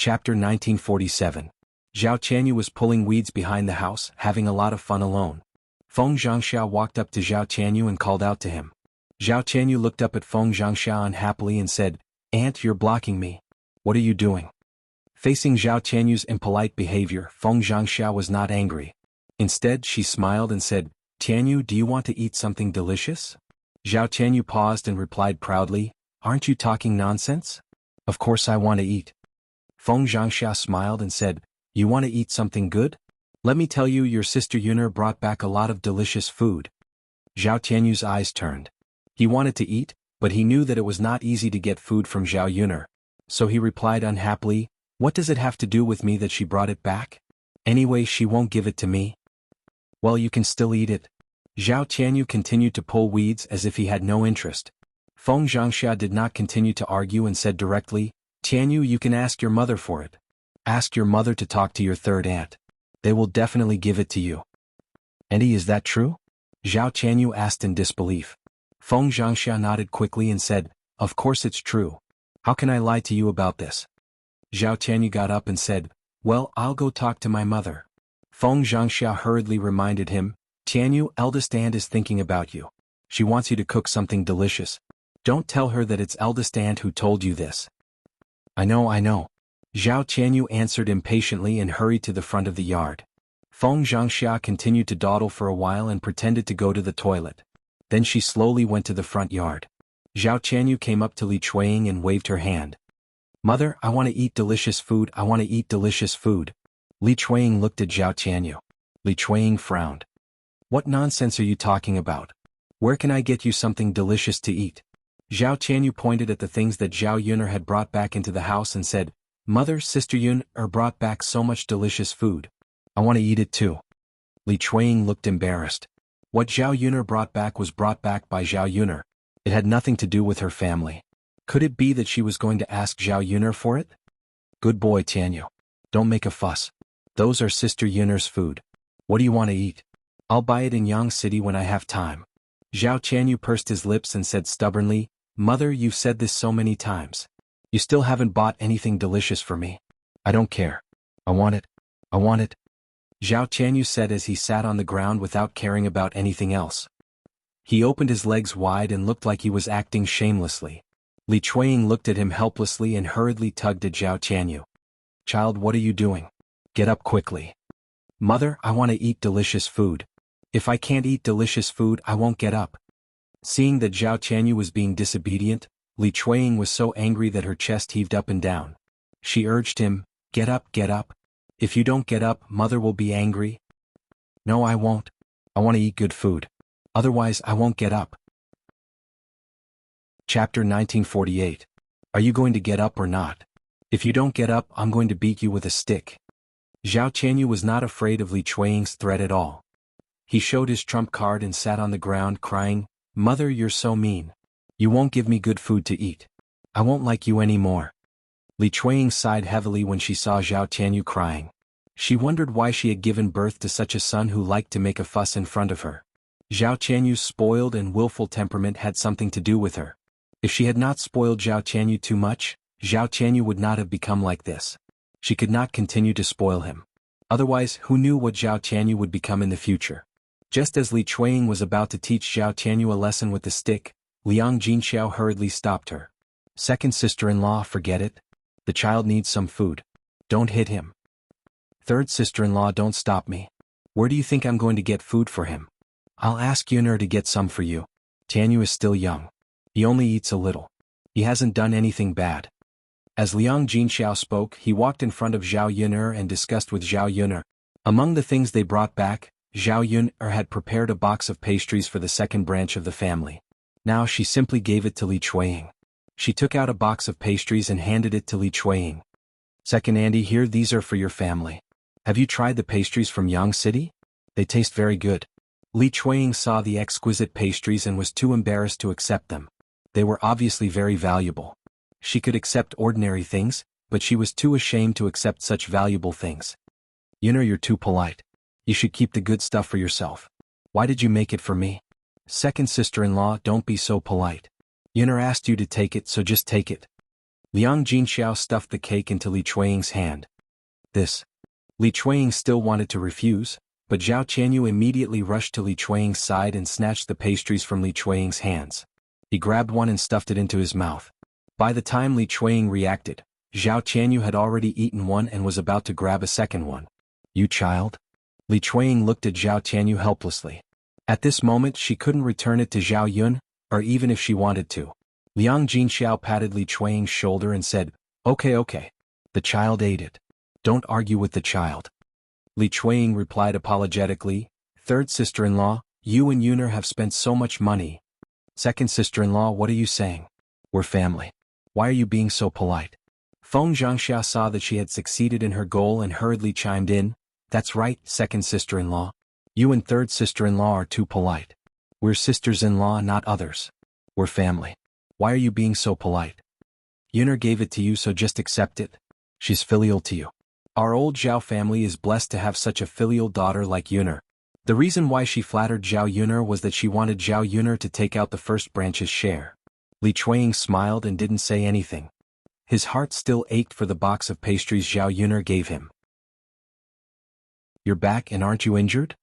Chapter 1947. Zhao Qianyu was pulling weeds behind the house, having a lot of fun alone. Feng Xianxia walked up to Zhao Qianyu and called out to him. Zhao Qianyu looked up at Feng Xianxia unhappily and said, "Aunt, you're blocking me. What are you doing?" Facing Zhao Qianyu's impolite behavior, Feng Xianxia was not angry. Instead, she smiled and said, "Qianyu, do you want to eat something delicious?" Zhao Qianyu paused and replied proudly, "Aren't you talking nonsense? Of course I want to eat." Feng Xianxia smiled and said, "You want to eat something good? Let me tell you, your sister Yuner brought back a lot of delicious food." Zhao Qianyu's eyes turned. He wanted to eat, but he knew that it was not easy to get food from Zhao Yuner. So he replied unhappily, "What does it have to do with me that she brought it back? Anyway, she won't give it to me." "Well, you can still eat it." Zhao Qianyu continued to pull weeds as if he had no interest. Feng Xianxia did not continue to argue and said directly, "Qianyu, you can ask your mother for it. Ask your mother to talk to your third aunt. They will definitely give it to you." "Auntie, is that true?" Zhao Qianyu asked in disbelief. Feng Xianxia nodded quickly and said, "Of course it's true. How can I lie to you about this?" Zhao Qianyu got up and said, "Well, I'll go talk to my mother." Feng Xianxia hurriedly reminded him, "Qianyu, eldest aunt is thinking about you. She wants you to cook something delicious. Don't tell her that it's eldest aunt who told you this." I know. Zhao Qianyu answered impatiently and hurried to the front of the yard. Feng Xianxia continued to dawdle for a while and pretended to go to the toilet. Then she slowly went to the front yard. Zhao Qianyu came up to Li Chuanying and waved her hand. "Mother, I want to eat delicious food, I want to eat delicious food." Li Chuanying looked at Zhao Qianyu. Li Chuanying frowned. "What nonsense are you talking about? Where can I get you something delicious to eat?" Zhao Qianyu pointed at the things that Zhao Yuner had brought back into the house and said, "Mother, Sister Yuner brought back so much delicious food. I want to eat it too." Li Chuanying looked embarrassed. What Zhao Yuner brought back was brought back by Zhao Yuner. It had nothing to do with her family. Could it be that she was going to ask Zhao Yuner for it? "Good boy, Qianyu. Don't make a fuss. Those are Sister Yuner's food. What do you want to eat? I'll buy it in Yang City when I have time." Zhao Qianyu pursed his lips and said stubbornly, "Mother, you've said this so many times. You still haven't bought anything delicious for me. I don't care. I want it. I want it." Zhao Qianyu said as he sat on the ground without caring about anything else. He opened his legs wide and looked like he was acting shamelessly. Li Chuanying looked at him helplessly and hurriedly tugged at Zhao Qianyu. "Child, what are you doing? Get up quickly." "Mother, I want to eat delicious food. If I can't eat delicious food, I won't get up." Seeing that Zhao Qianyu was being disobedient, Li Chuanying was so angry that her chest heaved up and down. She urged him, "Get up, get up. If you don't get up, Mother will be angry." "No, I won't. I want to eat good food. Otherwise, I won't get up." Chapter 1948. Are you going to get up or not? If you don't get up, I'm going to beat you with a stick. Zhao Qianyu was not afraid of Li Chuanying's threat at all. He showed his trump card and sat on the ground crying, "Mother, you're so mean. You won't give me good food to eat. I won't like you anymore." Li Chuanying sighed heavily when she saw Zhao Qianyu crying. She wondered why she had given birth to such a son who liked to make a fuss in front of her. Zhao Qianyu's spoiled and willful temperament had something to do with her. If she had not spoiled Zhao Qianyu too much, Zhao Qianyu would not have become like this. She could not continue to spoil him. Otherwise, who knew what Zhao Qianyu would become in the future? Just as Li Chuanying was about to teach Zhao Qianyu a lesson with the stick, Liang Jinxiao hurriedly stopped her. "Second sister-in-law, forget it. The child needs some food. Don't hit him." "Third sister-in-law, don't stop me. Where do you think I'm going to get food for him? I'll ask Yuner to get some for you. Qianyu is still young. He only eats a little. He hasn't done anything bad." As Liang Jinxiao spoke, he walked in front of Zhao Yuner and discussed with Zhao Yuner. Among the things they brought back, Zhao Yuner had prepared a box of pastries for the second branch of the family. Now she simply gave it to Li Chuanying. She took out a box of pastries and handed it to Li Chuanying. "Second Andy, here, these are for your family. Have you tried the pastries from Yang City? They taste very good." Li Chuanying saw the exquisite pastries and was too embarrassed to accept them. They were obviously very valuable. She could accept ordinary things, but she was too ashamed to accept such valuable things. "Yuner, you're too polite. You should keep the good stuff for yourself. Why did you make it for me?" "Second sister-in-law, don't be so polite. Yuner asked you to take it, so just take it." Liang Jinxiao stuffed the cake into Li Chuanying's hand. This. Li Chuanying still wanted to refuse, but Zhao Qianyu immediately rushed to Li Chuanying's side and snatched the pastries from Li Chuanying's hands. He grabbed one and stuffed it into his mouth. By the time Li Chuanying reacted, Zhao Qianyu had already eaten one and was about to grab a second one. You child? Li Chuanying looked at Zhao Qianyu helplessly. At this moment she couldn't return it to Zhao Yun, or even if she wanted to. Liang Jinxiao patted Li Chuanying's shoulder and said, Okay. The child ate it. Don't argue with the child. Li Chuanying replied apologetically, Third sister-in-law, you and Yuner have spent so much money. Second sister-in-law, what are you saying? We're family. Why are you being so polite? Feng Xianxia saw that she had succeeded in her goal and hurriedly chimed in, That's right, second sister-in-law. You and third sister-in-law are too polite. We're sisters-in-law, not others. We're family. Why are you being so polite? Yuner gave it to you, so just accept it. She's filial to you. Our old Zhao family is blessed to have such a filial daughter like Yuner. The reason why she flattered Zhao Yuner was that she wanted Zhao Yuner to take out the first branch's share. Li Chuanying smiled and didn't say anything. His heart still ached for the box of pastries Zhao Yuner gave him. You're back and aren't you injured?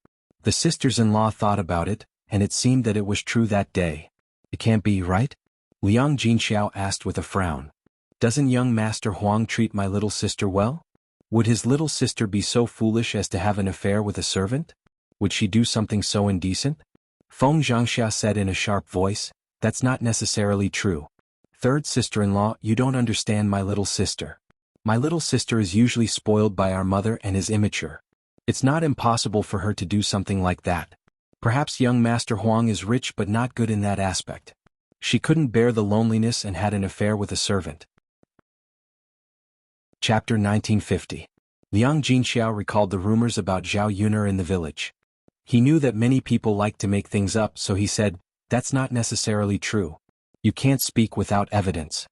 The sisters-in-law thought about it, and it seemed that it was true that day. It can't be, right? Liang Jinxiao asked with a frown. Doesn't young Master Huang treat my little sister well? Would his little sister be so foolish as to have an affair with a servant? Would she do something so indecent? Feng Xianxia said in a sharp voice, That's not necessarily true. Third sister-in-law, you don't understand my little sister. My little sister is usually spoiled by our mother and is immature. It's not impossible for her to do something like that. Perhaps young Master Huang is rich but not good in that aspect. She couldn't bear the loneliness and had an affair with a servant. Chapter 1950. Liang Jinxiao recalled the rumors about Zhao Yuner in the village. He knew that many people like to make things up, so he said, That's not necessarily true. You can't speak without evidence.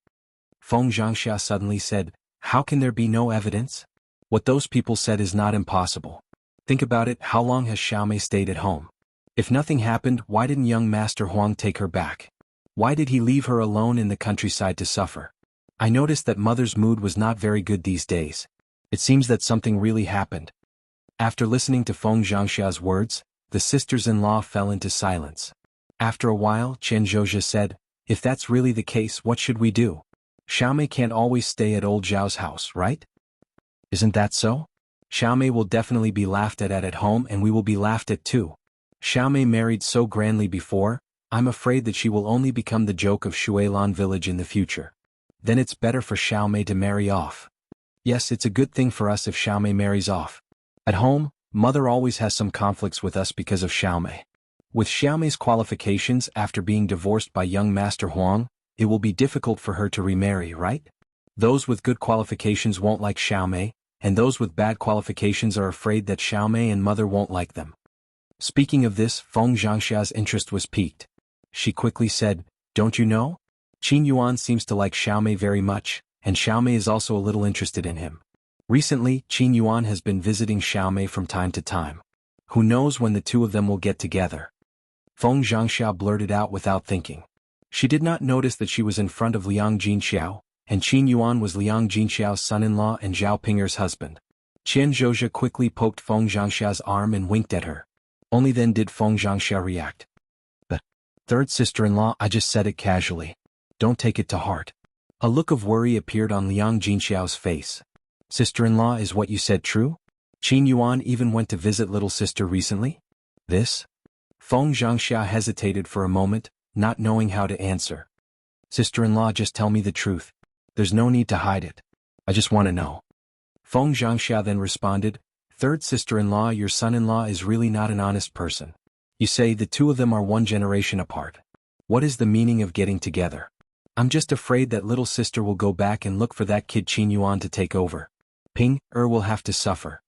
Feng Xianxia suddenly said, How can there be no evidence? What those people said is not impossible. Think about it, how long has Xiaomei stayed at home? If nothing happened, why didn't young Master Huang take her back? Why did he leave her alone in the countryside to suffer? I noticed that mother's mood was not very good these days. It seems that something really happened. After listening to Feng Xianxia's words, the sisters-in-law fell into silence. After a while, Chen Zhozhi said, If that's really the case, what should we do? Xiaomei can't always stay at old Zhao's house, right? Isn't that so? Xiaomei will definitely be laughed at home, and we will be laughed at too. Xiaomei married so grandly before, I'm afraid that she will only become the joke of Shuilan village in the future. Then it's better for Xiaomei to marry off. Yes, it's a good thing for us if Xiaomei marries off. At home, mother always has some conflicts with us because of Xiaomei. With Xiaomei's qualifications after being divorced by young Master Huang, it will be difficult for her to remarry, right? Those with good qualifications won't like Xiaomei, and those with bad qualifications are afraid that Xiaomei and mother won't like them. Speaking of this, Feng Xianxia's interest was piqued. She quickly said, Don't you know? Xuanhuan seems to like Xiaomei very much, and Xiaomei is also a little interested in him. Recently, Xuanhuan has been visiting Xiaomei from time to time. Who knows when the two of them will get together? Feng Xianxia blurted out without thinking. She did not notice that she was in front of Liang Jinxiao, and Xuanhuan was Liang Jinxiao's son-in-law and Zhao Pinger's husband. Chen Zhozhi quickly poked Feng Xianxia's arm and winked at her. Only then did Feng Xianxia react. But, third sister-in-law, I just said it casually. Don't take it to heart. A look of worry appeared on Liang Jinxiao's face. Sister-in-law, is what you said true? Xuanhuan even went to visit little sister recently? This? Feng Xianxia hesitated for a moment, not knowing how to answer. Sister-in-law, just tell me the truth. There's no need to hide it. I just want to know. Feng Xianxia then responded, Third sister-in-law, your son-in-law is really not an honest person. You say the two of them are one generation apart. What is the meaning of getting together? I'm just afraid that little sister will go back and look for that kid Xuanhuan to take over. Ping will have to suffer.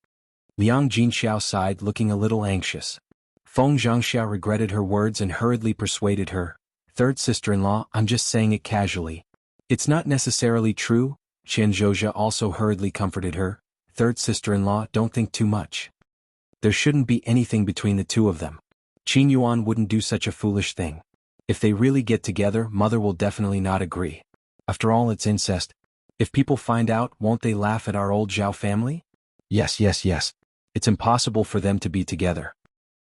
Liang Jinxiao sighed, looking a little anxious. Feng Xianxia regretted her words and hurriedly persuaded her. Third sister-in-law, I'm just saying it casually. It's not necessarily true. Chen Zhozhi also hurriedly comforted her. Third sister-in-law, don't think too much. There shouldn't be anything between the two of them. Xuanhuan wouldn't do such a foolish thing. If they really get together, mother will definitely not agree. After all, it's incest. If people find out, won't they laugh at our old Zhao family? Yes. It's impossible for them to be together.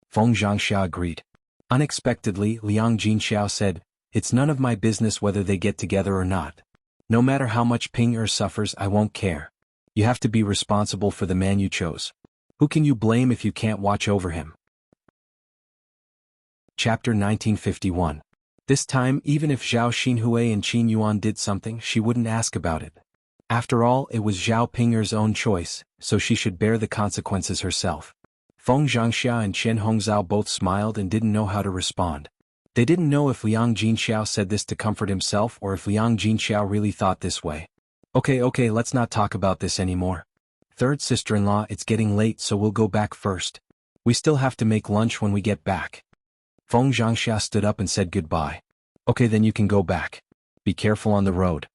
Feng Xianxia agreed. Unexpectedly, Liang Jinxiao said, "It's none of my business whether they get together or not. No matter how much Ping Er suffers, I won't care. You have to be responsible for the man you chose. Who can you blame if you can't watch over him?" Chapter 1951. This time, even if Zhao Xinhui and Qin Yuan did something, she wouldn't ask about it. After all, it was Zhao Pinger's own choice, so she should bear the consequences herself. Feng Xianxia and Chen Hongzhao both smiled and didn't know how to respond. They didn't know if Liang Jinxiao said this to comfort himself or if Liang Jinxiao really thought this way. Okay, let's not talk about this anymore. Third sister-in-law, it's getting late, so we'll go back first. We still have to make lunch when we get back. Feng Xianxia stood up and said goodbye. Okay, then you can go back. Be careful on the road.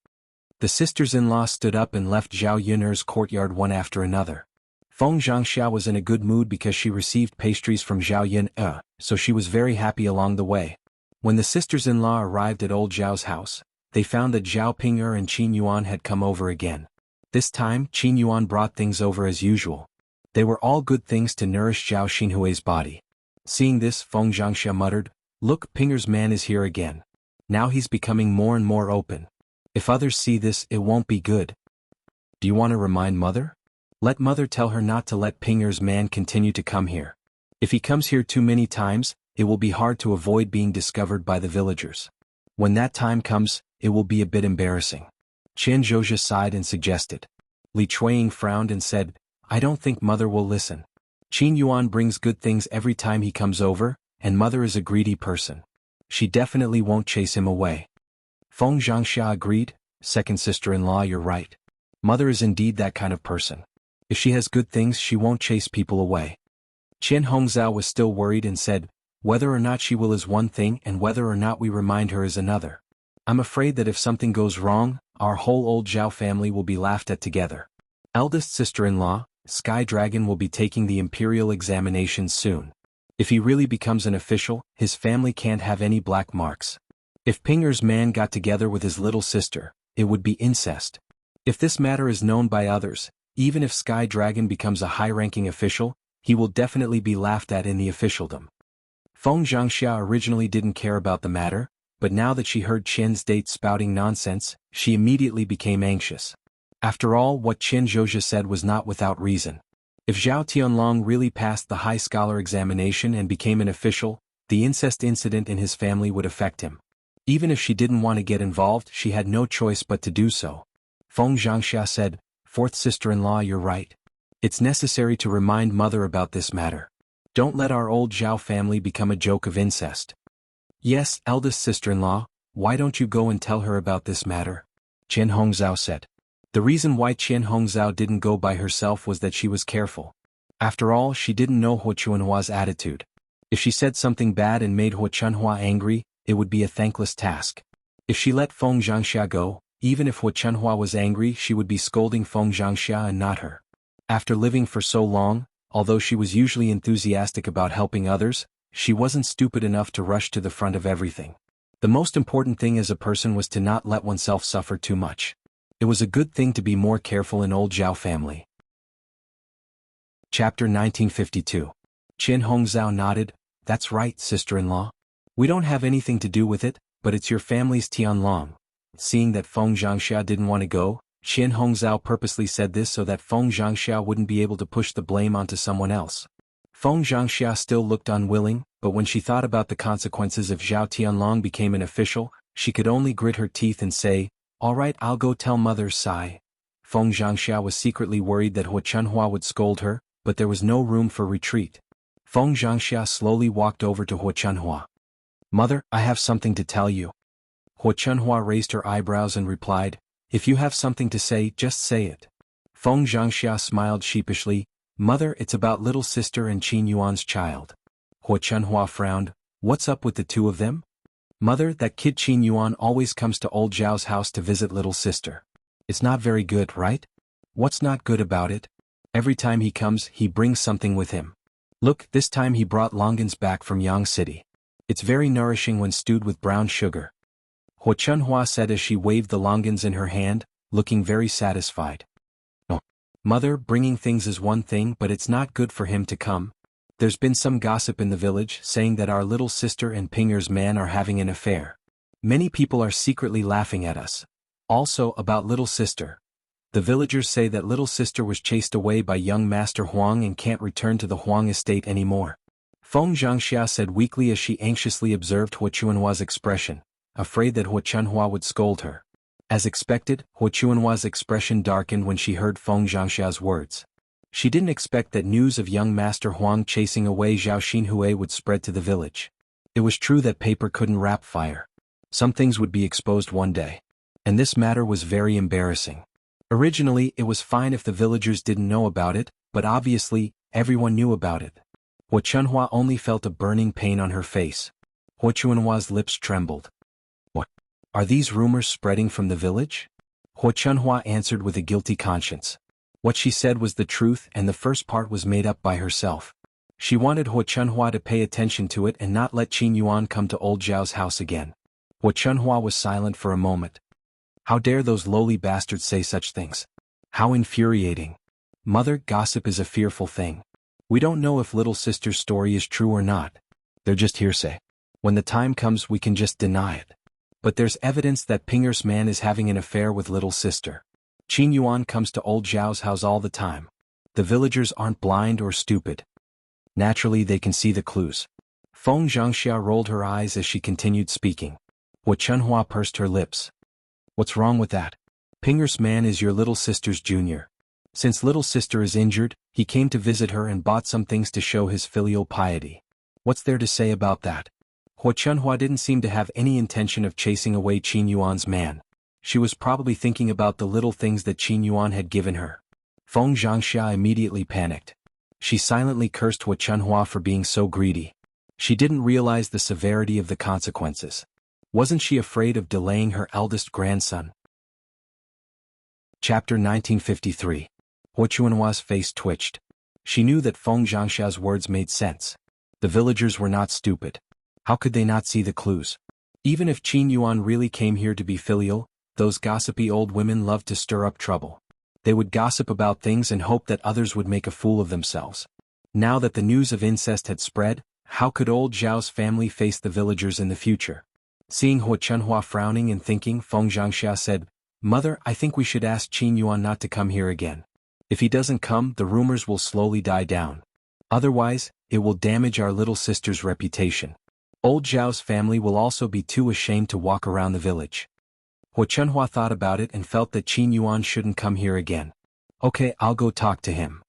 The sisters-in-law stood up and left Zhao Yun'er's courtyard one after another. Feng Xianxia was in a good mood because she received pastries from Zhao Yun'er, so she was very happy along the way. When the sisters-in-law arrived at old Zhao's house, they found that Zhao Ping'er and Qin Yuan had come over again. This time, Qin Yuan brought things over as usual. They were all good things to nourish Zhao Xinhui's body. Seeing this, Feng Xianxia muttered, "Look, Pinger's man is here again. Now he's becoming more and more open. If others see this, it won't be good. Do you want to remind Mother? Let Mother tell her not to let Pinger's man continue to come here. If he comes here too many times, it will be hard to avoid being discovered by the villagers. When that time comes, it will be a bit embarrassing." Qian Zhozhi sighed and suggested. Li Chuiying frowned and said, "I don't think Mother will listen. Qin Yuan brings good things every time he comes over, and Mother is a greedy person. She definitely won't chase him away." Feng Xianxia agreed, "Second sister-in-law, you're right. Mother is indeed that kind of person. If she has good things, she won't chase people away." Chen Hongzhao was still worried and said, "Whether or not she will is one thing and whether or not we remind her is another. I'm afraid that if something goes wrong, our whole old Zhao family will be laughed at together. Eldest sister-in-law, Sky Dragon will be taking the imperial examinations soon. If he really becomes an official, his family can't have any black marks. If Pinger's man got together with his little sister, it would be incest. If this matter is known by others, even if Sky Dragon becomes a high-ranking official, he will definitely be laughed at in the officialdom." Feng Xianxia originally didn't care about the matter, but now that she heard Qian's date spouting nonsense, she immediately became anxious. After all, what Qian Zhozhi said was not without reason. If Zhao Tianlong really passed the high scholar examination and became an official, the incest incident in his family would affect him. Even if she didn't want to get involved, she had no choice but to do so. Feng Xianxia said, "Fourth sister-in-law, you're right. It's necessary to remind Mother about this matter. Don't let our old Zhao family become a joke of incest." "Yes, eldest sister-in-law, why don't you go and tell her about this matter?" Chen Hongzhao said. The reason why Chen Hongzhao didn't go by herself was that she was careful. After all, she didn't know xuanhua's attitude. If she said something bad and made xuanhua angry, it would be a thankless task. If she let Feng Xianxia go, even if xuanhua was angry, she would be scolding Feng Xianxia and not her. After living for so long, although she was usually enthusiastic about helping others, she wasn't stupid enough to rush to the front of everything. The most important thing as a person was to not let oneself suffer too much. It was a good thing to be more careful in old Zhao family. Chapter 1952. Chen Hongzhao nodded, "That's right, sister-in-law. We don't have anything to do with it, but it's your family's Tianlong." Seeing that Feng Xianxia didn't want to go, Chen Hongzhao purposely said this so that Feng Xianxia wouldn't be able to push the blame onto someone else. Feng Xianxia still looked unwilling, but when she thought about the consequences if Zhao Tianlong became an official, she could only grit her teeth and say, "All right, I'll go tell Mother." Sigh. Feng Xianxia was secretly worried that xuanhua would scold her, but there was no room for retreat. Feng Xianxia slowly walked over to xuanhua. "Mother, I have something to tell you." xuanhua raised her eyebrows and replied, "If you have something to say, just say it." Feng Xianxia smiled sheepishly, "Mother, it's about little sister and Qin Yuan's child." xuanhua frowned, "What's up with the two of them?" "Mother, that kid Qin Yuan always comes to old Zhao's house to visit little sister. It's not very good, right?" "What's not good about it?" "Every time he comes, he brings something with him. Look, this time he brought longans back from Yang City. It's very nourishing when stewed with brown sugar." xuanhua said as she waved the longans in her hand, looking very satisfied. "Oh, Mother, bringing things is one thing, but it's not good for him to come. There's been some gossip in the village saying that our little sister and Pinger's man are having an affair. Many people are secretly laughing at us. Also about little sister. The villagers say that little sister was chased away by young Master Huang and can't return to the Huang estate anymore." Feng Xianxia said weakly as she anxiously observed Xuanhua's expression, afraid that Xuanhua would scold her. As expected, Xuanhua's expression darkened when she heard Feng Xianxia's words. She didn't expect that news of young Master Huang chasing away Zhao Xinhui would spread to the village. It was true that paper couldn't wrap fire. Some things would be exposed one day. And this matter was very embarrassing. Originally, it was fine if the villagers didn't know about it, but obviously, everyone knew about it. Xuanhua only felt a burning pain on her face. Xuanhua's lips trembled. "What? Are these rumors spreading from the village?" Xuanhua answered with a guilty conscience. What she said was the truth, and the first part was made up by herself. She wanted Xuanhua to pay attention to it and not let Qin Yuan come to old Zhao's house again. Xuanhua was silent for a moment. How dare those lowly bastards say such things? How infuriating. Mother, gossip is a fearful thing. We don't know if little sister's story is true or not. They're just hearsay. When the time comes we can just deny it. But there's evidence that Pinger's man is having an affair with little sister. Qin Yuan comes to old Zhao's house all the time. The villagers aren't blind or stupid. Naturally they can see the clues. Feng Xianxia rolled her eyes as she continued speaking. Xuanhua pursed her lips. What's wrong with that? Pinger's man is your little sister's junior. Since little sister is injured, he came to visit her and bought some things to show his filial piety. What's there to say about that? Xuanhua didn't seem to have any intention of chasing away Qin Yuan's man. She was probably thinking about the little things that Qin Yuan had given her. Feng Xianxia immediately panicked. She silently cursed Xuanhua for being so greedy. She didn't realize the severity of the consequences. Wasn't she afraid of delaying her eldest grandson? Chapter 1953. Xuanhua's face twitched. She knew that Feng Xianxia's words made sense. The villagers were not stupid. How could they not see the clues? Even if Qin Yuan really came here to be filial, those gossipy old women loved to stir up trouble. They would gossip about things and hope that others would make a fool of themselves. Now that the news of incest had spread, how could old Zhao's family face the villagers in the future? Seeing Xuanhua frowning and thinking, Feng Xianxia said, "Mother, I think we should ask Qin Yuan not to come here again. If he doesn't come, the rumors will slowly die down. Otherwise, it will damage our little sister's reputation. Old Zhao's family will also be too ashamed to walk around the village." Xuanhua thought about it and felt that Qin Yuan shouldn't come here again. "Okay, I'll go talk to him."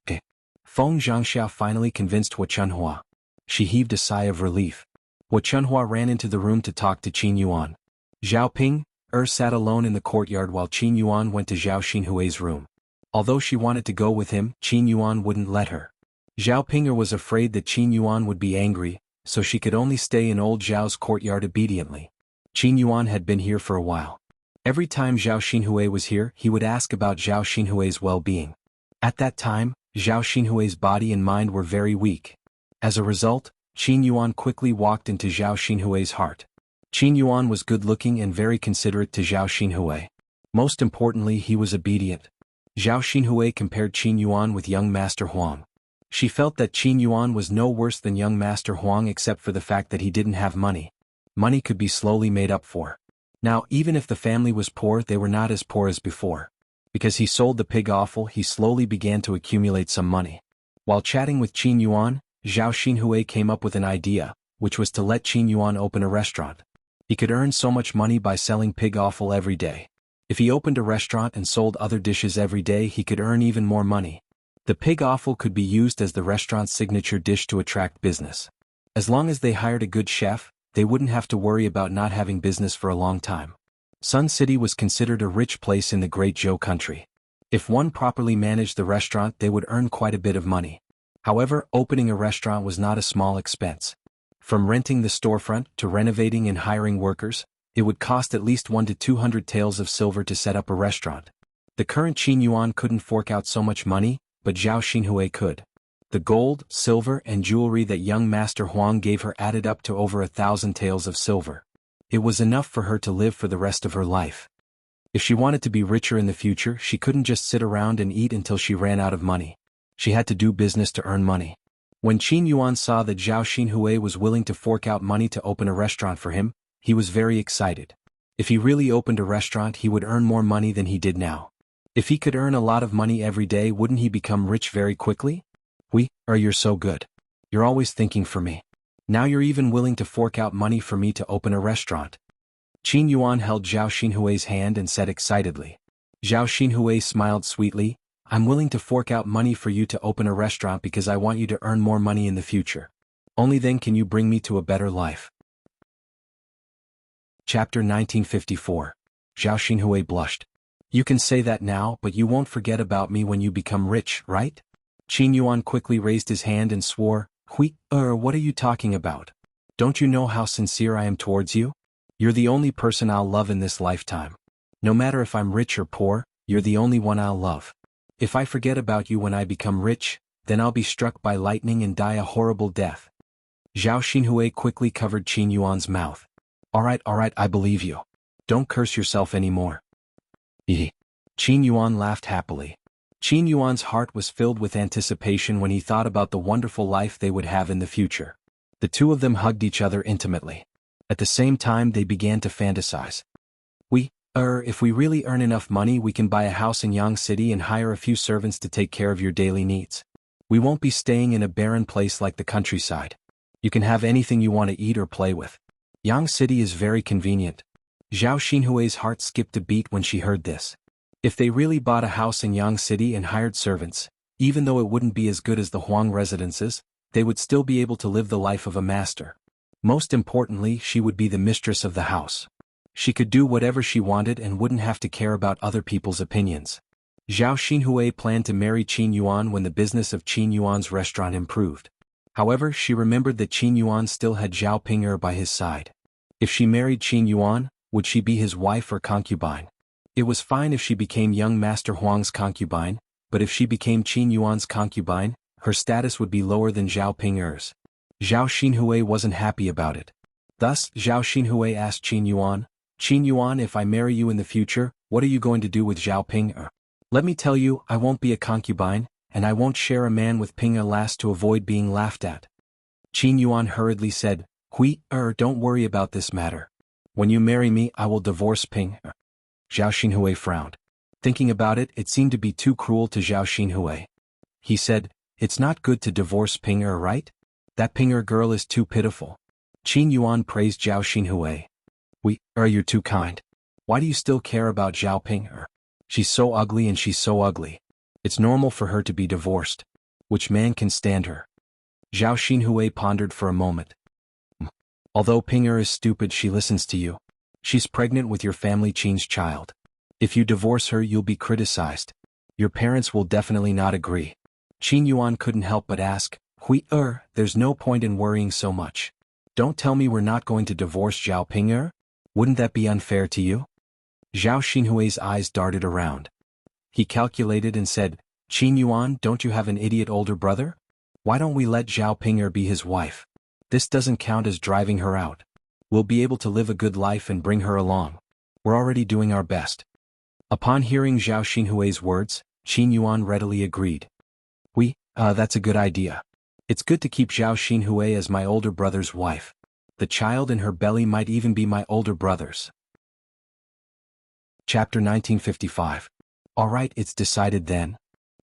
"Okay." Feng Xianxia finally convinced Xuanhua. She heaved a sigh of relief. Xuanhua ran into the room to talk to Qin Yuan. Zhao Ping, sat alone in the courtyard while Qin Yuan went to Zhao Xinhui's room. Although she wanted to go with him, Qin Yuan wouldn't let her. Zhao Pinger was afraid that Qin Yuan would be angry, so she could only stay in old Zhao's courtyard obediently. Qin Yuan had been here for a while. Every time Zhao Xinhui was here, he would ask about Zhao Xinhui's well-being. At that time, Zhao Xinhui's body and mind were very weak. As a result, Qin Yuan quickly walked into Zhao Xinhui's heart. Qin Yuan was good-looking and very considerate to Zhao Xinhui. Most importantly, he was obedient. Zhao Xinhui compared Qin Yuan with young Master Huang. She felt that Qin Yuan was no worse than young Master Huang except for the fact that he didn't have money. Money could be slowly made up for. Now, even if the family was poor, they were not as poor as before. Because he sold the pig offal, he slowly began to accumulate some money. While chatting with Qin Yuan, Zhao Xinhui came up with an idea, which was to let Qin Yuan open a restaurant. He could earn so much money by selling pig offal every day. If he opened a restaurant and sold other dishes every day, he could earn even more money. The pig offal could be used as the restaurant's signature dish to attract business. As long as they hired a good chef, they wouldn't have to worry about not having business for a long time. Sun City was considered a rich place in the Great Zhou country. If one properly managed the restaurant, they would earn quite a bit of money. However, opening a restaurant was not a small expense. From renting the storefront to renovating and hiring workers, it would cost at least 100 to 200 taels of silver to set up a restaurant. The current Qin Yuan couldn't fork out so much money, but Zhao Xinhui could. The gold, silver, and jewelry that young Master Huang gave her added up to over 1,000 taels of silver. It was enough for her to live for the rest of her life. If she wanted to be richer in the future, she couldn't just sit around and eat until she ran out of money. She had to do business to earn money. When Xuanhuan saw that Zhao Xinhui was willing to fork out money to open a restaurant for him, he was very excited. If he really opened a restaurant, he would earn more money than he did now. If he could earn a lot of money every day, wouldn't he become rich very quickly? You're so good. You're always thinking for me. Now you're even willing to fork out money for me to open a restaurant. Xuanhuan held Zhao Xinhui's hand and said excitedly. Zhao Xinhui smiled sweetly. I'm willing to fork out money for you to open a restaurant because I want you to earn more money in the future. Only then can you bring me to a better life. Chapter 1954. Zhao Xinhui blushed. You can say that now, but you won't forget about me when you become rich, right? Xuanhuan quickly raised his hand and swore, what are you talking about? Don't you know how sincere I am towards you? You're the only person I'll love in this lifetime. No matter if I'm rich or poor, you're the only one I'll love. If I forget about you when I become rich, then I'll be struck by lightning and die a horrible death. Zhao Xinhui quickly covered Xuanhuan's mouth. All right, I believe you. Don't curse yourself anymore. Xuanhuan laughed happily. Xuanhuan's heart was filled with anticipation when he thought about the wonderful life they would have in the future. The two of them hugged each other intimately. At the same time, they began to fantasize. If we really earn enough money, we can buy a house in Yang City and hire a few servants to take care of your daily needs. We won't be staying in a barren place like the countryside. You can have anything you want to eat or play with. Yang City is very convenient. Zhao Xinhui's heart skipped a beat when she heard this. If they really bought a house in Yang City and hired servants, even though it wouldn't be as good as the Huang residences, they would still be able to live the life of a master. Most importantly, she would be the mistress of the house. She could do whatever she wanted and wouldn't have to care about other people's opinions. Zhao Xinhui planned to marry Xuanhuan when the business of Xuanhuan's restaurant improved. However, she remembered that Xuanhuan still had Zhao Ping'er by his side. If she married Xuanhuan, would she be his wife or concubine? It was fine if she became young Master Huang's concubine, but if she became Xuanhuan's concubine, her status would be lower than Zhao Ping'er's. Zhao Xinhui wasn't happy about it. Thus, Zhao Xinhui asked Xuanhuan, if I marry you in the future, what are you going to do with Zhao Ping'er? Let me tell you, I won't be a concubine, and I won't share a man with Ping'er last to avoid being laughed at. Xuanhuan hurriedly said, don't worry about this matter. When you marry me, I will divorce Ping'er. Zhao Xinhui frowned. Thinking about it, it seemed to be too cruel to Zhao Xinhui. He said, it's not good to divorce Ping'er, right? That Ping'er girl is too pitiful. Xuanhuan praised Zhao Xinhui. You're too kind. Why do you still care about Zhao Ping'er? She's so ugly and she's so ugly. It's normal for her to be divorced. Which man can stand her? Zhao Xinhui pondered for a moment. Although Ping'er is stupid, she listens to you. She's pregnant with your family Qin's child. If you divorce her, you'll be criticized. Your parents will definitely not agree. Xuanhuan couldn't help but ask, there's no point in worrying so much. Don't tell me we're not going to divorce Zhao Ping'er? Wouldn't that be unfair to you? Zhao Xinhui's eyes darted around. He calculated and said, Xuanhuan, don't you have an idiot older brother? Why don't we let Zhao Ping'er be his wife? This doesn't count as driving her out. We'll be able to live a good life and bring her along. We're already doing our best. Upon hearing Zhao Xinhui's words, Xuanhuan readily agreed. That's a good idea. It's good to keep Zhao Xinhui as my older brother's wife. The child in her belly might even be my older brother's. Chapter 1955. All right, it's decided then.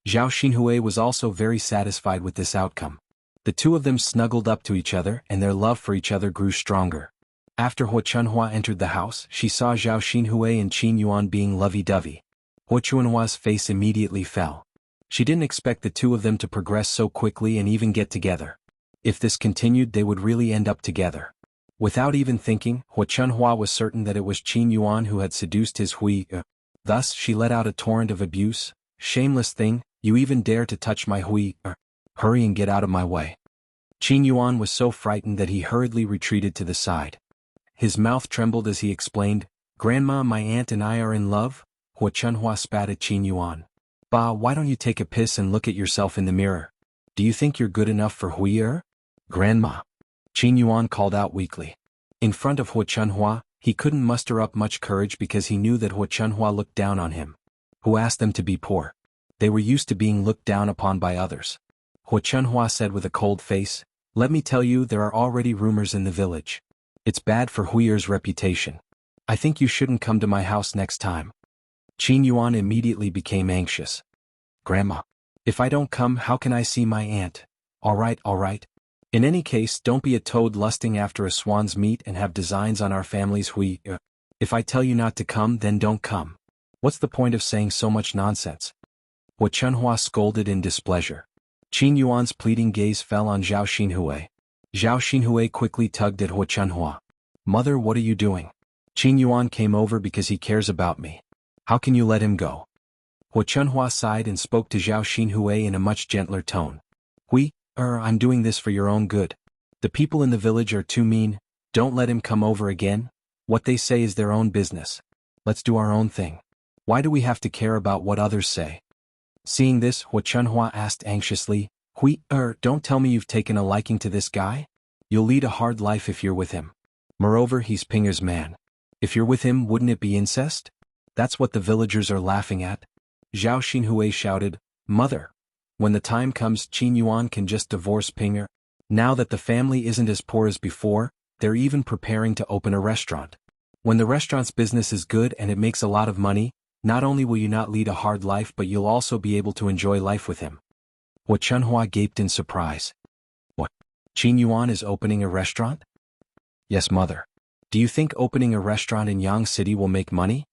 Zhao Xinhui was also very satisfied with this outcome. The two of them snuggled up to each other and their love for each other grew stronger. After xuanhuan entered the house, she saw Zhao Xinhui and Xuanhuan being lovey-dovey. Xuanhua's face immediately fell. She didn't expect the two of them to progress so quickly and even get together. If this continued, they would really end up together. Without even thinking, Xuanhua was certain that it was Xuanhuan who had seduced his Hui. Thus, she let out a torrent of abuse. Shameless thing, you even dare to touch my Hui. Hurry and get out of my way. Xuanhuan was so frightened that he hurriedly retreated to the side. His mouth trembled as he explained, Grandma, my aunt and I are in love. Xuanhua spat at Xuanhuan. Why don't you take a piss and look at yourself in the mirror? Do you think you're good enough for Hui? Grandma. Xuanhuan called out weakly. In front of Xuanhua, He couldn't muster up much courage because he knew that Xuanhuan looked down on him. Who asked them to be poor? They were used to being looked down upon by others. Xuanhuan said with a cold face, "Let me tell you, there are already rumors in the village. It's bad for Huiyer's reputation. I think you shouldn't come to my house next time." Xuanhuan immediately became anxious. "Grandma, if I don't come, how can I see my aunt?" All right. In any case, don't be a toad lusting after a swan's meat and have designs on our family's If I tell you not to come, then don't come. What's the point of saying so much nonsense?" Xuanhuan scolded in displeasure. Xuanhuan's pleading gaze fell on Zhao Xinhui. Zhao Xinhui quickly tugged at Xuanhuan. "Mother, what are you doing? Xuanhuan came over because he cares about me. How can you let him go?" Xuanhuan sighed and spoke to Zhao Xinhui in a much gentler tone. I'm doing this for your own good. The people in the village are too mean. Don't let him come over again. What they say is their own business. Let's do our own thing. Why do we have to care about what others say?" Seeing this, Xuanhuan asked anxiously, Don't tell me you've taken a liking to this guy? You'll lead a hard life if you're with him. Moreover, he's Pinger's man. If you're with him, wouldn't it be incest? That's what the villagers are laughing at." Zhao Xinhui shouted, "Mother! When the time comes, Xuanhuan can just divorce Pinger. Now that the family isn't as poor as before, they're even preparing to open a restaurant. When the restaurant's business is good and it makes a lot of money, not only will you not lead a hard life but you'll also be able to enjoy life with him." Xuanhuan gaped in surprise. "What? Xuanhuan is opening a restaurant?" "Yes, mother. Do you think opening a restaurant in Yang City will make money?"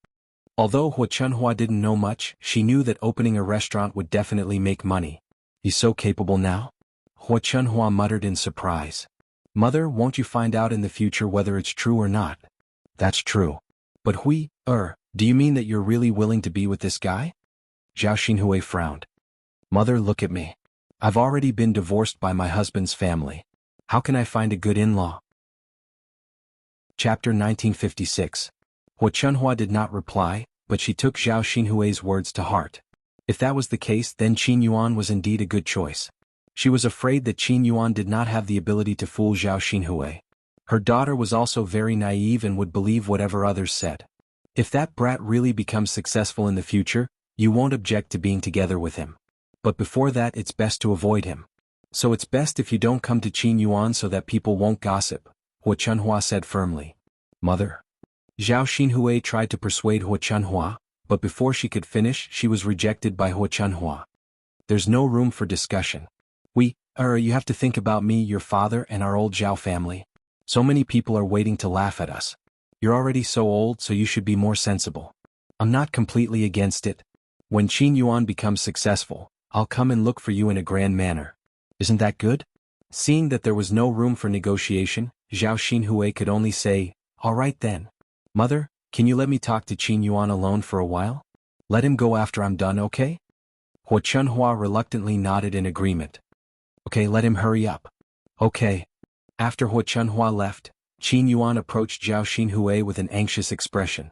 Although Xuanhuan didn't know much, she knew that opening a restaurant would definitely make money. "He's so capable now?" Xuanhuan muttered in surprise. "Mother, won't you find out in the future whether it's true or not?" "That's true. But do you mean that you're really willing to be with this guy?" Zhao Xinhui frowned. "Mother, look at me. I've already been divorced by my husband's family. How can I find a good in-law?" Chapter 1956. Xuanhuan did not reply, but she took Zhao Xinhui's words to heart. If that was the case, then Xuanhuan was indeed a good choice. She was afraid that Xuanhuan did not have the ability to fool Zhao Xinhui. Her daughter was also very naive and would believe whatever others said. If that brat really becomes successful in the future, you won't object to being together with him. But before that, it's best to avoid him. So it's best if you don't come to Xuanhuan so that people won't gossip, Xuanhuan said firmly. "Mother." Zhao Xinhui tried to persuade Xuanhuan, but before she could finish, she was rejected by Xuanhuan. "There's no room for discussion. You have to think about me, your father, and our old Zhao family. So many people are waiting to laugh at us. You're already so old, so you should be more sensible. I'm not completely against it. When Xuanhuan becomes successful, I'll come and look for you in a grand manner. Isn't that good?" Seeing that there was no room for negotiation, Zhao Xinhui could only say, "All right then. Mother, can you let me talk to Xuanhuan alone for a while? Let him go after I'm done, okay?" Xuanhuan reluctantly nodded in agreement. "Okay, let him hurry up." "Okay." After Xuanhuan left, Xuanhuan approached Zhao Xinhui with an anxious expression.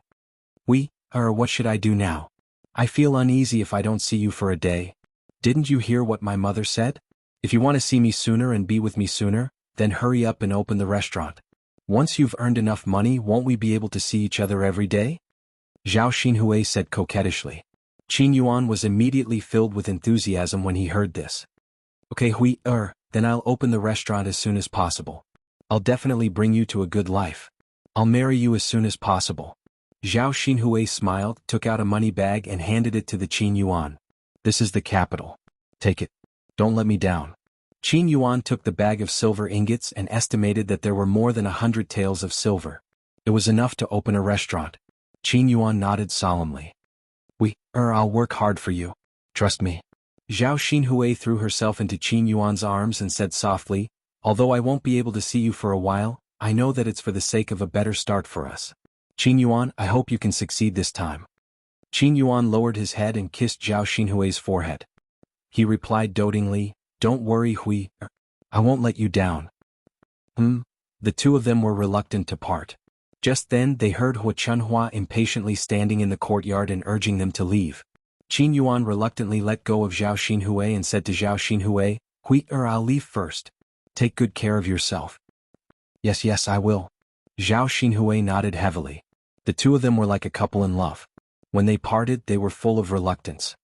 What should I do now? I feel uneasy if I don't see you for a day. Didn't you hear what my mother said? If you want to see me sooner and be with me sooner, then hurry up and open the restaurant. Once you've earned enough money, won't we be able to see each other every day?" Zhao Xinhui said coquettishly. Xuanhuan was immediately filled with enthusiasm when he heard this. "Okay, then I'll open the restaurant as soon as possible. I'll definitely bring you to a good life. I'll marry you as soon as possible." Zhao Xinhui smiled, took out a money bag and handed it to the Xuanhuan. "This is the capital. Take it. Don't let me down." Xuanhuan took the bag of silver ingots and estimated that there were more than 100 taels of silver. It was enough to open a restaurant. Xuanhuan nodded solemnly. I'll work hard for you. Trust me." Zhao Xinhui threw herself into Xuanhuan's arms and said softly, "Although I won't be able to see you for a while, I know that it's for the sake of a better start for us. Xuanhuan, I hope you can succeed this time." Xuanhuan lowered his head and kissed Zhao Xinhui's forehead. He replied dotingly, "Don't worry, I won't let you down." The two of them were reluctant to part. Just then they heard Xuanhuan impatiently standing in the courtyard and urging them to leave. Xuanhuan reluctantly let go of Zhao Xinhui and said to Zhao Xinhui, I'll leave first. Take good care of yourself." Yes, I will." Zhao Xinhui nodded heavily. The two of them were like a couple in love. When they parted, they were full of reluctance.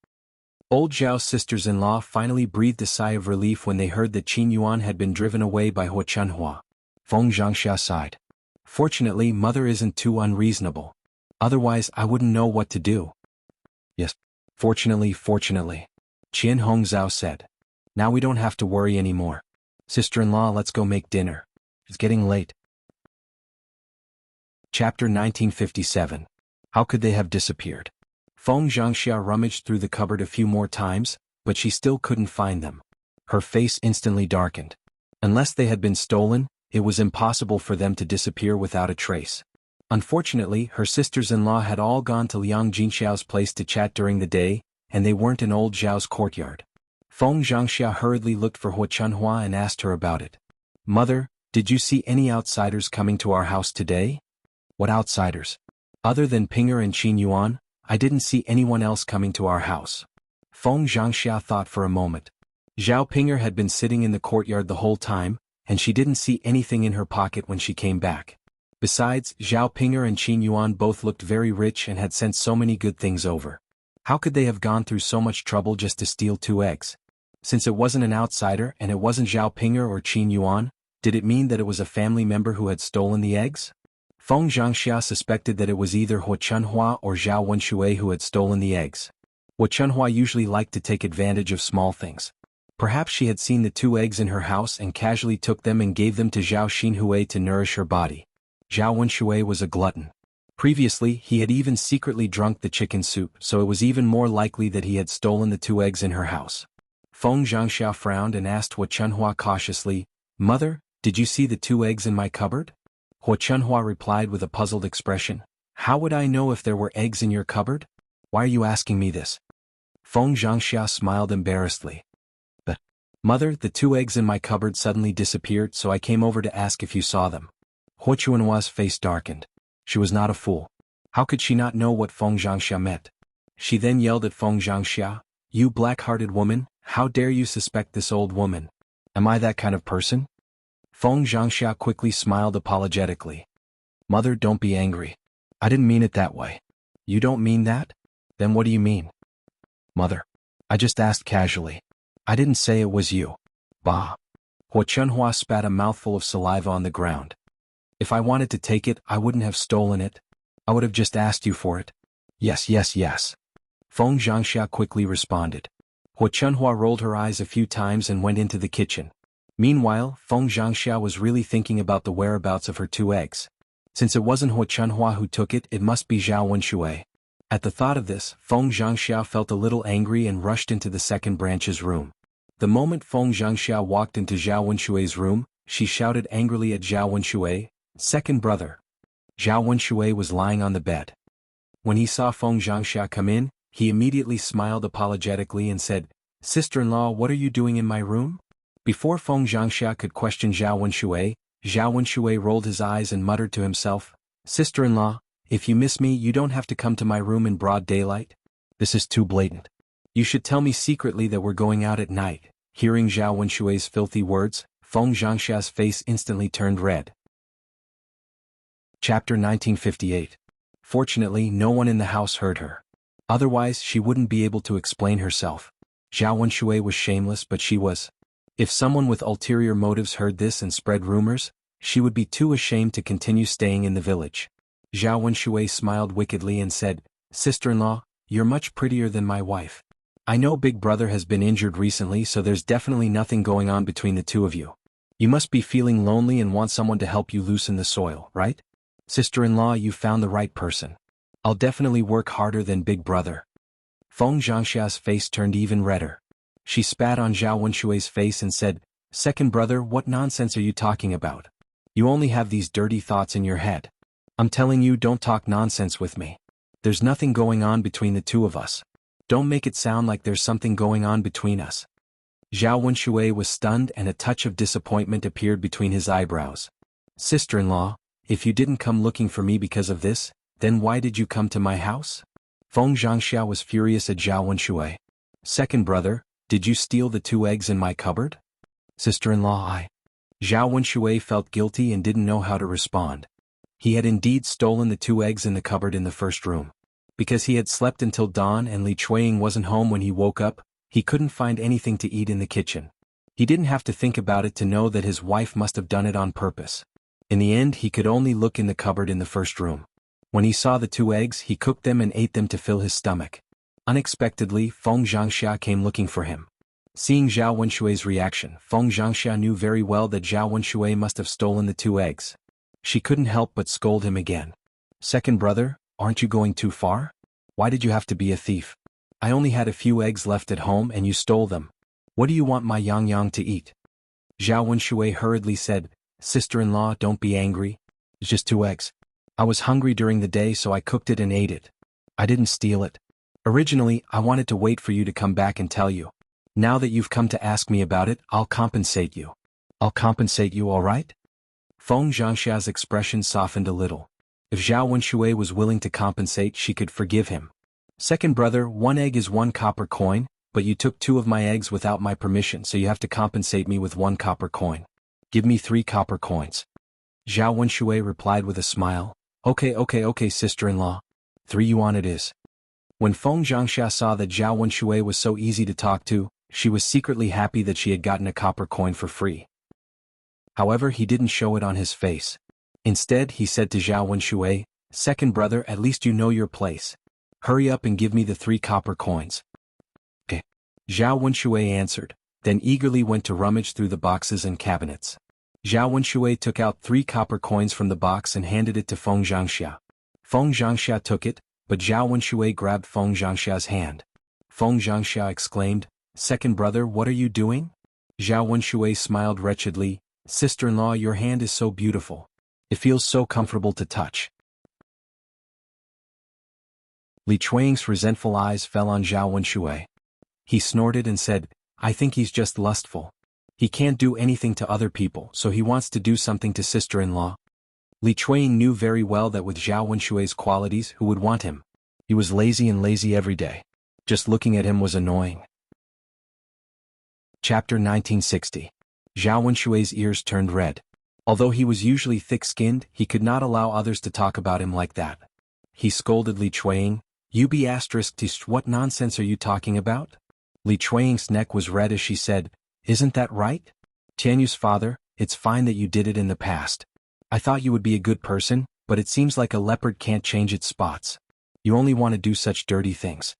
Old Zhao's sisters-in-law finally breathed a sigh of relief when they heard that Xuanhuan had been driven away by xuanhuan. Feng Xianxia sighed. Fortunately, mother isn't too unreasonable. Otherwise, I wouldn't know what to do. Yes. Fortunately. Qian Hongzhao said. Now we don't have to worry anymore. Sister-in-law, let's go make dinner. It's getting late. Chapter 1957. How could they have disappeared? Feng Xianxia rummaged through the cupboard a few more times, but she still couldn't find them. Her face instantly darkened. Unless they had been stolen, it was impossible for them to disappear without a trace. Unfortunately, her sisters-in-law had all gone to Liang Jinxiao's place to chat during the day, and they weren't in old Zhao's courtyard. Feng Xianxia hurriedly looked for xuanhuan and asked her about it. Mother, did you see any outsiders coming to our house today? What outsiders? Other than Pinger and Xuanhuan, I didn't see anyone else coming to our house. Feng Xianxia thought for a moment. Zhao Pinger had been sitting in the courtyard the whole time, and she didn't see anything in her pocket when she came back. Besides, Zhao Pinger and Xuanhuan both looked very rich and had sent so many good things over. How could they have gone through so much trouble just to steal 2 eggs? Since it wasn't an outsider and it wasn't Zhao Pinger or Xuanhuan, did it mean that it was a family member who had stolen the eggs? Feng Xianxia suspected that it was either xuanhuan or Zhao Wenxue who had stolen the eggs. Xuanhuan usually liked to take advantage of small things. Perhaps she had seen the 2 eggs in her house and casually took them and gave them to Zhao Xinhui to nourish her body. Zhao Wenxue was a glutton. Previously, he had even secretly drunk the chicken soup, so it was even more likely that he had stolen the 2 eggs in her house. Feng Xianxia frowned and asked xuanhuan cautiously, Mother, did you see the 2 eggs in my cupboard? Xuanhuan replied with a puzzled expression, How would I know if there were eggs in your cupboard? Why are you asking me this? Feng Xianxia smiled embarrassedly. Mother, the 2 eggs in my cupboard suddenly disappeared, so I came over to ask if you saw them. Xuanhuan's face darkened. She was not a fool. How could she not know what Feng Xianxia meant? She then yelled at Feng Xianxia, You black-hearted woman, how dare you suspect this old woman? Am I that kind of person? Feng Xianxia quickly smiled apologetically. Mother, don't be angry. I didn't mean it that way. You don't mean that? Then what do you mean? Mother, I just asked casually. I didn't say it was you. Bah. Xuanhuan spat a mouthful of saliva on the ground. If I wanted to take it, I wouldn't have stolen it. I would have just asked you for it. Yes. Feng Xianxia quickly responded. Xuanhuan rolled her eyes a few times and went into the kitchen. Meanwhile, Feng Xianxia was really thinking about the whereabouts of her 2 eggs. Since it wasn't Xuanhuan who took it, it must be Zhao Wenxue. At the thought of this, Feng Xianxia felt a little angry and rushed into the second branch's room. The moment Feng Xianxia walked into Zhao Wenshue's room, she shouted angrily at Zhao Wenxue, Second brother. Zhao Wenxue was lying on the bed. When he saw Feng Xianxia come in, he immediately smiled apologetically and said, Sister-in-law, what are you doing in my room? Before Feng Xianxia could question Zhao Wenxue rolled his eyes and muttered to himself, Sister-in-law, if you miss me, you don't have to come to my room in broad daylight. This is too blatant. You should tell me secretly that we're going out at night. Hearing Zhao Wenshue's filthy words, Feng Xianxia's face instantly turned red. Chapter 1958. Fortunately, no one in the house heard her. Otherwise, she wouldn't be able to explain herself. Zhao Wenxue was shameless, but she was. If someone with ulterior motives heard this and spread rumors, she would be too ashamed to continue staying in the village. Zhao Wenxue smiled wickedly and said, Sister-in-law, you're much prettier than my wife. I know Big Brother has been injured recently, so there's definitely nothing going on between the two of you. You must be feeling lonely and want someone to help you loosen the soil, right? Sister-in-law, you found the right person. I'll definitely work harder than Big Brother. Feng Xianxia's face turned even redder. She spat on Zhao Wenshue's face and said, Second brother, what nonsense are you talking about? You only have these dirty thoughts in your head. I'm telling you, don't talk nonsense with me. There's nothing going on between the two of us. Don't make it sound like there's something going on between us. Zhao Wenxue was stunned and a touch of disappointment appeared between his eyebrows. Sister-in-law, if you didn't come looking for me because of this, then why did you come to my house? Feng Xianxia was furious at Zhao Wenxue. Second brother, did you steal the 2 eggs in my cupboard? Sister-in-law, Zhao Wenxue felt guilty and didn't know how to respond. He had indeed stolen the 2 eggs in the cupboard in the first room. Because he had slept until dawn and Li Chuiying wasn't home when he woke up, he couldn't find anything to eat in the kitchen. He didn't have to think about it to know that his wife must have done it on purpose. In the end, he could only look in the cupboard in the first room. When he saw the 2 eggs, he cooked them and ate them to fill his stomach. Unexpectedly, Feng Xianxia came looking for him. Seeing Zhao Wenshui's reaction, Feng Xianxia knew very well that Zhao Wenshui must have stolen the 2 eggs. She couldn't help but scold him again. "Second brother, aren't you going too far? Why did you have to be a thief? I only had a few eggs left at home and you stole them. What do you want my yang to eat?" Zhao Wenshui hurriedly said, "Sister-in-law, don't be angry. It's just 2 eggs. I was hungry during the day so I cooked it and ate it. I didn't steal it. Originally, I wanted to wait for you to come back and tell you. Now that you've come to ask me about it, I'll compensate you. I'll compensate you, all right?" Feng Xianxia's expression softened a little. If Zhao Wenshui was willing to compensate, she could forgive him. "Second brother, 1 egg is 1 copper coin, but you took 2 of my eggs without my permission, so you have to compensate me with 1 copper coin. Give me 3 copper coins." Zhao Wenshui replied with a smile. Okay, sister-in-law. 3 yuan it is." When Feng Xianxia saw that Zhao Wenshui was so easy to talk to, she was secretly happy that she had gotten a copper coin for free. However, he didn't show it on his face. Instead, he said to Zhao Wenshui, "Second brother, at least you know your place. Hurry up and give me the 3 copper coins." "Okay." Zhao Wenshui answered, then eagerly went to rummage through the boxes and cabinets. Zhao Wenshui took out 3 copper coins from the box and handed it to Feng Xianxia. Feng Xianxia took it, but Zhao Wenshui grabbed Feng Xianxia's hand. Feng Xianxia exclaimed, "Second brother, what are you doing?" Zhao Wenshui smiled wretchedly, "Sister-in-law, your hand is so beautiful. It feels so comfortable to touch." Li Chuiying's resentful eyes fell on Zhao Wenshui. He snorted and said, "I think he's just lustful. He can't do anything to other people, so he wants to do something to sister-in-law." Li Chuiying knew very well that with Zhao Wenshui's qualities, who would want him? He was lazy and lazy every day. Just looking at him was annoying. Chapter 1960. Zhao Wenshui's ears turned red. Although he was usually thick-skinned, he could not allow others to talk about him like that. He scolded Li Chuiying, "You be asterisk, what nonsense are you talking about?" Li Chuiying's neck was red as she said, "Isn't that right? Tianyu's father, it's fine that you did it in the past. I thought you would be a good person, but it seems like a leopard can't change its spots. You only want to do such dirty things."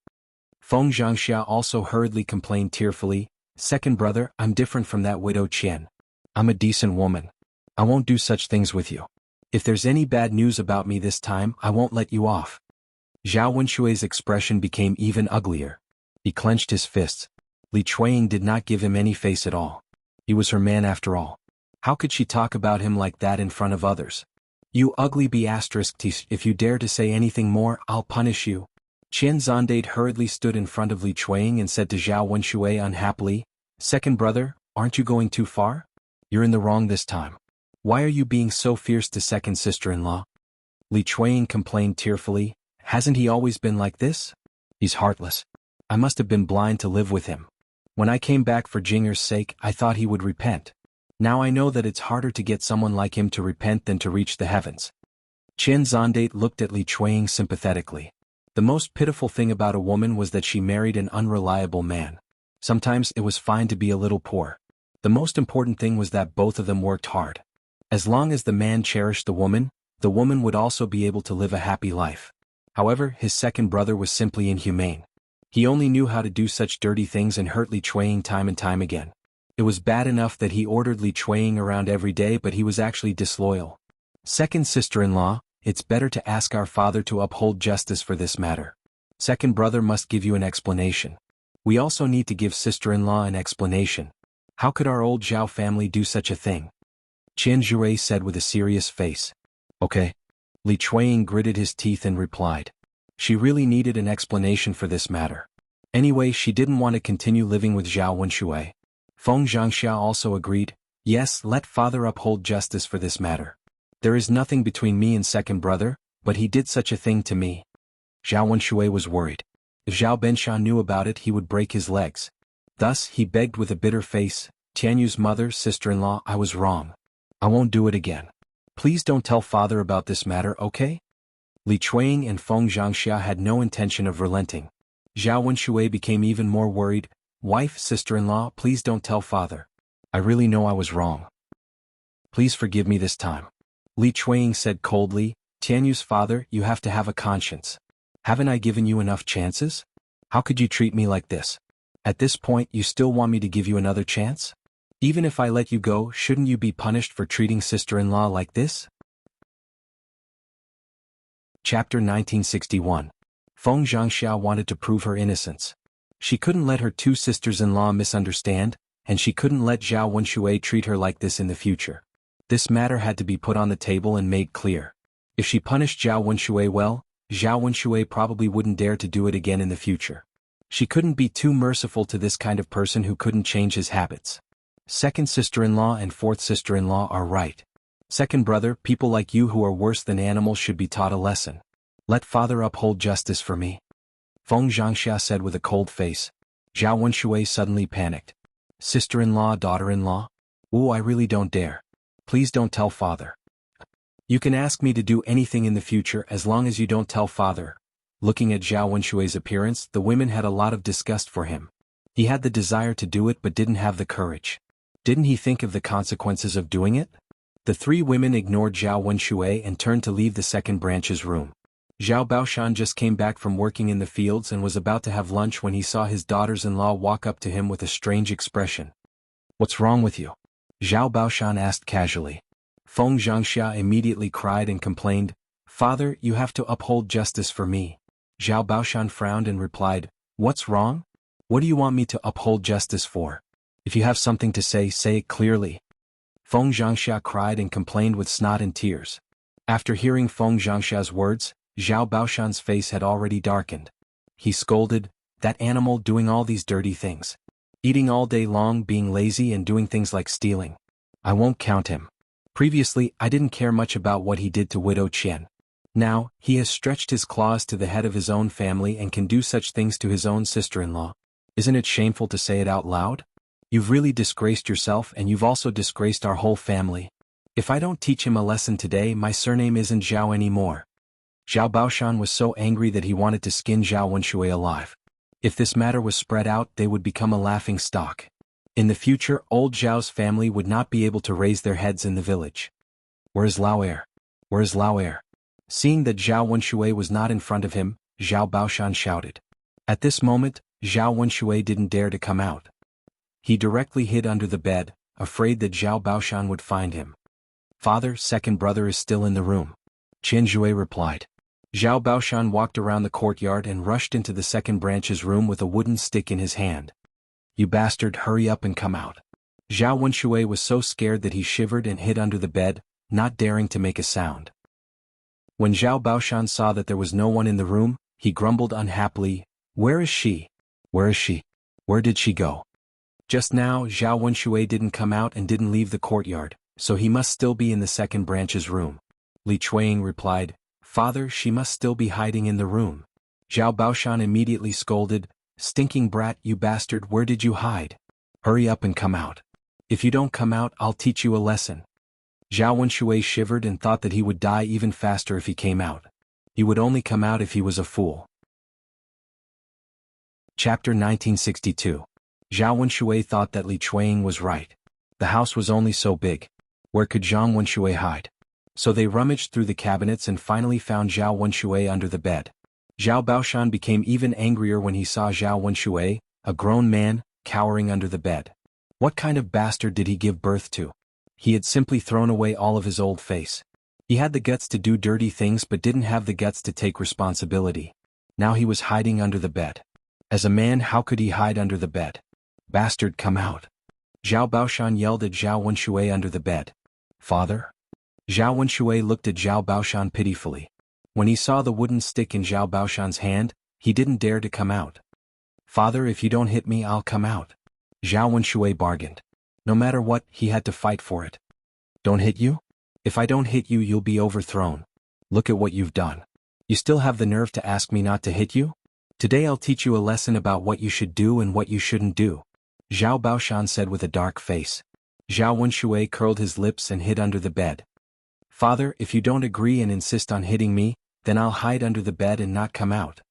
Feng Xianxia also hurriedly complained tearfully, "Second brother, I'm different from that widow Qian. I'm a decent woman. I won't do such things with you. If there's any bad news about me this time, I won't let you off." Zhao Wenshui's expression became even uglier. He clenched his fists. Li Chuiying did not give him any face at all. He was her man after all. How could she talk about him like that in front of others? "You ugly b***, if you dare to say anything more, I'll punish you." Qian Zondate hurriedly stood in front of Li Chuiying and said to Zhao Wenshui unhappily, "Second brother, aren't you going too far? You're in the wrong this time. Why are you being so fierce to second sister-in-law?" Li Chuiying complained tearfully, "Hasn't he always been like this? He's heartless. I must have been blind to live with him. When I came back for Jinger's sake, I thought he would repent. Now I know that it's harder to get someone like him to repent than to reach the heavens." Qian Zondate looked at Li Chuiying sympathetically. The most pitiful thing about a woman was that she married an unreliable man. Sometimes it was fine to be a little poor. The most important thing was that both of them worked hard. As long as the man cherished the woman would also be able to live a happy life. However, his second brother was simply inhumane. He only knew how to do such dirty things and hurt Li Chuiying time and time again. It was bad enough that he ordered Li Chuiying around every day, but he was actually disloyal. "Second sister-in-law, it's better to ask our father to uphold justice for this matter. Second brother must give you an explanation. We also need to give sister-in-law an explanation. How could our old Zhao family do such a thing?" Qian Zhui said with a serious face. "Okay." Li Chuiying gritted his teeth and replied. She really needed an explanation for this matter. Anyway, she didn't want to continue living with Zhao Wenshui. Feng Xianxia also agreed, "Yes, let father uphold justice for this matter. There is nothing between me and second brother, but he did such a thing to me." Zhao Wenshui was worried. If Zhao Benshan knew about it, he would break his legs. Thus, he begged with a bitter face, "Tianyu's mother, sister-in-law, I was wrong. I won't do it again. Please don't tell father about this matter, okay? Li Chuang and Feng Xianxia had no intention of relenting. Zhao Wenshui became even more worried. Wife, sister-in-law, please don't tell father. I really know I was wrong. Please forgive me this time. Li Chuang said coldly, Tianyu's father, you have to have a conscience. Haven't I given you enough chances? How could you treat me like this? At this point you still want me to give you another chance? Even if I let you go, shouldn't you be punished for treating sister-in-law like this? Chapter 1961. Feng Xianxia wanted to prove her innocence. She couldn't let her two sisters-in-law misunderstand, and she couldn't let Zhao Wenshui treat her like this in the future. This matter had to be put on the table and made clear. If she punished Zhao Wenshui well, Zhao Wenshui probably wouldn't dare to do it again in the future. She couldn't be too merciful to this kind of person who couldn't change his habits. Second sister-in-law and fourth sister-in-law are right. Second brother, people like you who are worse than animals should be taught a lesson. Let father uphold justice for me. Feng Xianxia said with a cold face. Zhao Wenshui suddenly panicked. Sister-in-law, daughter-in-law? Ooh, I really don't dare. Please don't tell father. You can ask me to do anything in the future as long as you don't tell father. Looking at Zhao Wenshui's appearance, the women had a lot of disgust for him. He had the desire to do it but didn't have the courage. Didn't he think of the consequences of doing it? The three women ignored Zhao Wenshui and turned to leave the second branch's room. Zhao Baoshan just came back from working in the fields and was about to have lunch when he saw his daughters-in-law walk up to him with a strange expression. What's wrong with you? Zhao Baoshan asked casually. Feng Xianxia immediately cried and complained, Father, you have to uphold justice for me. Zhao Baoshan frowned and replied, What's wrong? What do you want me to uphold justice for? If you have something to say it clearly. Feng Xianxia cried and complained with snot and tears. After hearing Feng Xianxia's words, Zhao Baoshan's face had already darkened. He scolded, that animal doing all these dirty things. Eating all day long, being lazy and doing things like stealing. I won't count him. Previously, I didn't care much about what he did to Widow Qian. Now, he has stretched his claws to the head of his own family and can do such things to his own sister-in-law. Isn't it shameful to say it out loud? You've really disgraced yourself and you've also disgraced our whole family. If I don't teach him a lesson today, my surname isn't Zhao anymore. Zhao Baoshan was so angry that he wanted to skin Zhao Wenshui alive. If this matter was spread out, they would become a laughing stock. In the future, old Zhao's family would not be able to raise their heads in the village. Where is Lao Er? Where is Lao Er? Seeing that Zhao Wenshui was not in front of him, Zhao Baoshan shouted. At this moment, Zhao Wenshui didn't dare to come out. He directly hid under the bed, afraid that Zhao Baoshan would find him. Father, second brother is still in the room. Qianzhui replied. Zhao Baoshan walked around the courtyard and rushed into the second branch's room with a wooden stick in his hand. You bastard, hurry up and come out. Zhao Wenshui was so scared that he shivered and hid under the bed, not daring to make a sound. When Zhao Baoshan saw that there was no one in the room, he grumbled unhappily, Where is she? Where is she? Where did she go? Just now, Zhao Wenshui didn't come out and didn't leave the courtyard, so he must still be in the second branch's room. Li Chuang replied, Father, she must still be hiding in the room. Zhao Baoshan immediately scolded, Stinking brat, you bastard, where did you hide? Hurry up and come out. If you don't come out, I'll teach you a lesson. Zhao Wenshui shivered and thought that he would die even faster if he came out. He would only come out if he was a fool. Chapter 1962. Zhao Wenshui thought that Li Chuang was right. The house was only so big. Where could Zhao Wenshui hide? So they rummaged through the cabinets and finally found Zhao Wenshui under the bed. Zhao Baoshan became even angrier when he saw Zhao Wenshui, a grown man, cowering under the bed. What kind of bastard did he give birth to? He had simply thrown away all of his old face. He had the guts to do dirty things but didn't have the guts to take responsibility. Now he was hiding under the bed. As a man, how could he hide under the bed? Bastard, come out. Zhao Baoshan yelled at Zhao Wenshui under the bed. Father? Zhao Wenshui looked at Zhao Baoshan pitifully. When he saw the wooden stick in Zhao Baoshan's hand, he didn't dare to come out. Father, if you don't hit me, I'll come out. Zhao Wenshui bargained. No matter what, he had to fight for it. Don't hit you? If I don't hit you, you'll be overthrown. Look at what you've done. You still have the nerve to ask me not to hit you? Today I'll teach you a lesson about what you should do and what you shouldn't do. Zhao Baoshan said with a dark face. Zhao Wenshui curled his lips and hid under the bed. Father, if you don't agree and insist on hitting me, then I'll hide under the bed and not come out.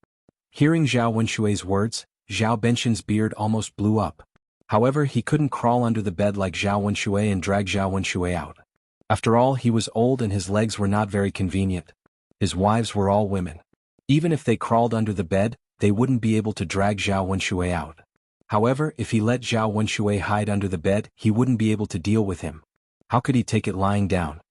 Hearing Zhao Wenshui's words, Zhao Benshin's beard almost blew up. However, he couldn't crawl under the bed like Zhao Wenshui and drag Zhao Wenshui out. After all, he was old and his legs were not very convenient. His wives were all women. Even if they crawled under the bed, they wouldn't be able to drag Zhao Wenshui out. However, if he let Zhao Wenshui hide under the bed, he wouldn't be able to deal with him. How could he take it lying down?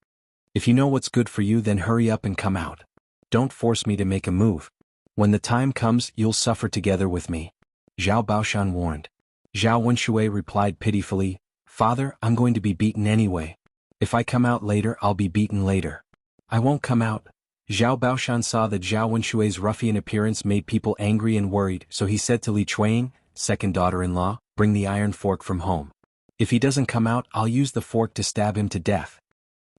If you know what's good for you, then hurry up and come out. Don't force me to make a move. When the time comes, you'll suffer together with me. Zhao Baoshan warned. Zhao Wenshui replied pitifully, Father, I'm going to be beaten anyway. If I come out later, I'll be beaten later. I won't come out. Zhao Baoshan saw that Zhao Wenshui's ruffian appearance made people angry and worried, so he said to Li Chuang, second daughter-in-law, bring the iron fork from home. If he doesn't come out, I'll use the fork to stab him to death.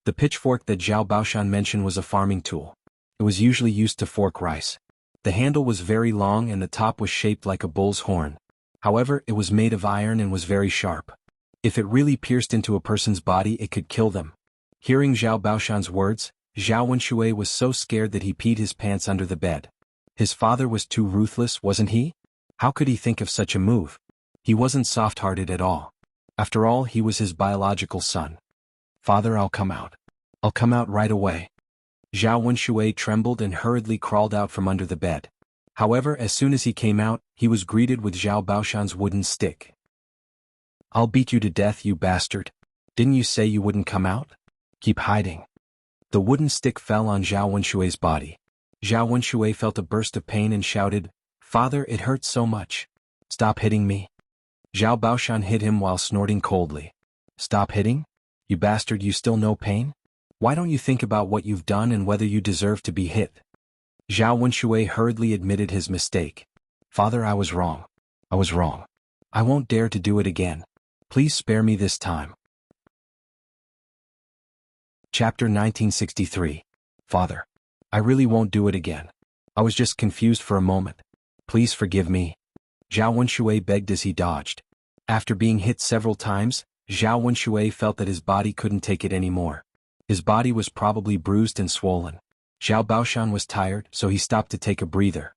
The pitchfork that Zhao Baoshan mentioned was a farming tool. It was usually used to fork rice. The handle was very long and the top was shaped like a bull's horn. However, it was made of iron and was very sharp. If it really pierced into a person's body, it could kill them. Hearing Zhao Baoshan's words, Zhao Wenshui was so scared that he peed his pants under the bed. His father was too ruthless, wasn't he? How could he think of such a move? He wasn't soft-hearted at all. After all, he was his biological son. Father, I'll come out. I'll come out right away. Zhao Wenshui trembled and hurriedly crawled out from under the bed. However, as soon as he came out, he was greeted with Zhao Baoshan's wooden stick. I'll beat you to death, you bastard. Didn't you say you wouldn't come out? Keep hiding. The wooden stick fell on Zhao Wenshui's body. Zhao Wenshui felt a burst of pain and shouted, Father, it hurts so much. Stop hitting me. Zhao Baoshan hit him while snorting coldly. Stop hitting? You bastard, you still know pain? Why don't you think about what you've done and whether you deserve to be hit? Zhao Wenshui hurriedly admitted his mistake. Father, I was wrong. I was wrong. I won't dare to do it again. Please spare me this time. Chapter 1963. Father. I really won't do it again. I was just confused for a moment. Please forgive me. Zhao Wenshui begged as he dodged. After being hit several times, Zhao Wenshui felt that his body couldn't take it anymore. His body was probably bruised and swollen. Zhao Baoshan was tired, so he stopped to take a breather.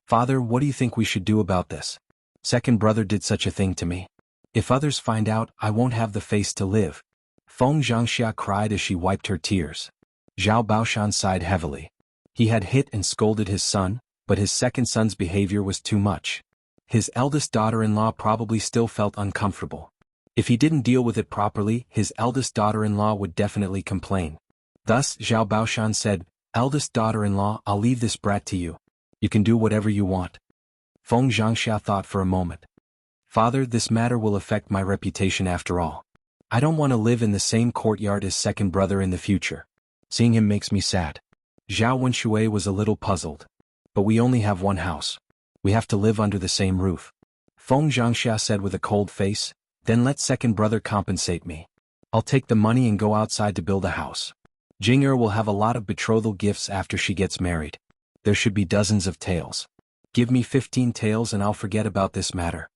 Father, what do you think we should do about this? Second brother did such a thing to me. If others find out, I won't have the face to live. Feng Xianxia cried as she wiped her tears. Zhao Baoshan sighed heavily. He had hit and scolded his son, but his second son's behavior was too much. His eldest daughter-in-law probably still felt uncomfortable. If he didn't deal with it properly, his eldest daughter-in-law would definitely complain. Thus, Zhao Baoshan said, Eldest daughter-in-law, I'll leave this brat to you. You can do whatever you want. Feng Xianxia thought for a moment. Father, this matter will affect my reputation after all. I don't want to live in the same courtyard as second brother in the future. Seeing him makes me sad. Zhao Wenshui was a little puzzled. But we only have one house. We have to live under the same roof. Feng Xianxia said with a cold face, then let second brother compensate me. I'll take the money and go outside to build a house. Jinger will have a lot of betrothal gifts after she gets married. There should be dozens of taels. Give me 15 taels and I'll forget about this matter.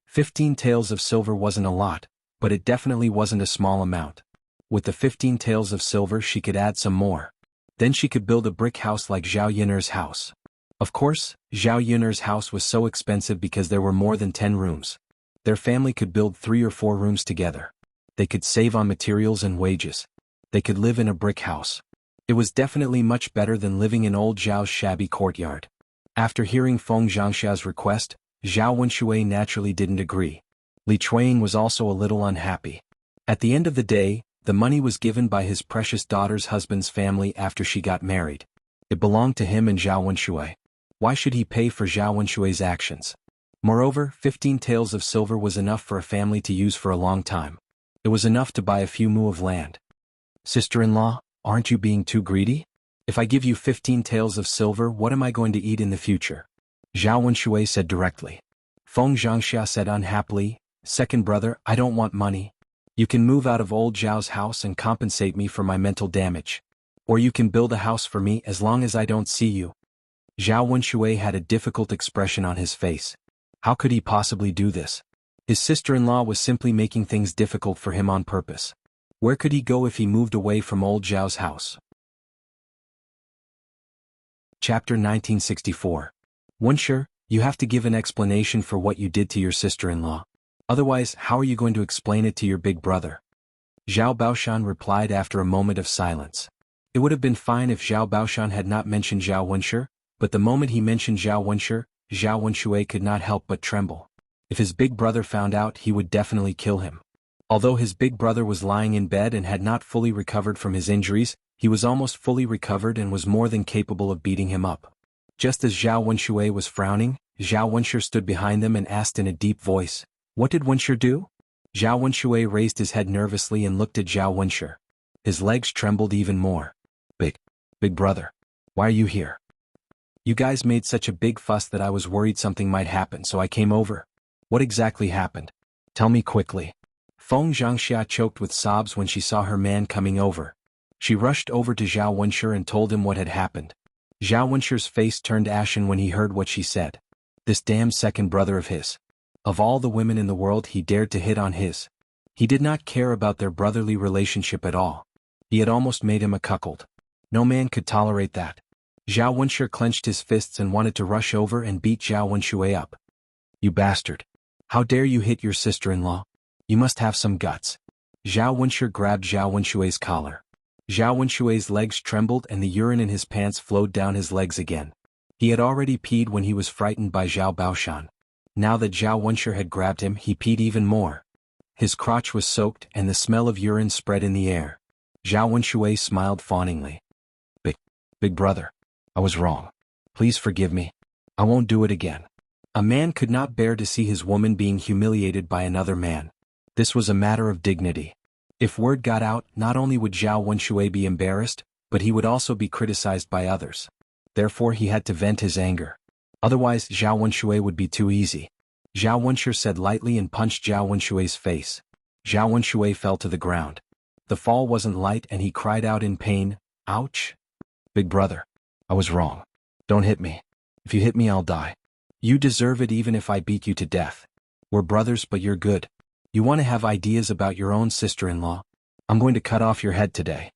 15 taels of silver wasn't a lot, but it definitely wasn't a small amount. With the 15 taels of silver she could add some more. Then she could build a brick house like Zhao Yun'er's house. Of course, Zhao Yun'er's house was so expensive because there were more than 10 rooms. Their family could build 3 or 4 rooms together. They could save on materials and wages. They could live in a brick house. It was definitely much better than living in old Zhao's shabby courtyard. After hearing Feng Xianxia's request, Zhao Wenshui naturally didn't agree. Li Chuang was also a little unhappy. At the end of the day, the money was given by his precious daughter's husband's family after she got married. It belonged to him and Zhao Wenshui. Why should he pay for Zhao Wenshui's actions? Moreover, 15 taels of silver was enough for a family to use for a long time. It was enough to buy a few mu of land. Sister-in-law, aren't you being too greedy? If I give you 15 taels of silver, what am I going to eat in the future? Zhao Wenshui said directly. Feng Xianxia said unhappily, Second brother, I don't want money. You can move out of old Zhao's house and compensate me for my mental damage. Or you can build a house for me as long as I don't see you. Zhao Wenshui had a difficult expression on his face. How could he possibly do this? His sister-in-law was simply making things difficult for him on purpose. Where could he go if he moved away from old Zhao's house? Chapter 1964. Wunsher, you have to give an explanation for what you did to your sister-in-law. Otherwise, how are you going to explain it to your big brother? Zhao Baoshan replied after a moment of silence. It would have been fine if Zhao Baoshan had not mentioned Zhao Wunsher, but the moment he mentioned Zhao Wunsher, Zhao Wunshui could not help but tremble. If his big brother found out, he would definitely kill him. Although his big brother was lying in bed and had not fully recovered from his injuries, he was almost fully recovered and was more than capable of beating him up. Just as Zhao Wunshui was frowning, Zhao Wunsher stood behind them and asked in a deep voice, "What did Wunsher do?" Zhao Wunshui raised his head nervously and looked at Zhao Wunsher. His legs trembled even more. Big brother. Why are you here? You guys made such a big fuss that I was worried something might happen, so I came over. What exactly happened? Tell me quickly. Feng Xianxia choked with sobs when she saw her man coming over. She rushed over to Zhao Wunsher and told him what had happened. Zhao Wunsher's face turned ashen when he heard what she said. This damn second brother of his. Of all the women in the world, he dared to hit on his. He did not care about their brotherly relationship at all. He had almost made him a cuckold. No man could tolerate that. Zhao Wunsher clenched his fists and wanted to rush over and beat Zhao Wunshui up. You bastard. How dare you hit your sister-in-law? You must have some guts. Zhao Wunsher grabbed Zhao Wunshui's collar. Zhao Wunshui's legs trembled and the urine in his pants flowed down his legs again. He had already peed when he was frightened by Zhao Baoshan. Now that Zhao Wunsher had grabbed him, he peed even more. His crotch was soaked and the smell of urine spread in the air. Zhao Wunshui smiled fawningly. Big brother. I was wrong. Please forgive me. I won't do it again. A man could not bear to see his woman being humiliated by another man. This was a matter of dignity. If word got out, not only would Zhao Wunshui be embarrassed, but he would also be criticized by others. Therefore he had to vent his anger. Otherwise Zhao Wunshui would be too easy. Zhao Wunsher said lightly and punched Zhao Wunshui's face. Zhao Wunshui fell to the ground. The fall wasn't light and he cried out in pain, "Ouch! Big brother. I was wrong. Don't hit me. If you hit me, I'll die. You deserve it even if I beat you to death. We're brothers, but you're good. You want to have ideas about your own sister-in-law? I'm going to cut off your head today."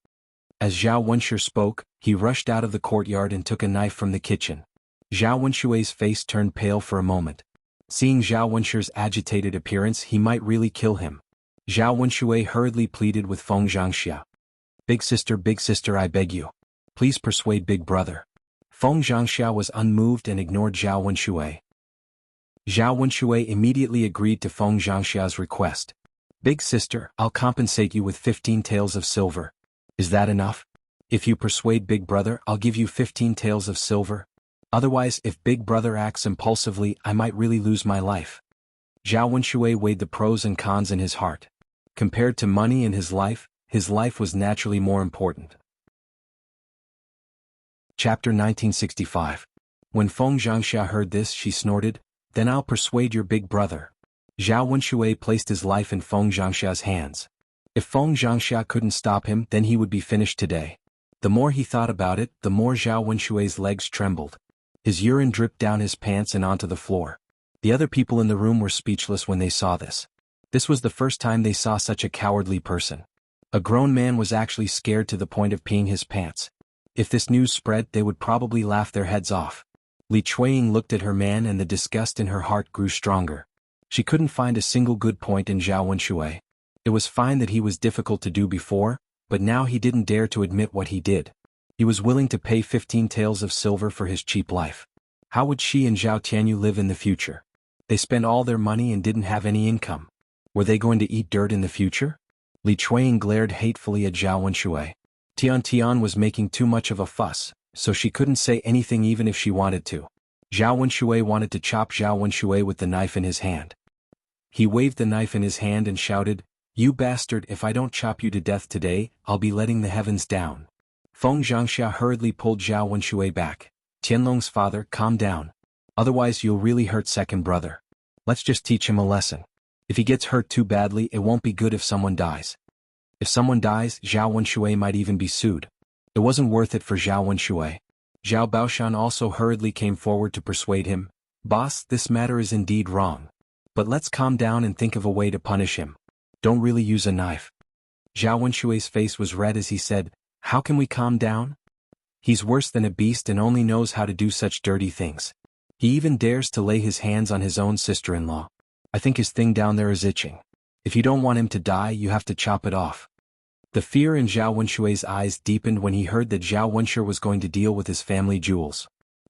As Zhao Wunsher spoke, he rushed out of the courtyard and took a knife from the kitchen. Zhao Wunshui's face turned pale for a moment. Seeing Zhao Wunsher's agitated appearance, he might really kill him. Zhao Wunshui hurriedly pleaded with Feng Xianxia. Big sister, I beg you. Please persuade big brother." Feng Xianxia was unmoved and ignored Zhao Wunshui. Zhao Wunshui immediately agreed to Feng Xianxia's request. "Big sister, I'll compensate you with 15 taels of silver. Is that enough? If you persuade big brother, I'll give you 15 taels of silver. Otherwise, if big brother acts impulsively, I might really lose my life." Zhao Wunshui weighed the pros and cons in his heart. Compared to money and his life was naturally more important. Chapter 1965. When Feng Xianxia heard this, she snorted, "Then I'll persuade your big brother." Zhao Wunshui placed his life in Feng Xianxia's hands. If Feng Xianxia couldn't stop him, then he would be finished today. The more he thought about it, the more Zhao Wunshui's legs trembled. His urine dripped down his pants and onto the floor. The other people in the room were speechless when they saw this. This was the first time they saw such a cowardly person. A grown man was actually scared to the point of peeing his pants. If this news spread, they would probably laugh their heads off. Li Chuiying looked at her man and the disgust in her heart grew stronger. She couldn't find a single good point in Zhao Wunshui. It was fine that he was difficult to do before, but now he didn't dare to admit what he did. He was willing to pay 15 taels of silver for his cheap life. How would she and Zhao Tianyu live in the future? They spent all their money and didn't have any income. Were they going to eat dirt in the future? Li Chuiying glared hatefully at Zhao Wunshui. Tian was making too much of a fuss, so she couldn't say anything even if she wanted to. Zhao Wunshui wanted to chop Zhao Wunshui with the knife in his hand. He waved the knife in his hand and shouted, "You bastard, if I don't chop you to death today, I'll be letting the heavens down." Feng Xianxia hurriedly pulled Zhao Wunshui back. "Tianlong's father, calm down. Otherwise you'll really hurt second brother. Let's just teach him a lesson. If he gets hurt too badly, it won't be good if someone dies. If someone dies, Zhao Wunshui might even be sued. It wasn't worth it for Zhao Wunshui." Zhao Baoshan also hurriedly came forward to persuade him. "Boss, this matter is indeed wrong. But let's calm down and think of a way to punish him. Don't really use a knife." Zhao Wenshui's face was red as he said, "How can we calm down? He's worse than a beast and only knows how to do such dirty things. He even dares to lay his hands on his own sister-in-law. I think his thing down there is itching. If you don't want him to die, you have to chop it off." The fear in Zhao Wenshui's eyes deepened when he heard that Zhao Wenshi was going to deal with his family jewels.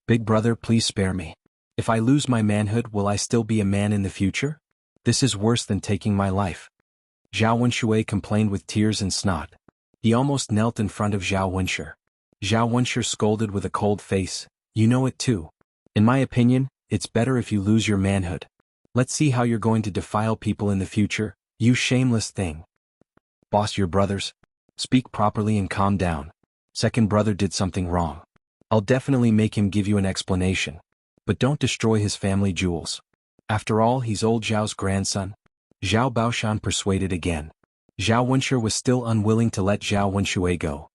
"Big brother, please spare me. If I lose my manhood, will I still be a man in the future? This is worse than taking my life." Zhao Wenshui complained with tears and snot. He almost knelt in front of Zhao Wenshi. Zhao Wenshi scolded with a cold face, "You know it too. In my opinion, it's better if you lose your manhood. Let's see how you're going to defile people in the future, you shameless thing." "Boss, your brothers. Speak properly and calm down. Second brother did something wrong. I'll definitely make him give you an explanation. But don't destroy his family jewels. After all, he's old Zhao's grandson." Zhao Baoshan persuaded again. Zhao Wenshi was still unwilling to let Zhao Wenshui go.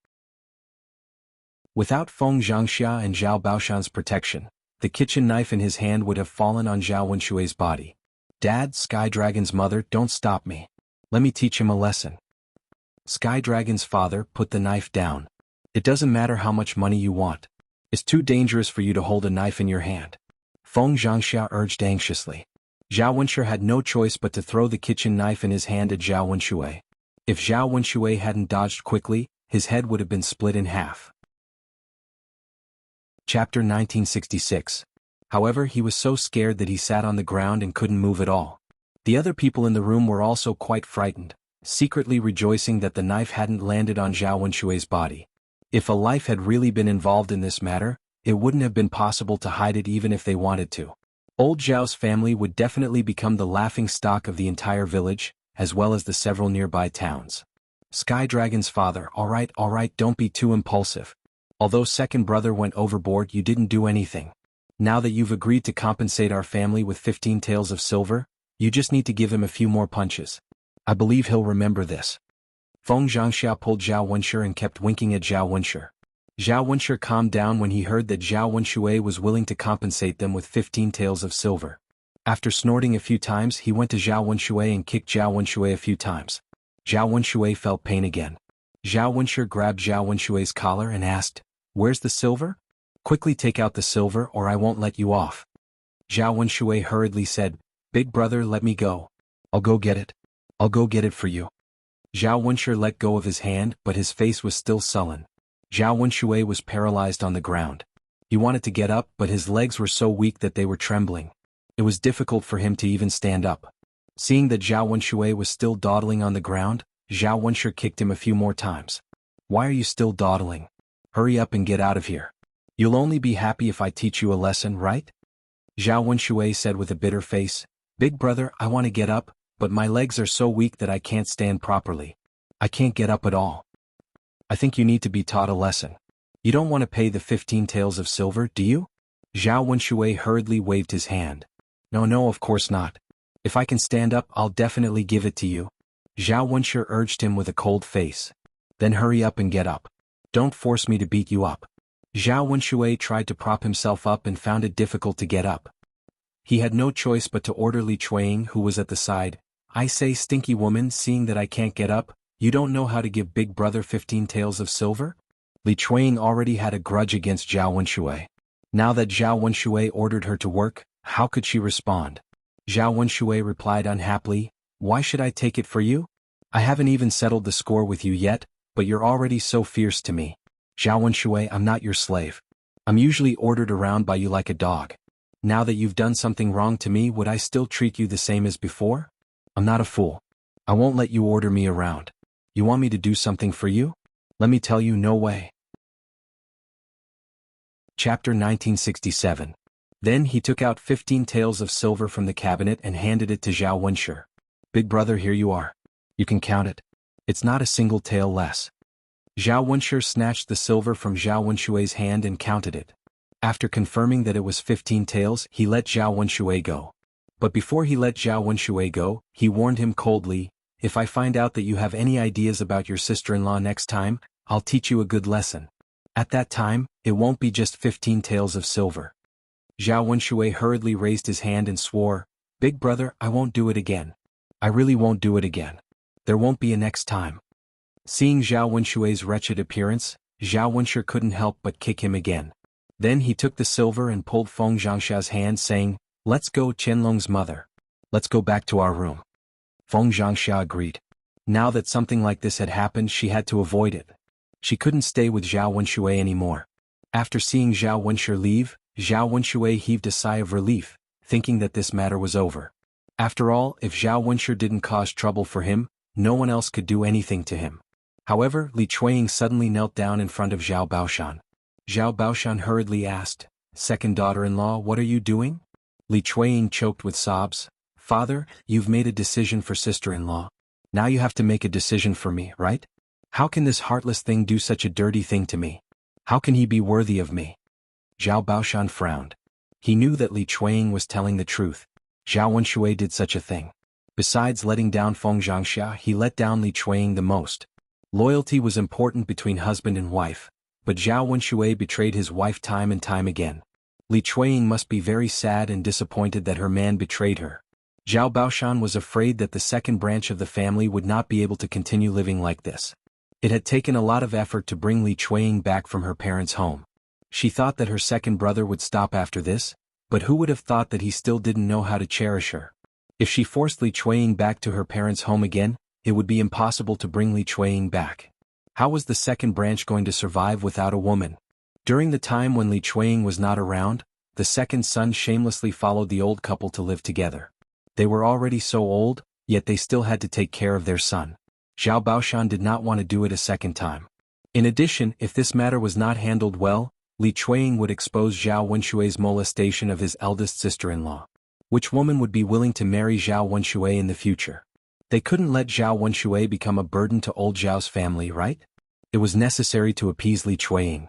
Without Feng Xianxia and Zhao Baoshan's protection, the kitchen knife in his hand would have fallen on Zhao Wenshui's body. "Dad, Sky Dragon's mother, don't stop me. Let me teach him a lesson." Sky Dragon's father put the knife down. "It doesn't matter how much money you want. It's too dangerous for you to hold a knife in your hand," Feng Xianxia urged anxiously. Zhao Wenshi had no choice but to throw the kitchen knife in his hand at Zhao Wenshui. If Zhao Wenshui hadn't dodged quickly, his head would have been split in half. Chapter 1966. However, he was so scared that he sat on the ground and couldn't move at all. The other people in the room were also quite frightened, secretly rejoicing that the knife hadn't landed on Zhao Wenshui's body. If a life had really been involved in this matter, it wouldn't have been possible to hide it even if they wanted to. Old Zhao's family would definitely become the laughing stock of the entire village, as well as the several nearby towns. Sky Dragon's father, all right, don't be too impulsive. Although second brother went overboard, you didn't do anything. Now that you've agreed to compensate our family with 15 taels of silver, you just need to give him a few more punches. I believe he'll remember this." Feng Xianxia pulled Zhao Wenshi and kept winking at Zhao Wenshi. Zhao Wenshi calmed down when he heard that Zhao Wenshui was willing to compensate them with 15 taels of silver. After snorting a few times, he went to Zhao Wenshui and kicked Zhao Wenshui a few times. Zhao Wenshui felt pain again. Zhao Wenshi grabbed Zhao Wenshui's collar and asked, "Where's the silver? Quickly take out the silver or I won't let you off." Zhao Wenshui hurriedly said, "Big brother, let me go. I'll go get it. I'll go get it for you." Zhao Wenshi let go of his hand, but his face was still sullen. Zhao Wenshui was paralyzed on the ground. He wanted to get up, but his legs were so weak that they were trembling. It was difficult for him to even stand up. Seeing that Zhao Wenshui was still dawdling on the ground, Zhao Wenshi kicked him a few more times. "Why are you still dawdling? Hurry up and get out of here. You'll only be happy if I teach you a lesson, right?" Zhao Wenshui said with a bitter face, "Big brother, I want to get up, but my legs are so weak that I can't stand properly. I can't get up at all. I think you need to be taught a lesson. You don't want to pay the 15 taels of silver, do you?" Zhao Wenshui hurriedly waved his hand. No, of course not. If I can stand up, I'll definitely give it to you." Zhao Wenshi urged him with a cold face. "Then hurry up and get up. Don't force me to beat you up." Zhao Wenshui tried to prop himself up and found it difficult to get up. He had no choice but to order Li Chuang, who was at the side. "I say, stinky woman, seeing that I can't get up, you don't know how to give big brother 15 taels of silver?" Li Chuang already had a grudge against Zhao Wenshui. Now that Zhao Wenshui ordered her to work, how could she respond? Zhao Wenshui replied unhappily, "Why should I take it for you? I haven't even settled the score with you yet, but you're already so fierce to me. Zhao Wenshui, I'm not your slave. I'm usually ordered around by you like a dog. Now that you've done something wrong to me, would I still treat you the same as before? I'm not a fool. I won't let you order me around. You want me to do something for you? Let me tell you, no way." Chapter 1967. Then he took out 15 taels of silver from the cabinet and handed it to Zhao Wenshi. "Big brother, here you are. You can count it. It's not a single tael less." Zhao Wenshi snatched the silver from Zhao Wenshui's hand and counted it. After confirming that it was 15 taels, he let Zhao Wenshui go. But before he let Zhao Wenshui go, he warned him coldly, "If I find out that you have any ideas about your sister-in-law next time, I'll teach you a good lesson. At that time, it won't be just 15 taels of silver." Zhao Wenshui hurriedly raised his hand and swore, "Big brother, I won't do it again. I really won't do it again. There won't be a next time." Seeing Zhao Wenshui's wretched appearance, Zhao Wenshu couldn't help but kick him again. Then he took the silver and pulled Feng Zhangxia's hand, saying, "Let's go, Qianlong's mother. Let's go back to our room." Feng Zhangxia agreed. Now that something like this had happened, she had to avoid it. She couldn't stay with Zhao Wenshui anymore. After seeing Zhao Wenshu leave, Zhao Wenshui heaved a sigh of relief, thinking that this matter was over. After all, if Zhao Wenshu didn't cause trouble for him, no one else could do anything to him. However, Li Chuanying suddenly knelt down in front of Zhao Baoshan. Zhao Baoshan hurriedly asked, "Second daughter-in-law, what are you doing?" Li Chuanying choked with sobs, "Father, you've made a decision for sister-in-law. Now you have to make a decision for me, right? How can this heartless thing do such a dirty thing to me? How can he be worthy of me?" Zhao Baoshan frowned. He knew that Li Chuanying was telling the truth. Zhao Wenshui did such a thing. Besides letting down Feng Zhangxia, he let down Li Chuanying the most. Loyalty was important between husband and wife, but Zhao Wenshui betrayed his wife time and time again. Li Chuanying must be very sad and disappointed that her man betrayed her. Zhao Baoshan was afraid that the second branch of the family would not be able to continue living like this. It had taken a lot of effort to bring Li Chuanying back from her parents' home. She thought that her second brother would stop after this, but who would have thought that he still didn't know how to cherish her? If she forced Li Chuanying back to her parents' home again, it would be impossible to bring Li Chuanying back. How was the second branch going to survive without a woman? During the time when Li Chuanying was not around, the second son shamelessly followed the old couple to live together. They were already so old, yet they still had to take care of their son. Zhao Baoshan did not want to do it a second time. In addition, if this matter was not handled well, Li Chuanying would expose Zhao Wenshui's molestation of his eldest sister-in-law. Which woman would be willing to marry Zhao Wenshui in the future? They couldn't let Zhao Wenshui become a burden to old Zhao's family, right? It was necessary to appease Li Chuanying.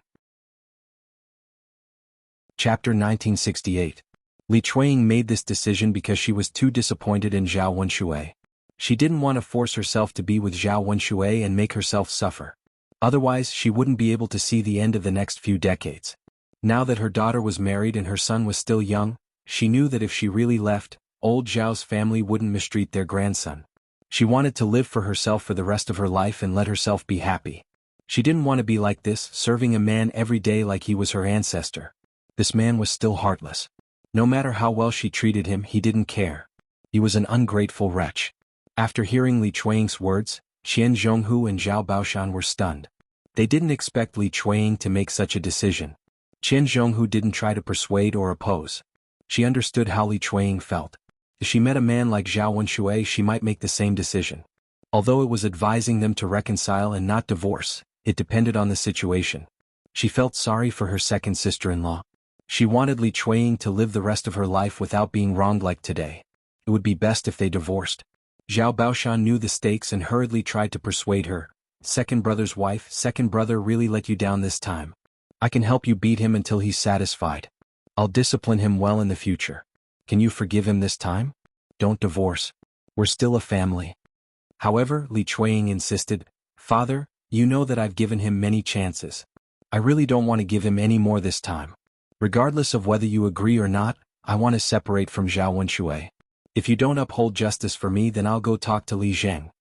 Chapter 1968. Li Chuanying made this decision because she was too disappointed in Zhao Wenshui. She didn't want to force herself to be with Zhao Wenshui and make herself suffer. Otherwise, she wouldn't be able to see the end of the next few decades. Now that her daughter was married and her son was still young, she knew that if she really left, old Zhao's family wouldn't mistreat their grandson. She wanted to live for herself for the rest of her life and let herself be happy. She didn't want to be like this, serving a man every day like he was her ancestor. This man was still heartless. No matter how well she treated him, he didn't care. He was an ungrateful wretch. After hearing Li Chuanying's words, Jianghu and Zhao Baoshan were stunned. They didn't expect Li Chuanying to make such a decision. Jianghu didn't try to persuade or oppose. She understood how Li Chuanying felt. If she met a man like Zhao Wenshui, she might make the same decision. Although it was advising them to reconcile and not divorce, it depended on the situation. She felt sorry for her second sister-in-law. She wanted Li Chuanying to live the rest of her life without being wronged like today. It would be best if they divorced. Zhao Baoshan knew the stakes and hurriedly tried to persuade her. "Second brother's wife, second brother really let you down this time. I can help you beat him until he's satisfied. I'll discipline him well in the future. Can you forgive him this time? Don't divorce. We're still a family." However, Li Chuanying insisted, "Father, you know that I've given him many chances. I really don't want to give him any more this time. Regardless of whether you agree or not, I want to separate from Zhao Wenshui. If you don't uphold justice for me, then I'll go talk to Li Zheng."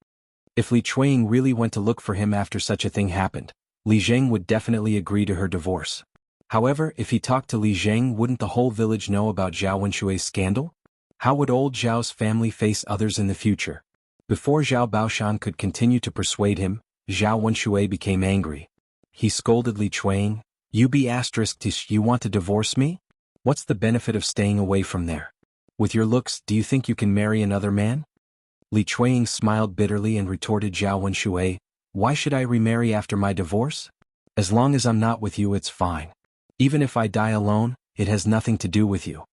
If Li Chuanying really went to look for him after such a thing happened, Li Zheng would definitely agree to her divorce. However, if he talked to Li Zheng, wouldn't the whole village know about Zhao Wenshui's scandal? How would old Zhao's family face others in the future? Before Zhao Baoshan could continue to persuade him, Zhao Wenshui became angry. He scolded Li Chuanying, "You you want to divorce me? What's the benefit of staying away from there? With your looks, do you think you can marry another man?" Li Chuanying smiled bitterly and retorted Zhao Wenshui, "Why should I remarry after my divorce? As long as I'm not with you, it's fine. Even if I die alone, it has nothing to do with you."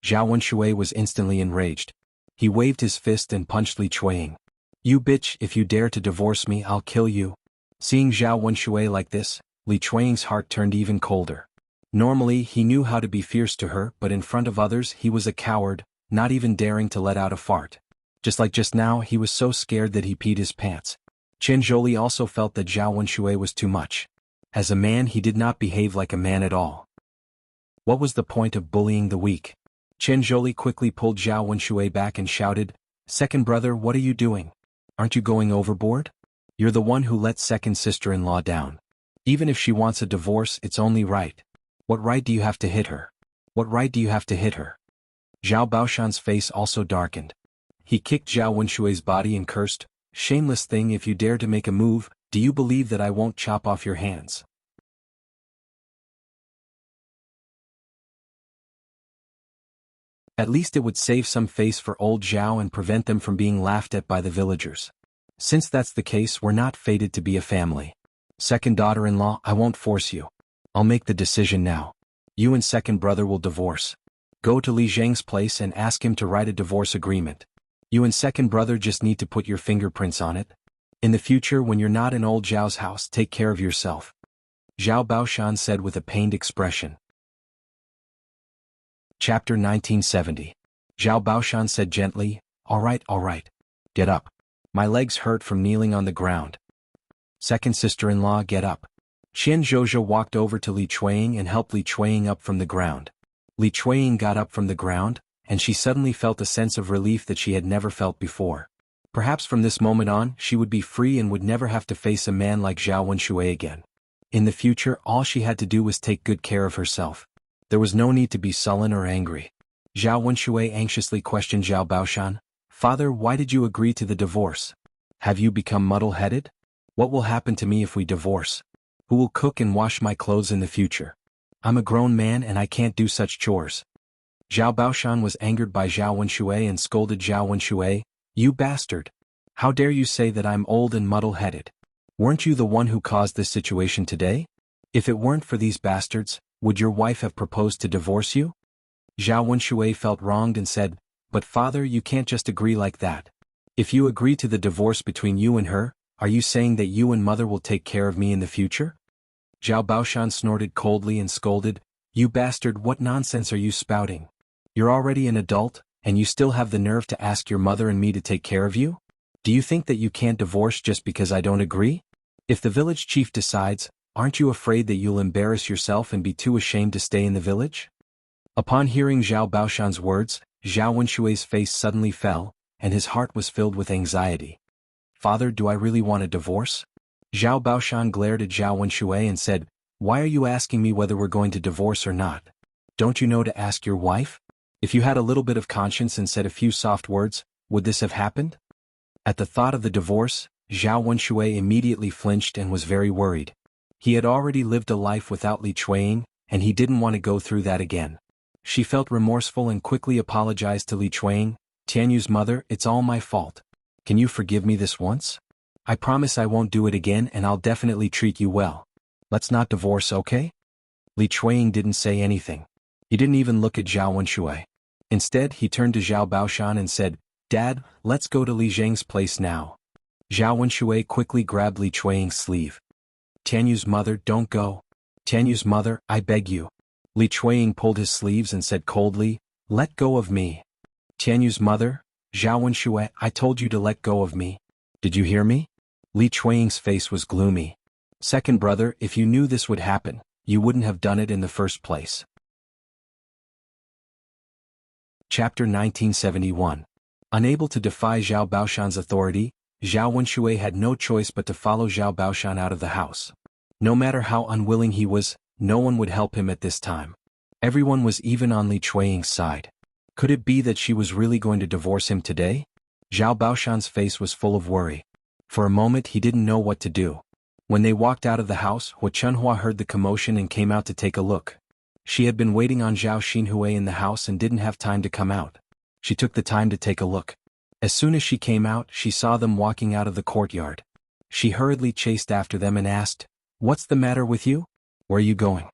Zhao Wenshui was instantly enraged. He waved his fist and punched Li Chuanying. "You bitch, if you dare to divorce me, I'll kill you." Seeing Zhao Wenshui like this, Li Chuanying's heart turned even colder. Normally, he knew how to be fierce to her, but in front of others he was a coward, not even daring to let out a fart. Just like just now, he was so scared that he peed his pants. Chen Zholi also felt that Zhao Wenshui was too much. As a man, he did not behave like a man at all. What was the point of bullying the weak? Chen Zholi quickly pulled Zhao Wenshui back and shouted, "Second brother, what are you doing? Aren't you going overboard? You're the one who let second sister-in-law down. Even if she wants a divorce, it's only right. What right do you have to hit her? What right do you have to hit her? Zhao Baoshan's face also darkened. He kicked Zhao Wenshui's body and cursed, "Shameless thing, if you dare to make a move, do you believe that I won't chop off your hands?" At least it would save some face for old Zhao and prevent them from being laughed at by the villagers. Since that's the case, we're not fated to be a family. Second daughter-in-law, I won't force you. I'll make the decision now. You and second brother will divorce. Go to Li Zheng's place and ask him to write a divorce agreement. You and second brother just need to put your fingerprints on it. In the future, when you're not in old Zhao's house, take care of yourself. Zhao Baoshan said with a pained expression. Chapter 1970. Zhao Baoshan said gently, all right. Get up. My legs hurt from kneeling on the ground. Second sister-in-law, get up. Qian Zhozhou walked over to Li Chuanying and helped Li Chuanying up from the ground. Li Chuanying got up from the ground, and she suddenly felt a sense of relief that she had never felt before. Perhaps from this moment on, she would be free and would never have to face a man like Zhao Wenshui again. In the future, all she had to do was take good care of herself. There was no need to be sullen or angry. Zhao Wenshui anxiously questioned Zhao Baoshan, "Father, why did you agree to the divorce? Have you become muddle-headed? What will happen to me if we divorce? Who will cook and wash my clothes in the future? I'm a grown man and I can't do such chores." Zhao Baoshan was angered by Zhao Wenshui and scolded Zhao Wenshui, "You bastard! How dare you say that I'm old and muddle-headed? Weren't you the one who caused this situation today? If it weren't for these bastards, would your wife have proposed to divorce you?" Zhao Wenshui felt wronged and said, "But father, you can't just agree like that. If you agree to the divorce between you and her, are you saying that you and mother will take care of me in the future?" Zhao Baoshan snorted coldly and scolded, "You bastard, what nonsense are you spouting? You're already an adult, and you still have the nerve to ask your mother and me to take care of you? Do you think that you can't divorce just because I don't agree? If the village chief decides, aren't you afraid that you'll embarrass yourself and be too ashamed to stay in the village?" Upon hearing Zhao Baoshan's words, Zhao Wenshui's face suddenly fell, and his heart was filled with anxiety. "Father, do I really want a divorce?" Zhao Baoshan glared at Zhao Wenshui and said, "Why are you asking me whether we're going to divorce or not? Don't you know to ask your wife? If you had a little bit of conscience and said a few soft words, would this have happened?" At the thought of the divorce, Zhao Wenshui immediately flinched and was very worried. He had already lived a life without Li Chuanying, and he didn't want to go through that again. She felt remorseful and quickly apologized to Li Chuanying, "Tianyu's mother, it's all my fault. Can you forgive me this once? I promise I won't do it again and I'll definitely treat you well. Let's not divorce, okay?" Li Chuanying didn't say anything. He didn't even look at Zhao Wenshui. Instead, he turned to Zhao Baoshan and said, "Dad, let's go to Li Zheng's place now." Zhao Wenshui quickly grabbed Li Chuanying's sleeve. "Tianyu's mother, don't go. Tianyu's mother, I beg you." Li Chuanying pulled his sleeves and said coldly, "Let go of me." "Tianyu's mother, Zhao Wenshui, I told you to let go of me. Did you hear me?" Li Chuanying's face was gloomy. "Second brother, if you knew this would happen, you wouldn't have done it in the first place." Chapter 1971. Unable to defy Zhao Baoshan's authority, Zhao Wenshui had no choice but to follow Zhao Baoshan out of the house. No matter how unwilling he was, no one would help him at this time. Everyone was even on Li Chuanying's side. Could it be that she was really going to divorce him today? Zhao Baoshan's face was full of worry. For a moment he didn't know what to do. When they walked out of the house, xuanhuan heard the commotion and came out to take a look. She had been waiting on Zhao Xinhui in the house and didn't have time to come out. She took the time to take a look. As soon as she came out, she saw them walking out of the courtyard. She hurriedly chased after them and asked, "What's the matter with you? Where are you going?"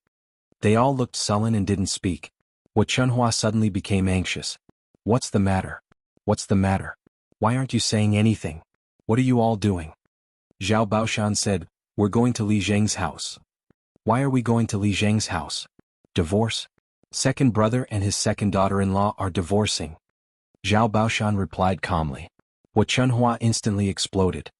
They all looked sullen and didn't speak. Xuanhuan suddenly became anxious. "What's the matter? What's the matter? Why aren't you saying anything? What are you all doing?" Zhao Baoshan said, "We're going to Li Zheng's house." "Why are we going to Li Zheng's house? Divorce? Second brother and his second daughter-in-law are divorcing." Zhao Baoshan replied calmly. Xuanhuan instantly exploded.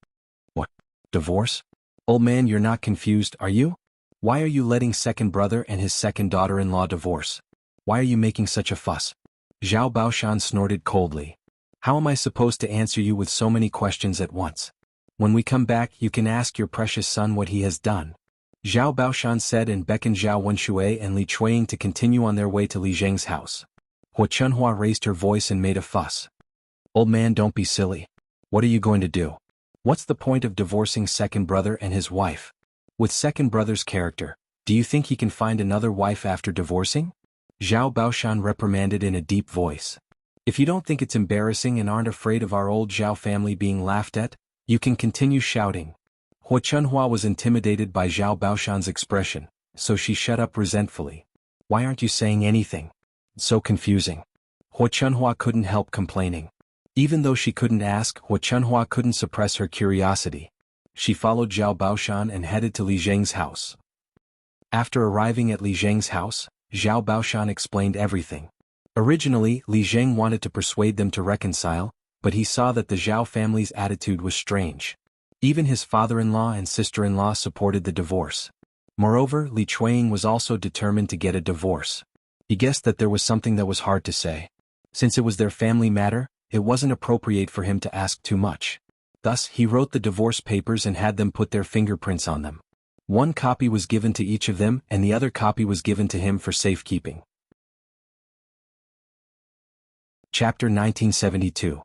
"What? Divorce? Old man, you're not confused, are you? Why are you letting second brother and his second daughter-in-law divorce? Why are you making such a fuss?" Zhao Baoshan snorted coldly. "How am I supposed to answer you with so many questions at once? When we come back you can ask your precious son what he has done. Zhao Baoshan said and beckoned Zhao Wenshui and Li Chuanying to continue on their way to Li Zheng's house. Xuanhuan raised her voice and made a fuss. Old man, don't be silly. What are you going to do? What's the point of divorcing second brother and his wife? With second brother's character, do you think he can find another wife after divorcing? Zhao Baoshan reprimanded in a deep voice. If you don't think it's embarrassing and aren't afraid of our old Zhao family being laughed at, you can continue shouting. Xuanhuan was intimidated by Zhao Baoshan's expression, so she shut up resentfully. Why aren't you saying anything? It's so confusing. Xuanhuan couldn't help complaining. Even though she couldn't ask, Xuanhuan couldn't suppress her curiosity. She followed Zhao Baoshan and headed to Li Zheng's house. After arriving at Li Zheng's house, Zhao Baoshan explained everything. Originally, Li Zheng wanted to persuade them to reconcile, but he saw that the Zhao family's attitude was strange. Even his father-in-law and sister-in-law supported the divorce. Moreover, Li Chuanying was also determined to get a divorce. He guessed that there was something that was hard to say. Since it was their family matter, it wasn't appropriate for him to ask too much. Thus, he wrote the divorce papers and had them put their fingerprints on them. One copy was given to each of them and the other copy was given to him for safekeeping. Chapter 1972.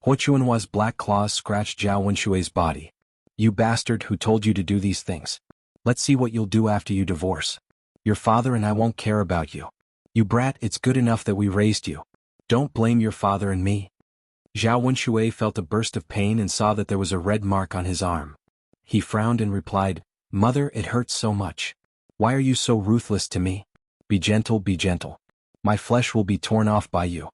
Xuanhuan's black claws scratched Zhao Wenshui's body. You bastard, who told you to do these things? Let's see what you'll do after you divorce. Your father and I won't care about you. You brat, it's good enough that we raised you. Don't blame your father and me. Zhao Wenshui felt a burst of pain and saw that there was a red mark on his arm. He frowned and replied, Mother, it hurts so much. Why are you so ruthless to me? Be gentle, be gentle. My flesh will be torn off by you.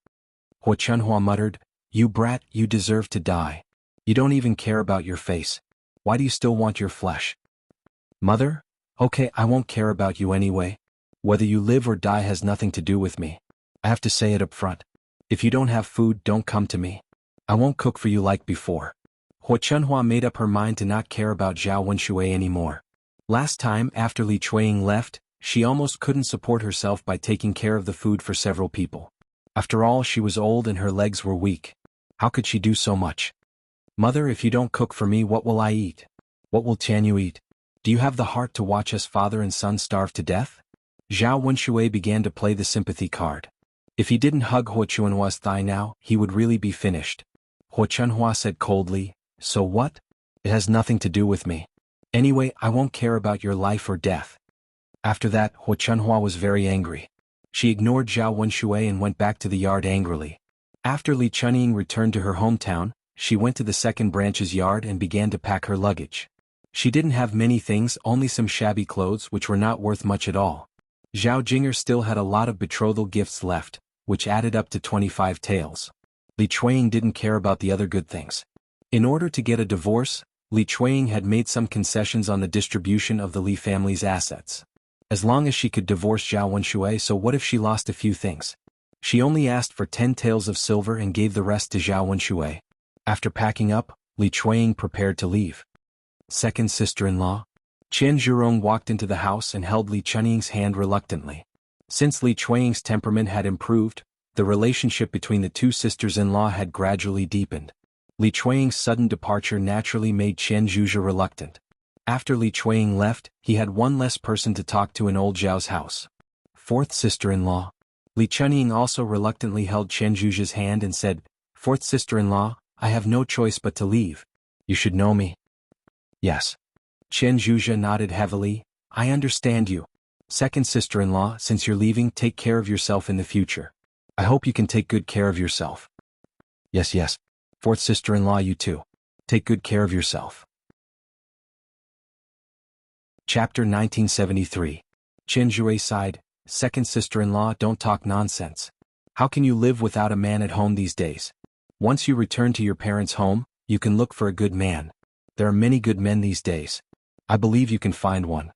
Xuanhuan muttered, You brat, you deserve to die. You don't even care about your face. Why do you still want your flesh? Mother? Okay, I won't care about you anyway. Whether you live or die has nothing to do with me. I have to say it up front. If you don't have food, don't come to me. I won't cook for you like before. Xuanhuan made up her mind to not care about Zhao Wenshui anymore. Last time, after Li Chuanying left, she almost couldn't support herself by taking care of the food for several people. After all, she was old and her legs were weak. How could she do so much? Mother, if you don't cook for me, what will I eat? What will Tianyu eat? Do you have the heart to watch us father and son starve to death? Zhao Wenshui began to play the sympathy card. If he didn't hug Xuanhuan's thigh now, he would really be finished. Xuanhuan said coldly, So what? It has nothing to do with me. Anyway, I won't care about your life or death. After that, Xuanhuan was very angry. She ignored Zhao Wenshui and went back to the yard angrily. After Li Chuanying returned to her hometown, she went to the second branch's yard and began to pack her luggage. She didn't have many things, only some shabby clothes which were not worth much at all. Zhao Jinger still had a lot of betrothal gifts left, which added up to 25 taels. Li Chuanying didn't care about the other good things. In order to get a divorce, Li Chuanying had made some concessions on the distribution of the Li family's assets. As long as she could divorce Zhao Wenshui, so what if she lost a few things? She only asked for 10 taels of silver and gave the rest to Zhao Wenshui. After packing up, Li Chuanying prepared to leave. Second sister-in-law? Qian Zhurong walked into the house and held Li Chuanying's hand reluctantly. Since Li Chuanying's temperament had improved, the relationship between the two sisters-in-law had gradually deepened. Li Chuanying's sudden departure naturally made Qian Zhuzhe reluctant. After Li Chuanying left, he had one less person to talk to in old Zhao's house. Fourth sister-in-law? Li Chuanying also reluctantly held Qian Zhuzhe's hand and said, Fourth sister-in-law, I have no choice but to leave. You should know me. Yes. Qian Zhuzhe nodded heavily, I understand you. Second sister-in-law, since you're leaving, take care of yourself in the future. I hope you can take good care of yourself. Yes, yes. Fourth sister-in-law, you too. Take good care of yourself. Chapter 1973. Qian Zhui sighed, Second sister-in-law, don't talk nonsense. How can you live without a man at home these days? Once you return to your parents' home, you can look for a good man. There are many good men these days. I believe you can find one.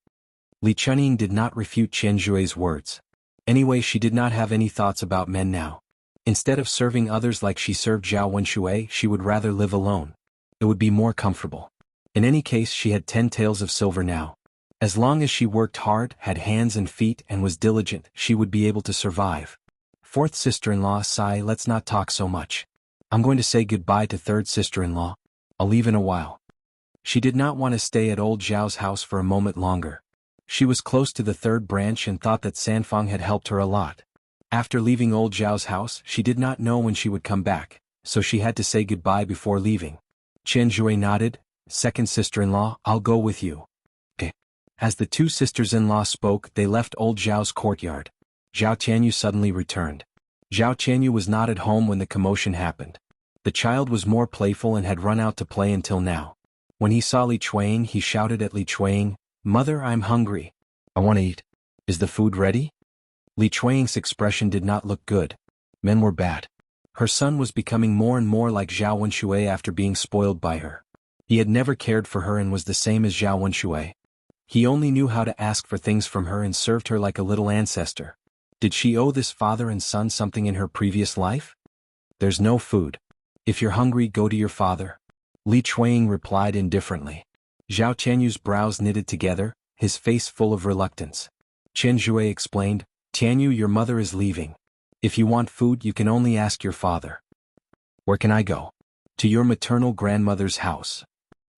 Li Chuanying did not refute Qian Zhui's words. Anyway, she did not have any thoughts about men now. Instead of serving others like she served Zhao Wenshui, she would rather live alone. It would be more comfortable. In any case, she had 10 taels of silver now. As long as she worked hard, had hands and feet, and was diligent, she would be able to survive. Fourth sister-in-law, sigh, let's not talk so much. I'm going to say goodbye to third sister-in-law. I'll leave in a while. She did not want to stay at old Zhao's house for a moment longer. She was close to the third branch and thought that Sanfeng had helped her a lot. After leaving old Zhao's house, she did not know when she would come back, so she had to say goodbye before leaving. Chen Jue nodded. Second sister-in-law, I'll go with you. Okay. As the two sisters-in-law spoke, they left old Zhao's courtyard. Zhao Tianyu suddenly returned. Zhao Tianyu was not at home when the commotion happened. The child was more playful and had run out to play until now. When he saw Li Chuanying, he shouted at Li Chuanying, "Mother, I'm hungry. I want to eat. Is the food ready?" Li Chuanying's expression did not look good. Men were bad. Her son was becoming more and more like Zhao Wenxue after being spoiled by her. He had never cared for her and was the same as Zhao Wenxue. He only knew how to ask for things from her and served her like a little ancestor. Did she owe this father and son something in her previous life? There's no food. If you're hungry, go to your father. Li Chuanying replied indifferently. Zhao Tianyu's brows knitted together, his face full of reluctance. Chen Jue explained, Tianyu, your mother is leaving. If you want food, you can only ask your father. Where can I go? To your maternal grandmother's house.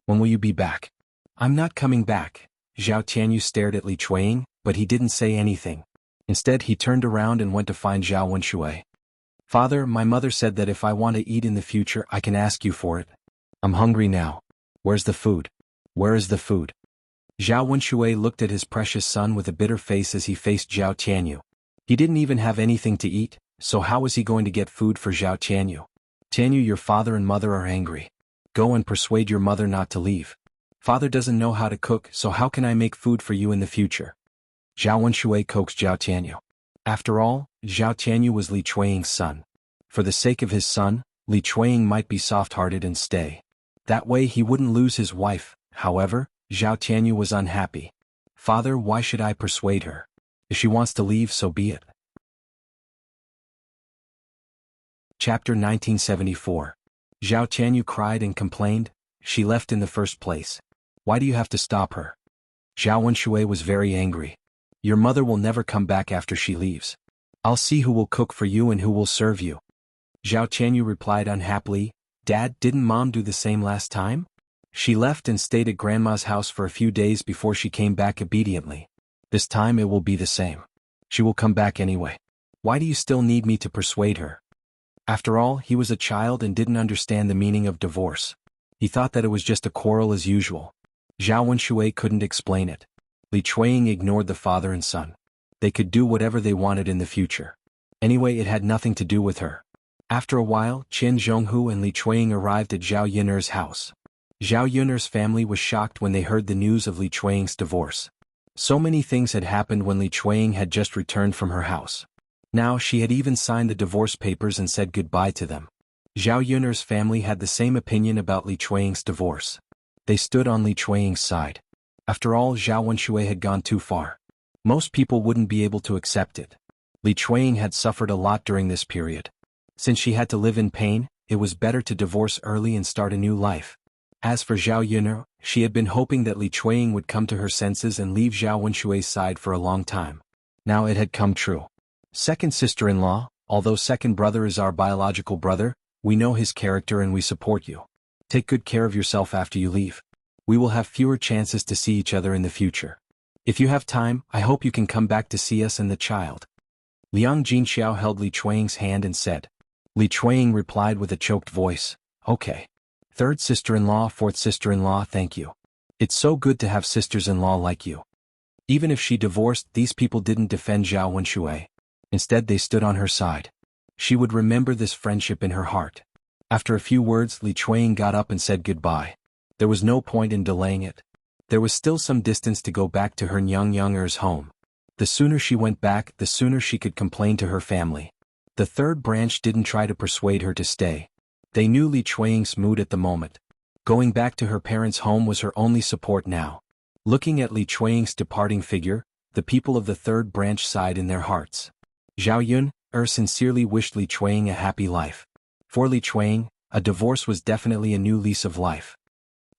When will you be back? I'm not coming back. Zhao Tianyu stared at Li Chuanying, but he didn't say anything. Instead, he turned around and went to find Zhao Wenxue. Father, my mother said that if I want to eat in the future, I can ask you for it. I'm hungry now. Where's the food? Where is the food? Zhao Wenxue looked at his precious son with a bitter face as he faced Zhao Tianyu. He didn't even have anything to eat, so how was he going to get food for Zhao Tianyu? Tianyu, your father and mother are angry. Go and persuade your mother not to leave. Father doesn't know how to cook, so how can I make food for you in the future? Zhao Wenxue coaxed Zhao Tianyu. After all, Zhao Tianyu was Li Chuanying's son. For the sake of his son, Li Chuanying might be soft-hearted and stay. That way he wouldn't lose his wife. However, Zhao Tianyu was unhappy. Father, why should I persuade her? If she wants to leave, so be it. Chapter 1974. Zhao Tianyu cried and complained. She left in the first place. Why do you have to stop her? Zhao Wenxue was very angry. Your mother will never come back after she leaves. I'll see who will cook for you and who will serve you. Zhao Tianyu replied unhappily, Dad, didn't Mom do the same last time? She left and stayed at Grandma's house for a few days before she came back obediently. This time it will be the same. She will come back anyway. Why do you still need me to persuade her? After all, he was a child and didn't understand the meaning of divorce. He thought that it was just a quarrel as usual. Zhao Wenxue couldn't explain it. Li Chuanying ignored the father and son. They could do whatever they wanted in the future. Anyway, it had nothing to do with her. After a while, Qin Zhonghu and Li Chuanying arrived at Zhao Yun'er's house. Zhao Yun'er's family was shocked when they heard the news of Li Chuanying's divorce. So many things had happened when Li Chuanying had just returned from her house. Now she had even signed the divorce papers and said goodbye to them. Zhao Yun'er's family had the same opinion about Li Chuanying's divorce. They stood on Li Chuanying's side. After all, Zhao Wenxue had gone too far. Most people wouldn't be able to accept it. Li Chuanying had suffered a lot during this period. Since she had to live in pain, it was better to divorce early and start a new life. As for Zhao Yun'er, she had been hoping that Li Chuanying would come to her senses and leave Zhao Wenshue's side for a long time. Now it had come true. Second sister-in-law, although second brother is our biological brother, we know his character and we support you. Take good care of yourself after you leave. We will have fewer chances to see each other in the future. If you have time, I hope you can come back to see us and the child. Liang Jinxiao held Li Chuanying's hand and said. Li Chuanying replied with a choked voice, Okay. Third sister-in-law, fourth sister-in-law, thank you. It's so good to have sisters-in-law like you. Even if she divorced, these people didn't defend Zhao Wenxue. Instead, they stood on her side. She would remember this friendship in her heart. After a few words, Li Chuanying got up and said goodbye. There was no point in delaying it. There was still some distance to go back to her Nyang'er's home. The sooner she went back, the sooner she could complain to her family. The third branch didn't try to persuade her to stay. They knew Li Chuanying's mood at the moment. Going back to her parents' home was her only support now. Looking at Li Chuanying's departing figure, the people of the third branch sighed in their hearts. Zhao Yun'er sincerely wished Li Chuanying a happy life. For Li Chuanying, a divorce was definitely a new lease of life.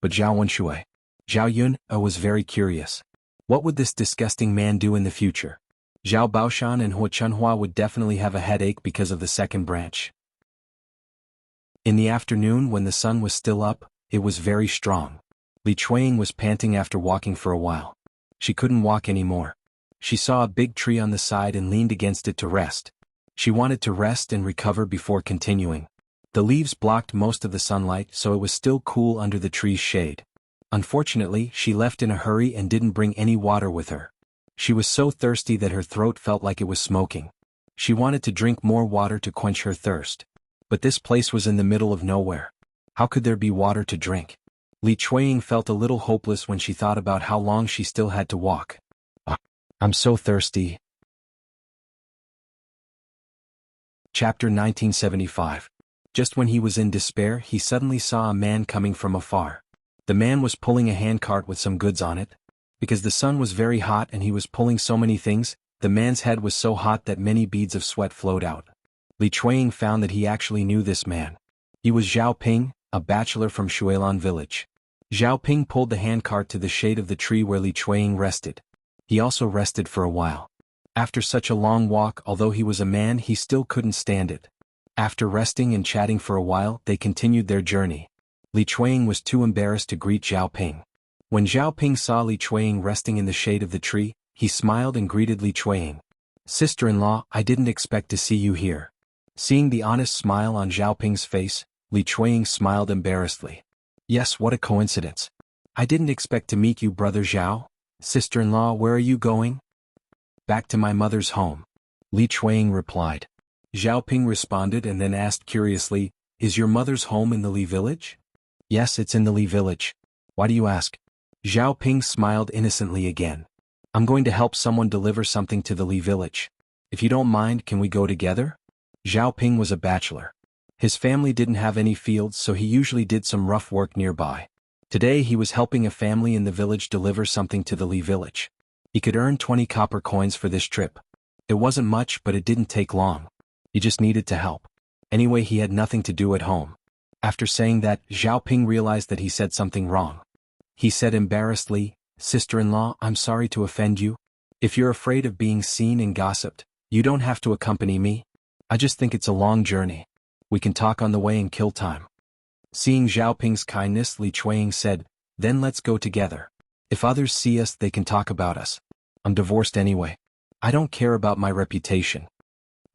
But Zhao Wenxue, Zhao Yun'er was very curious. What would this disgusting man do in the future? Zhao Baoshan and xuanhuan would definitely have a headache because of the second branch. In the afternoon when the sun was still up, it was very strong. Li Chuang was panting after walking for a while. She couldn't walk anymore. She saw a big tree on the side and leaned against it to rest. She wanted to rest and recover before continuing. The leaves blocked most of the sunlight, so it was still cool under the tree's shade. Unfortunately, she left in a hurry and didn't bring any water with her. She was so thirsty that her throat felt like it was smoking. She wanted to drink more water to quench her thirst. But this place was in the middle of nowhere. How could there be water to drink? Li Chuang felt a little hopeless when she thought about how long she still had to walk. I'm so thirsty. Chapter 1975. Just when he was in despair, he suddenly saw a man coming from afar. The man was pulling a handcart with some goods on it. Because the sun was very hot and he was pulling so many things, the man's head was so hot that many beads of sweat flowed out. Li Chuang found that he actually knew this man. He was Zhao Ping, a bachelor from Xuanhuan village. Zhao Ping pulled the handcart to the shade of the tree where Li Chuang rested. He also rested for a while. After such a long walk, although he was a man, he still couldn't stand it. After resting and chatting for a while, they continued their journey. Li Chuang was too embarrassed to greet Zhao Ping. When Zhao Ping saw Li Chuang resting in the shade of the tree, he smiled and greeted Li Chuang. "Sister-in-law, I didn't expect to see you here." Seeing the honest smile on Zhao Ping's face, Li Chuang smiled embarrassedly. "Yes, what a coincidence. I didn't expect to meet you, brother Zhao. Sister-in-law, where are you going?" "Back to my mother's home," Li Chuang replied. Zhao Ping responded and then asked curiously, "Is your mother's home in the Li village?" "Yes, it's in the Li village. Why do you ask?" Zhao Ping smiled innocently again. "I'm going to help someone deliver something to the Li village. If you don't mind, can we go together?" Zhao Ping was a bachelor. His family didn't have any fields, so he usually did some rough work nearby. Today he was helping a family in the village deliver something to the Li village. He could earn 20 copper coins for this trip. It wasn't much, but it didn't take long. He just needed to help. Anyway, he had nothing to do at home. After saying that, Zhao Ping realized that he said something wrong. He said embarrassedly, "Sister-in-law, I'm sorry to offend you. If you're afraid of being seen and gossiped, you don't have to accompany me. I just think it's a long journey. We can talk on the way and kill time." Seeing Zhao Ping's kindness, Li Chuang said, "Then let's go together. If others see us, they can talk about us. I'm divorced anyway. I don't care about my reputation."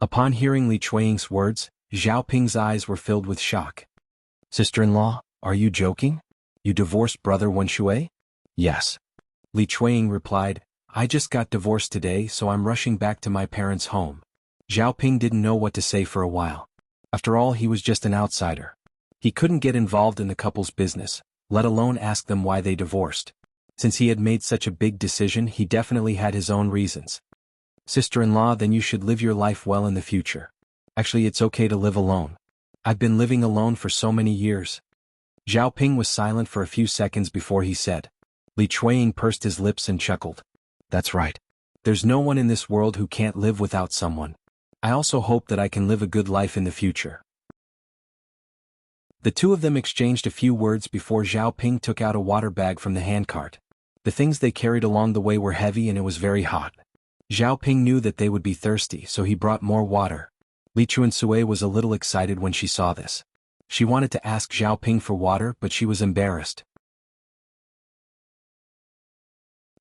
Upon hearing Li Chuang's words, Zhao Ping's eyes were filled with shock. "Sister-in-law, are you joking? You divorced brother Wenshui?" "Yes." Li Chuang replied, "I just got divorced today, so I'm rushing back to my parents' home." Zhao Ping didn't know what to say for a while. After all, he was just an outsider. He couldn't get involved in the couple's business, let alone ask them why they divorced. Since he had made such a big decision, he definitely had his own reasons. "Sister-in-law, then you should live your life well in the future. Actually, it's okay to live alone. I've been living alone for so many years." Zhao Ping was silent for a few seconds before he said. Li Chuang pursed his lips and chuckled. "That's right. There's no one in this world who can't live without someone. I also hope that I can live a good life in the future." The two of them exchanged a few words before Zhao Ping took out a water bag from the handcart. The things they carried along the way were heavy and it was very hot. Zhao Ping knew that they would be thirsty, so he brought more water. Li Chuansui was a little excited when she saw this. She wanted to ask Zhao Ping for water, but she was embarrassed.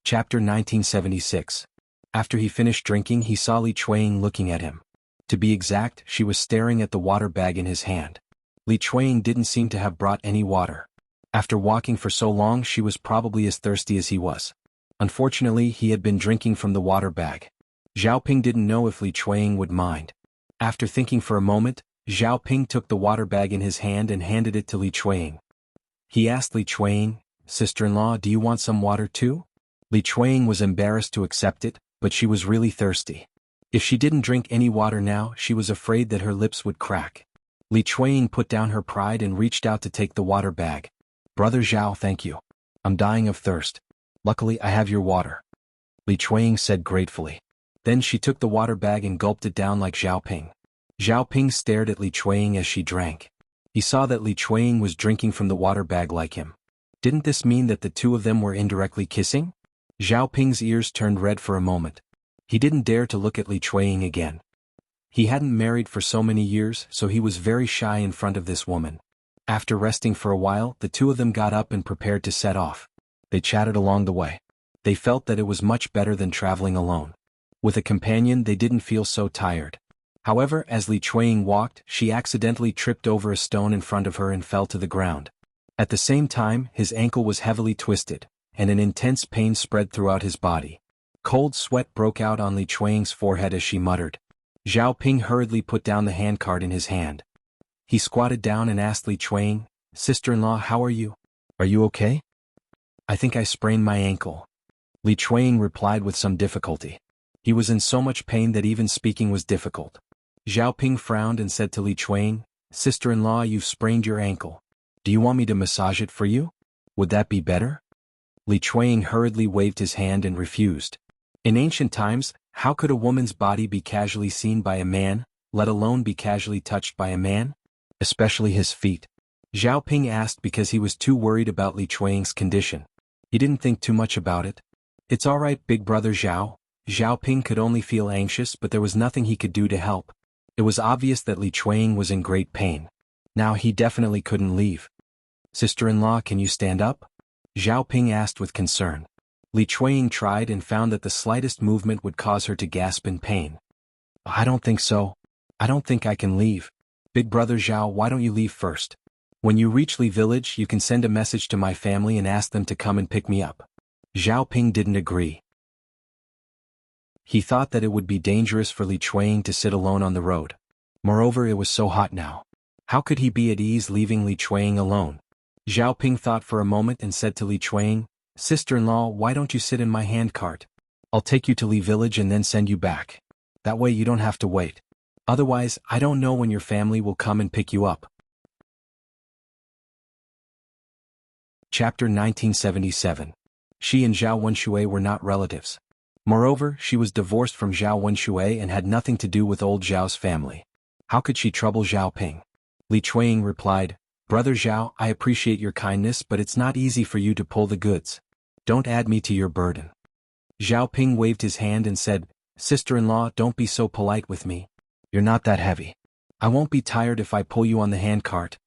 Chapter 1976. After he finished drinking, he saw Li Chuang looking at him. To be exact, she was staring at the water bag in his hand. Li Chuang didn't seem to have brought any water. After walking for so long, she was probably as thirsty as he was. Unfortunately, he had been drinking from the water bag. Zhao Ping didn't know if Li Chuang would mind. After thinking for a moment, Zhao Ping took the water bag in his hand and handed it to Li Chuang. He asked Li Chuang, "Sister-in-law, do you want some water too?" Li Chuang was embarrassed to accept it, but she was really thirsty. If she didn't drink any water now, she was afraid that her lips would crack. Li Chuang put down her pride and reached out to take the water bag. "Brother Zhao, thank you. I'm dying of thirst. Luckily, I have your water," Li Chuang said gratefully. Then she took the water bag and gulped it down like Zhao Ping. Zhao Ping stared at Li Chuang as she drank. He saw that Li Chuang was drinking from the water bag like him. Didn't this mean that the two of them were indirectly kissing? Zhao Ping's ears turned red for a moment. He didn't dare to look at Li Chuang again. He hadn't married for so many years, so he was very shy in front of this woman. After resting for a while, the two of them got up and prepared to set off. They chatted along the way. They felt that it was much better than traveling alone. With a companion, they didn't feel so tired. However, as Li Chuanying walked, she accidentally tripped over a stone in front of her and fell to the ground. At the same time, his ankle was heavily twisted, and an intense pain spread throughout his body. Cold sweat broke out on Li Chuanying's forehead as she muttered. Zhao Ping hurriedly put down the handcart in his hand. He squatted down and asked Li Chuanying, "Sister-in-law, how are you? Are you okay?" "I think I sprained my ankle," Li Chuanying replied with some difficulty. He was in so much pain that even speaking was difficult. Zhao Ping frowned and said to Li Chuanying, "Sister-in-law, you've sprained your ankle. Do you want me to massage it for you? Would that be better?" Li Chuanying hurriedly waved his hand and refused. In ancient times, how could a woman's body be casually seen by a man, let alone be casually touched by a man? Especially his feet. Zhao Ping asked because he was too worried about Li Chuanying's condition. He didn't think too much about it. "It's all right, big brother Zhao." Zhao Ping could only feel anxious, but there was nothing he could do to help. It was obvious that Li Chuanying was in great pain. Now he definitely couldn't leave. "Sister-in-law, can you stand up?" Zhao Ping asked with concern. Li Chuanying tried and found that the slightest movement would cause her to gasp in pain. "I don't think so. I don't think I can leave. Big brother Zhao, why don't you leave first? When you reach Li village, you can send a message to my family and ask them to come and pick me up." Zhao Ping didn't agree. He thought that it would be dangerous for Li Chuanying to sit alone on the road. Moreover, it was so hot now. How could he be at ease leaving Li Chuanying alone? Zhao Ping thought for a moment and said to Li Chuanying, "Sister-in-law, why don't you sit in my handcart? I'll take you to Li village and then send you back. That way you don't have to wait. Otherwise, I don't know when your family will come and pick you up." Chapter 1977. She and Zhao Wenxue were not relatives. Moreover, she was divorced from Zhao Wenxue and had nothing to do with old Zhao's family. How could she trouble Zhao Ping? Li Chuanying replied, "Brother Zhao, I appreciate your kindness, but it's not easy for you to pull the goods. Don't add me to your burden." Zhao Ping waved his hand and said, "Sister-in-law, don't be so polite with me. You're not that heavy. I won't be tired if I pull you on the handcart."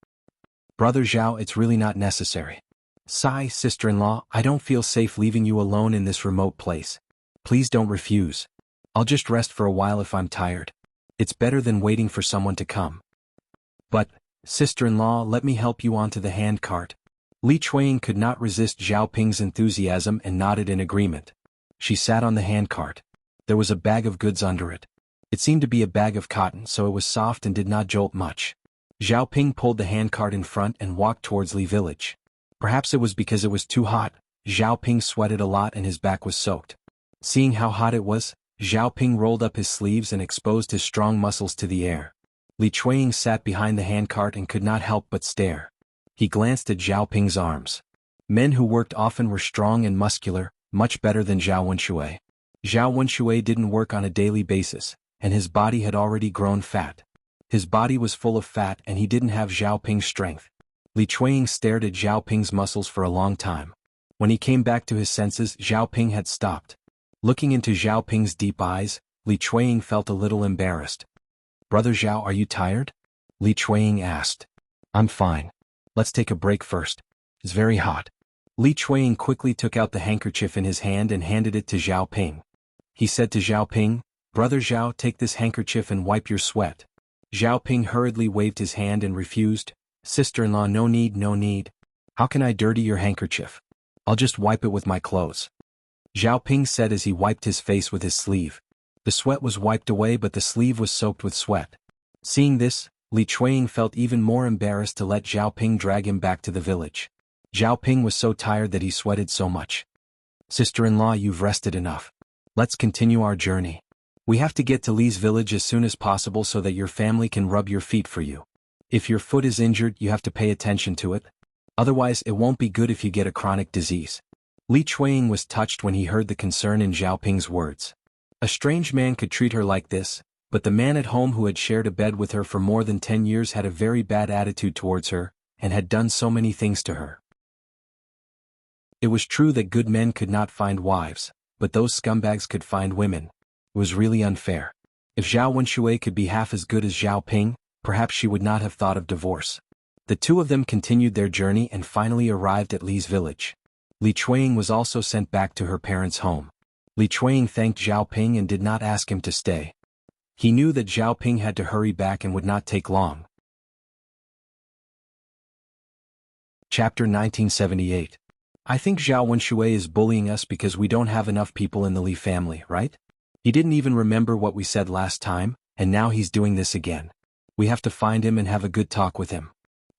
"Brother Zhao, it's really not necessary." "Sigh, sister-in-law, I don't feel safe leaving you alone in this remote place. Please don't refuse. I'll just rest for a while if I'm tired. It's better than waiting for someone to come." "But, sister-in-law, let me help you onto the handcart." Li Chuanying could not resist Zhao Ping's enthusiasm and nodded in agreement. She sat on the handcart. There was a bag of goods under it. It seemed to be a bag of cotton, so it was soft and did not jolt much. Zhao Ping pulled the handcart in front and walked towards Li village. Perhaps it was because it was too hot. Zhao Ping sweated a lot and his back was soaked. Seeing how hot it was, Zhao Ping rolled up his sleeves and exposed his strong muscles to the air. Li Chuanying sat behind the handcart and could not help but stare. He glanced at Zhao Ping's arms. Men who worked often were strong and muscular, much better than Zhao Wenxue. Zhao Wenxue didn't work on a daily basis, and his body had already grown fat. His body was full of fat and he didn't have Zhao Ping's strength. Li Chuanying stared at Zhao Ping's muscles for a long time. When he came back to his senses, Zhao Ping had stopped. Looking into Zhao Ping's deep eyes, Li Chuanying felt a little embarrassed. "Brother Zhao, are you tired?" Li Chuanying asked. "I'm fine. Let's take a break first. It's very hot." Li Chuanying quickly took out the handkerchief in his hand and handed it to Zhao Ping. He said to Zhao Ping, "Brother Zhao, take this handkerchief and wipe your sweat." Zhao Ping hurriedly waved his hand and refused. "Sister-in-law, no need, no need. How can I dirty your handkerchief? I'll just wipe it with my clothes." Zhao Ping said as he wiped his face with his sleeve. The sweat was wiped away, but the sleeve was soaked with sweat. Seeing this, Li Chuanying felt even more embarrassed to let Zhao Ping drag him back to the village. Zhao Ping was so tired that he sweated so much. "Sister-in-law, you've rested enough. Let's continue our journey. We have to get to Li's village as soon as possible so that your family can rub your feet for you. If your foot is injured, you have to pay attention to it. Otherwise, it won't be good if you get a chronic disease." Li Chuanying was touched when he heard the concern in Zhao Ping's words. A strange man could treat her like this, but the man at home who had shared a bed with her for more than 10 years had a very bad attitude towards her, and had done so many things to her. It was true that good men could not find wives, but those scumbags could find women. It was really unfair. If Zhao Wenxue could be half as good as Zhao Ping, perhaps she would not have thought of divorce. The two of them continued their journey and finally arrived at Li's village. Li Chuanying was also sent back to her parents' home. Li Chuanying thanked Zhao Ping and did not ask him to stay. He knew that Zhao Ping had to hurry back and would not take long. Chapter 1978. I think Zhao Wenxue is bullying us because we don't have enough people in the Li family, right? He didn't even remember what we said last time, and now he's doing this again. We have to find him and have a good talk with him.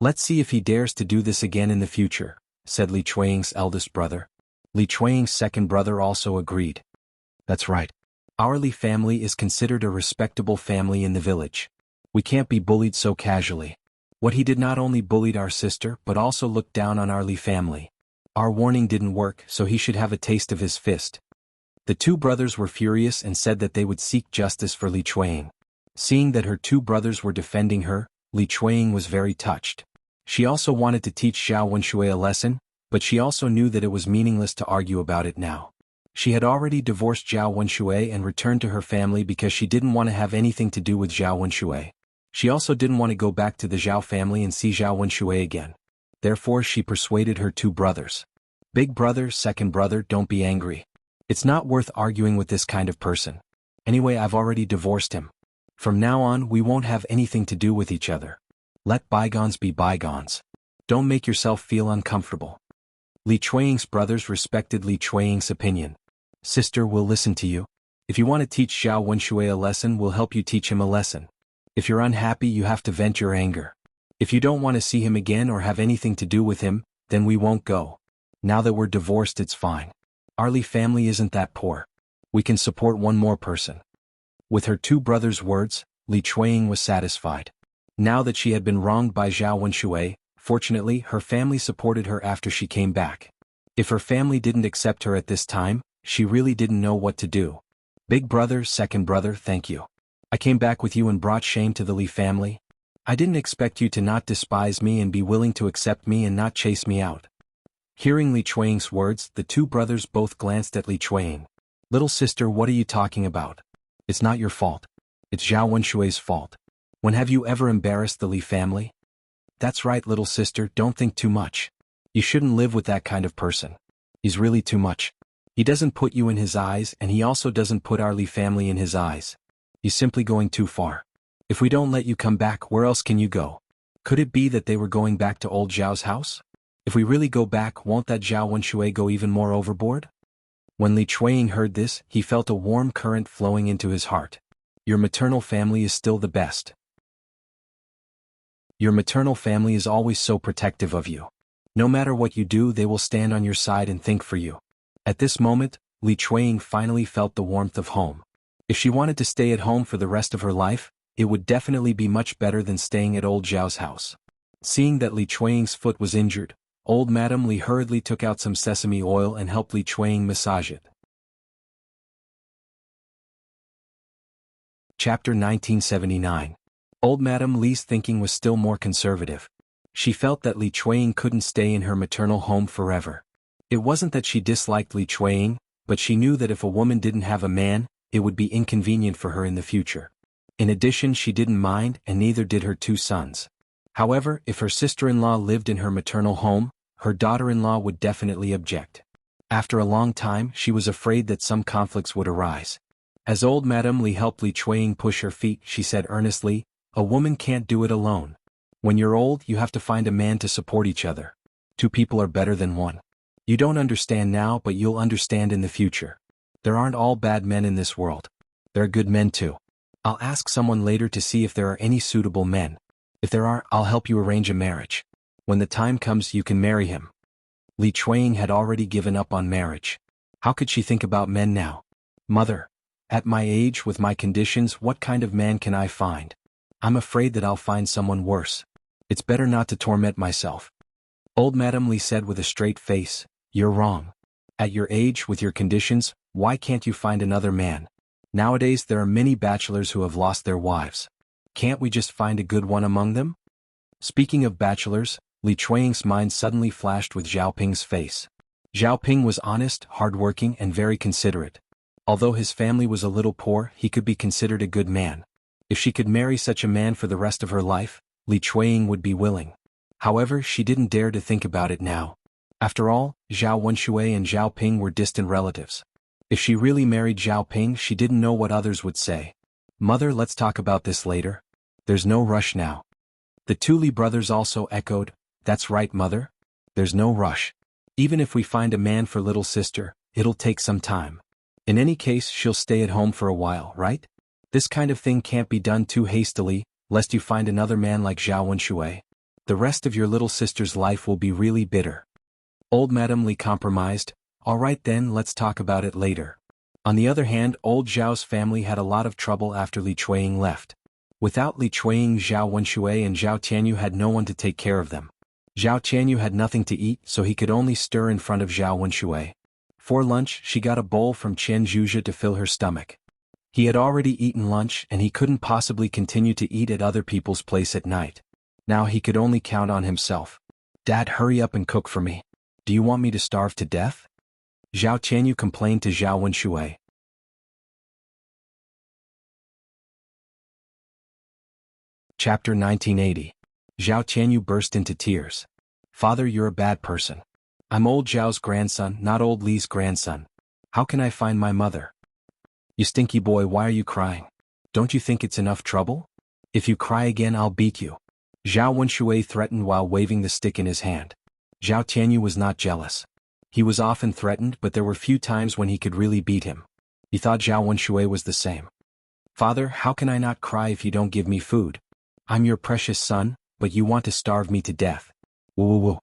Let's see if he dares to do this again in the future, said Li Chuanying's eldest brother. Li Chuanying's second brother also agreed. That's right. Our Li family is considered a respectable family in the village. We can't be bullied so casually. What he did not only bullied our sister but also looked down on our Li family. Our warning didn't work, so he should have a taste of his fist. The two brothers were furious and said that they would seek justice for Li Chuanying. Seeing that her two brothers were defending her, Li Chuanying was very touched. She also wanted to teach Zhao Wenxue a lesson, but she also knew that it was meaningless to argue about it now. She had already divorced Zhao Wenxue and returned to her family because she didn't want to have anything to do with Zhao Wenxue. She also didn't want to go back to the Zhao family and see Zhao Wenxue again. Therefore she persuaded her two brothers. Big brother, second brother, don't be angry. It's not worth arguing with this kind of person. Anyway, I've already divorced him. From now on we won't have anything to do with each other. Let bygones be bygones. Don't make yourself feel uncomfortable. Li Chuanying's brothers respected Li Chuanying's opinion. Sister, we'll listen to you. If you want to teach Zhao Wenxue a lesson, we'll help you teach him a lesson. If you're unhappy, you have to vent your anger. If you don't want to see him again or have anything to do with him, then we won't go. Now that we're divorced, it's fine. Our Li family isn't that poor. We can support one more person. With her two brothers' words, Li Chuanying was satisfied. Now that she had been wronged by Zhao Wenxue, fortunately her family supported her after she came back. If her family didn't accept her at this time, she really didn't know what to do. Big brother, second brother, thank you. I came back with you and brought shame to the Li family. I didn't expect you to not despise me and be willing to accept me and not chase me out. Hearing Li Chuanying's words, the two brothers both glanced at Li Chuanying. Little sister, what are you talking about? It's not your fault. It's Zhao Wenshue's fault. When have you ever embarrassed the Li family? That's right, little sister, don't think too much. You shouldn't live with that kind of person. He's really too much. He doesn't put you in his eyes, and he also doesn't put our Li family in his eyes. He's simply going too far. If we don't let you come back, where else can you go? Could it be that they were going back to old Zhao's house? If we really go back, won't that Zhao Wenxue go even more overboard? When Li Chuanying heard this, he felt a warm current flowing into his heart. Your maternal family is still the best. Your maternal family is always so protective of you. No matter what you do, they will stand on your side and think for you. At this moment, Li Chuanying finally felt the warmth of home. If she wanted to stay at home for the rest of her life, it would definitely be much better than staying at old Zhao's house. Seeing that Li Chuanying's foot was injured, old Madame Li hurriedly took out some sesame oil and helped Li Chuanying massage it. Chapter 1979. Old Madame Li's thinking was still more conservative. She felt that Li Chuanying couldn't stay in her maternal home forever. It wasn't that she disliked Li Chuanying, but she knew that if a woman didn't have a man, it would be inconvenient for her in the future. In addition, she didn't mind, and neither did her two sons. However, if her sister-in-law lived in her maternal home, her daughter-in-law would definitely object. After a long time, she was afraid that some conflicts would arise. As old Madame Li helped Li Chuanying push her feet, she said earnestly, "A woman can't do it alone. When you're old, you have to find a man to support each other. Two people are better than one. You don't understand now, but you'll understand in the future. There aren't all bad men in this world. There are good men too. I'll ask someone later to see if there are any suitable men. If there are, I'll help you arrange a marriage. When the time comes, you can marry him." Li Chuanying had already given up on marriage. How could she think about men now? Mother, at my age, with my conditions, what kind of man can I find? I'm afraid that I'll find someone worse. It's better not to torment myself. Old Madame Li said with a straight face, "You're wrong. At your age, with your conditions, why can't you find another man? Nowadays there are many bachelors who have lost their wives. Can't we just find a good one among them?" Speaking of bachelors, Li Chuanying's mind suddenly flashed with Zhao Ping's face. Zhao Ping was honest, hardworking, and very considerate. Although his family was a little poor, he could be considered a good man. If she could marry such a man for the rest of her life, Li Chuanying would be willing. However, she didn't dare to think about it now. After all, Zhao Wenxue and Zhao Ping were distant relatives. If she really married Zhao Ping, she didn't know what others would say. Mother, let's talk about this later. There's no rush now. The two Li brothers also echoed, that's right, mother. There's no rush. Even if we find a man for little sister, it'll take some time. In any case, she'll stay at home for a while, right? This kind of thing can't be done too hastily, lest you find another man like Zhao Wenxue. The rest of your little sister's life will be really bitter. Old Madame Li compromised, all right then, let's talk about it later. On the other hand, old Zhao's family had a lot of trouble after Li Chueying left. Without Li Chueying, Zhao Wenxue and Zhao Tianyu had no one to take care of them. Zhao Tianyu had nothing to eat, so he could only stir in front of Zhao Wenxue. For lunch, she got a bowl from Qian Zhuzhe to fill her stomach. He had already eaten lunch and he couldn't possibly continue to eat at other people's place at night. Now he could only count on himself. Dad, hurry up and cook for me. Do you want me to starve to death? Zhao Tianyu complained to Zhao Wenxue. Chapter 1980. Zhao Tianyu burst into tears. Father, you're a bad person. I'm old Zhao's grandson, not old Li's grandson. How can I find my mother? You stinky boy, why are you crying? Don't you think it's enough trouble? If you cry again, I'll beat you. Zhao Wenxue threatened while waving the stick in his hand. Zhao Tianyu was not jealous. He was often threatened, but there were few times when he could really beat him. He thought Zhao Wenxue was the same. Father, how can I not cry if you don't give me food? I'm your precious son, but you want to starve me to death. Woo.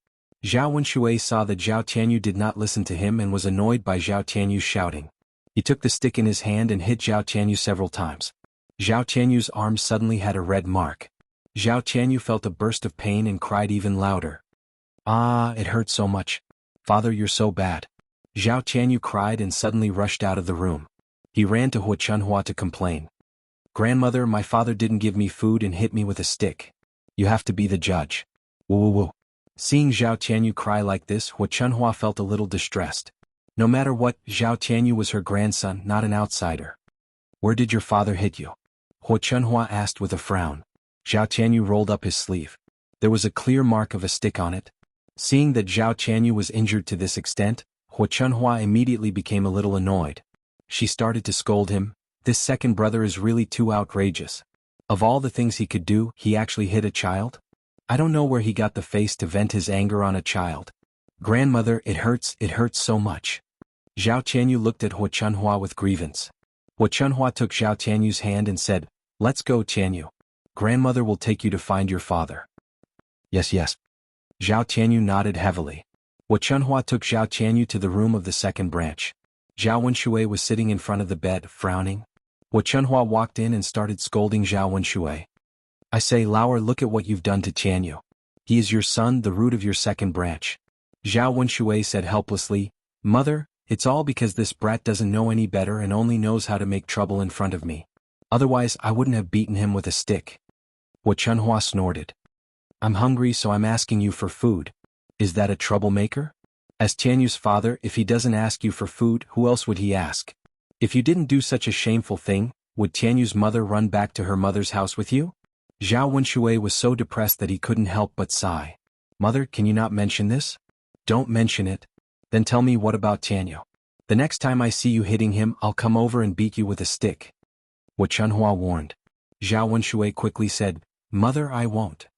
Zhao Wenxue saw that Zhao Tianyu did not listen to him and was annoyed by Zhao Tianyu's shouting. He took the stick in his hand and hit Zhao Tianyu several times. Zhao Tianyu's arm suddenly had a red mark. Zhao Tianyu felt a burst of pain and cried even louder. Ah, it hurt so much. Father, you're so bad. Zhao Tianyu cried and suddenly rushed out of the room. He ran to xuanhuan to complain. Grandmother, my father didn't give me food and hit me with a stick. You have to be the judge. Woo. Seeing Zhao Tianyu cry like this, xuanhuan felt a little distressed. No matter what, Zhao Tianyu was her grandson, not an outsider. Where did your father hit you? Xuanhuan asked with a frown. Zhao Tianyu rolled up his sleeve. There was a clear mark of a stick on it. Seeing that Zhao Tianyu was injured to this extent, xuanhuan immediately became a little annoyed. She started to scold him. This second brother is really too outrageous. Of all the things he could do, he actually hit a child? I don't know where he got the face to vent his anger on a child. Grandmother, it hurts so much. Zhao Tianyu looked at xuanhuan with grievance. Xuanhuan took Zhao Tianyu's hand and said, let's go, Tianyu. Grandmother will take you to find your father. Yes. Zhao Tianyu nodded heavily. Xuanhuan took Zhao Tianyu to the room of the second branch. Zhao Wenxue was sitting in front of the bed, frowning. Xuanhuan walked in and started scolding Zhao Wenxue. I say, Lauer, look at what you've done to Tianyu. He is your son, the root of your second branch. Zhao Wenxue said helplessly, Mother, it's all because this brat doesn't know any better and only knows how to make trouble in front of me. Otherwise, I wouldn't have beaten him with a stick. Xuanhuan snorted. I'm hungry, so I'm asking you for food. Is that a troublemaker? As Tianyu's father, if he doesn't ask you for food, who else would he ask? If you didn't do such a shameful thing, would Tianyu's mother run back to her mother's house with you? Zhao Wenxue was so depressed that he couldn't help but sigh. Mother, can you not mention this? Don't mention it. Then tell me, what about Tianyu? The next time I see you hitting him, I'll come over and beat you with a stick. Xuanhuan warned. Zhao Wenxue quickly said, Mother, I won't.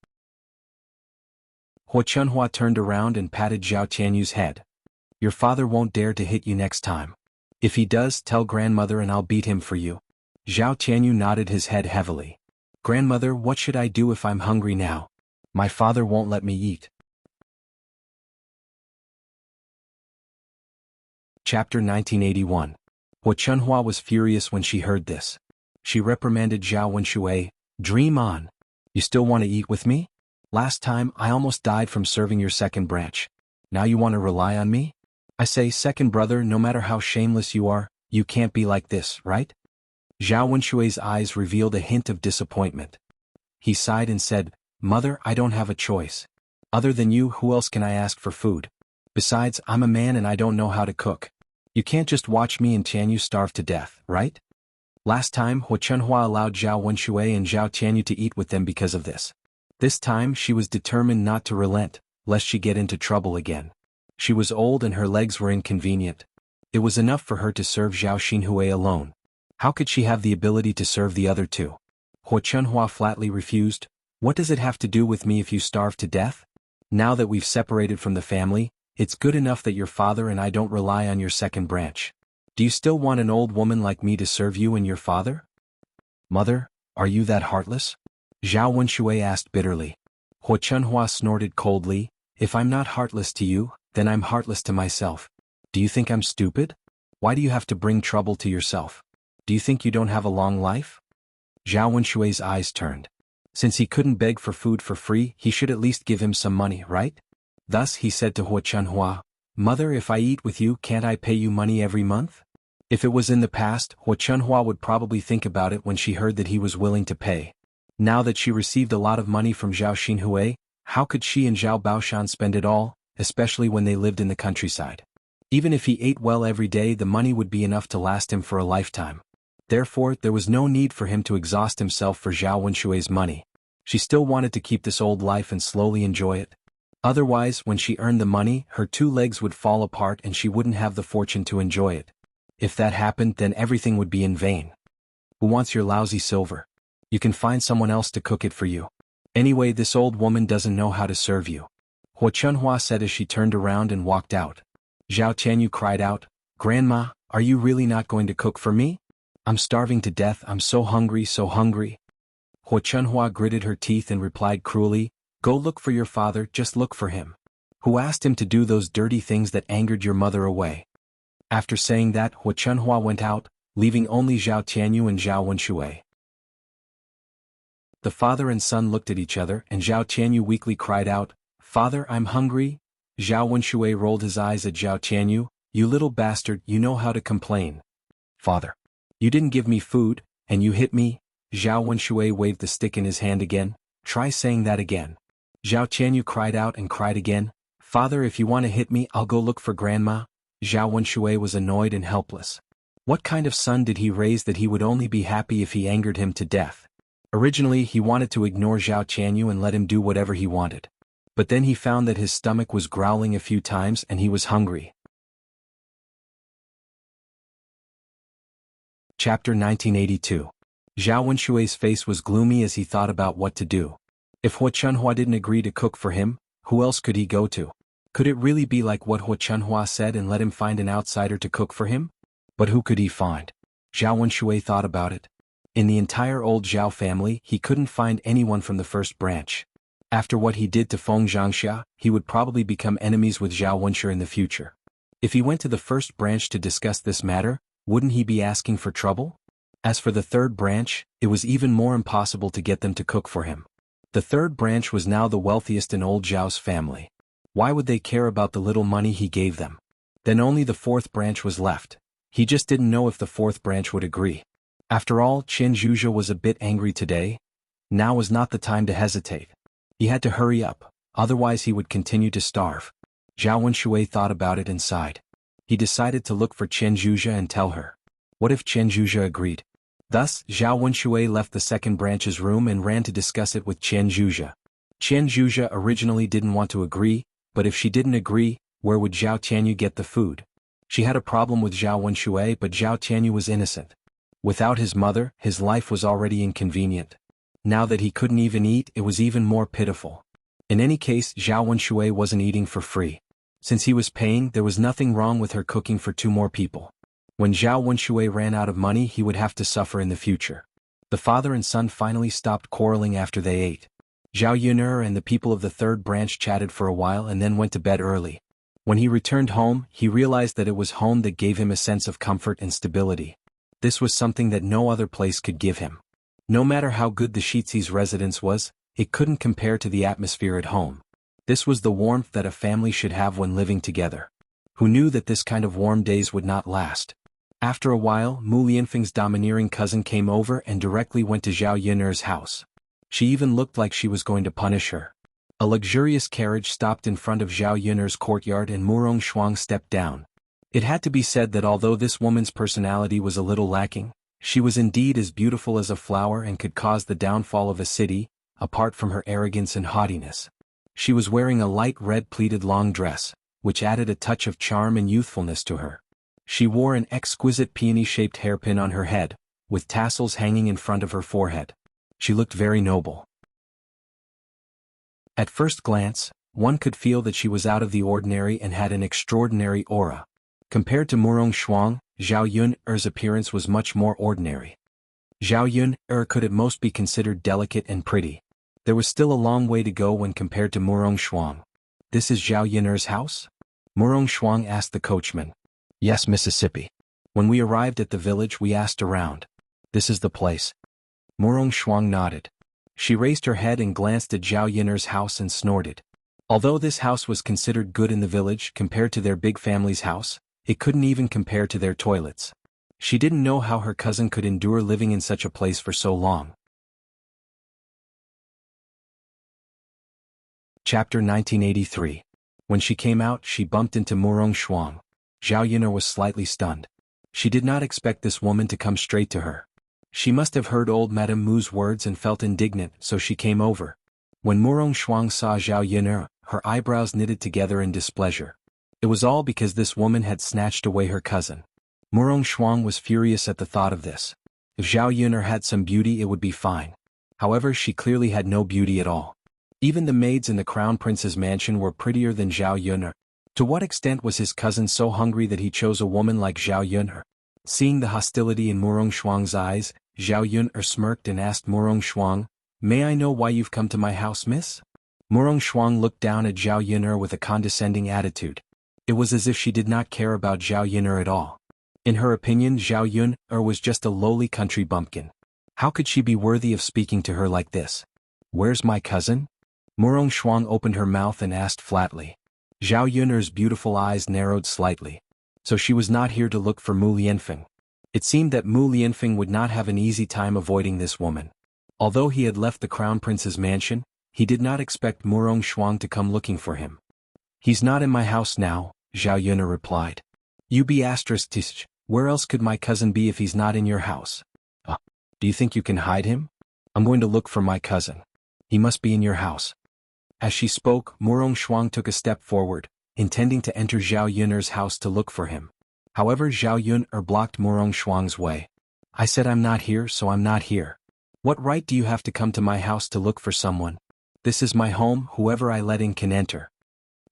Xuanhuan turned around and patted Zhao Tianyu's head. Your father won't dare to hit you next time. If he does, tell grandmother and I'll beat him for you. Zhao Tianyu nodded his head heavily. Grandmother, what should I do if I'm hungry now? My father won't let me eat. Chapter 1981. Xuanhuan was furious when she heard this. She reprimanded Zhao Wenxue. Dream on. You still want to eat with me? Last time, I almost died from serving your second branch. Now you want to rely on me? I say, second brother, no matter how shameless you are, you can't be like this, right? Zhao Wenshui's eyes revealed a hint of disappointment. He sighed and said, Mother, I don't have a choice. Other than you, who else can I ask for food? Besides, I'm a man and I don't know how to cook. You can't just watch me and Tianyu starve to death, right? Last time, Xuanhua allowed Zhao Wenxue and Zhao Tianyu to eat with them because of this. This time she was determined not to relent, lest she get into trouble again. She was old and her legs were inconvenient. It was enough for her to serve Zhao Xinhui alone. How could she have the ability to serve the other two? Xuanhuan flatly refused. What does it have to do with me if you starve to death? Now that we've separated from the family, it's good enough that your father and I don't rely on your second branch. Do you still want an old woman like me to serve you and your father? Mother, are you that heartless? Zhao Wunshui asked bitterly. Xuanhuan snorted coldly. If I'm not heartless to you, then I'm heartless to myself. Do you think I'm stupid? Why do you have to bring trouble to yourself? Do you think you don't have a long life? Zhao Wunshui's eyes turned. Since he couldn't beg for food for free, he should at least give him some money, right? Thus he said to Xuanhuan, Mother, if I eat with you, can't I pay you money every month? If it was in the past, Xuanhuan would probably think about it when she heard that he was willing to pay. Now that she received a lot of money from Zhao Xinhui, how could she and Zhao Baoshan spend it all, especially when they lived in the countryside? Even if he ate well every day, the money would be enough to last him for a lifetime. Therefore, there was no need for him to exhaust himself for Zhao Wunshui's money. She still wanted to keep this old life and slowly enjoy it. Otherwise, when she earned the money, her two legs would fall apart and she wouldn't have the fortune to enjoy it. If that happened, then everything would be in vain. Who wants your lousy silver? You can find someone else to cook it for you. Anyway, this old woman doesn't know how to serve you. Xuanhuan said as she turned around and walked out. Zhao Tianyu cried out, Grandma, are you really not going to cook for me? I'm starving to death, I'm so hungry, so hungry. Xuanhuan gritted her teeth and replied cruelly, Go look for your father, just look for him. Who asked him to do those dirty things that angered your mother away? After saying that, Xuanhuan went out, leaving only Zhao Tianyu and Zhao Wunshui. The father and son looked at each other and Zhao Tianyu weakly cried out, Father, I'm hungry. Zhao Wunshui rolled his eyes at Zhao Tianyu, You little bastard, you know how to complain. Father. You didn't give me food, and you hit me. Zhao Wunshui waved the stick in his hand again. Try saying that again. Zhao Tianyu cried out and cried again. Father, if you want to hit me, I'll go look for Grandma. Zhao Wunshui was annoyed and helpless. What kind of son did he raise that he would only be happy if he angered him to death? Originally, he wanted to ignore Zhao Tianyu and let him do whatever he wanted. But then he found that his stomach was growling a few times and he was hungry. Chapter 1982. Zhao Wunshui's face was gloomy as he thought about what to do. If Xuanhuan didn't agree to cook for him, who else could he go to? Could it really be like what Xuanhuan said and let him find an outsider to cook for him? But who could he find? Zhao Wunshui thought about it. In the entire old Zhao family, he couldn't find anyone from the first branch. After what he did to Feng Xianxia, he would probably become enemies with Zhao Wunshui in the future. If he went to the first branch to discuss this matter, wouldn't he be asking for trouble? As for the third branch, it was even more impossible to get them to cook for him. The third branch was now the wealthiest in old Zhao's family. Why would they care about the little money he gave them? Then only the fourth branch was left. He just didn't know if the fourth branch would agree. After all, Xianxia was a bit angry today. Now was not the time to hesitate. He had to hurry up, otherwise he would continue to starve. Zhao Wunshui thought about it and sighed. He decided to look for Xianxia and tell her. What if Xianxia agreed? Thus, Zhao Wunshui left the second branch's room and ran to discuss it with Xianxia. Xianxia originally didn't want to agree, but if she didn't agree, where would Zhao Tianyu get the food? She had a problem with Zhao Wunshui, but Zhao Tianyu was innocent. Without his mother, his life was already inconvenient. Now that he couldn't even eat, it was even more pitiful. In any case, Zhao Wunshui wasn't eating for free. Since he was paying, there was nothing wrong with her cooking for 2 more people. When Zhao Wunshui ran out of money, he would have to suffer in the future. The father and son finally stopped quarreling after they ate. Zhao Yun'er and the people of the third branch chatted for a while and then went to bed early. When he returned home, he realized that it was home that gave him a sense of comfort and stability. This was something that no other place could give him. No matter how good the Shiizi's residence was, it couldn't compare to the atmosphere at home. This was the warmth that a family should have when living together. Who knew that this kind of warm days would not last? After a while, Mu Lianfeng's domineering cousin came over and directly went to Zhao Yun'er's house. She even looked like she was going to punish her. A luxurious carriage stopped in front of Zhao Yun'er's courtyard and Murong Shuang stepped down. It had to be said that although this woman's personality was a little lacking, she was indeed as beautiful as a flower and could cause the downfall of a city. apart from her arrogance and haughtiness. She was wearing a light red pleated long dress, which added a touch of charm and youthfulness to her. She wore an exquisite peony-shaped hairpin on her head, with tassels hanging in front of her forehead. She looked very noble. At first glance, one could feel that she was out of the ordinary and had an extraordinary aura. Compared to Murong Xuang, Zhao Yun'er's appearance was much more ordinary. Zhao Yun'er could at most be considered delicate and pretty. There was still a long way to go when compared to Murong Xuang. "This is Zhao Yun'er's house?" Murong Xuang asked the coachman. "Yes, Mississippi. When we arrived at the village we asked around. This is the place." Murong Xuang nodded. She raised her head and glanced at Zhao Yun'er's house and snorted. Although this house was considered good in the village compared to their big family's house, it couldn't even compare to their toilets. She didn't know how her cousin could endure living in such a place for so long. Chapter 1983. When she came out, she bumped into Murong Xuang. Zhao Yun'er was slightly stunned. She did not expect this woman to come straight to her. She must have heard old Madame Mu's words and felt indignant, so she came over. When Murong Xuang saw Zhao Yun'er, her eyebrows knitted together in displeasure. It was all because this woman had snatched away her cousin. Murong Xuang was furious at the thought of this. If Zhao Yun'er had some beauty it would be fine. However, she clearly had no beauty at all. Even the maids in the crown prince's mansion were prettier than Zhao Yun'er. To what extent was his cousin so hungry that he chose a woman like Zhao Yun'er? Seeing the hostility in Murong Xuang's eyes, Zhao Yun'er smirked and asked Murong Xuang, "May I know why you've come to my house, miss?" Murong Xuang looked down at Zhao Yun'er with a condescending attitude. It was as if she did not care about Zhao Yun'er at all. In her opinion, Zhao Yun'er was just a lowly country bumpkin. How could she be worthy of speaking to her like this? "Where's my cousin?" Murong Xuang opened her mouth and asked flatly. Zhao Yun'er's beautiful eyes narrowed slightly. So she was not here to look for Mu Lianfeng. It seemed that Mu Lianfeng would not have an easy time avoiding this woman. Although he had left the crown prince's mansion, he did not expect Murong Xuang to come looking for him. "He's not in my house now," Zhao Yun'er replied. "You be ***, where else could my cousin be if he's not in your house?" Do you think you can hide him?" "I'm going to look for my cousin. He must be in your house." As she spoke, Murong Xuang took a step forward, intending to enter Zhao Yun'er's house to look for him. However, Zhao Yun'er blocked Murong Xuang's way. "I said I'm not here, so I'm not here. What right do you have to come to my house to look for someone? This is my home, whoever I let in can enter."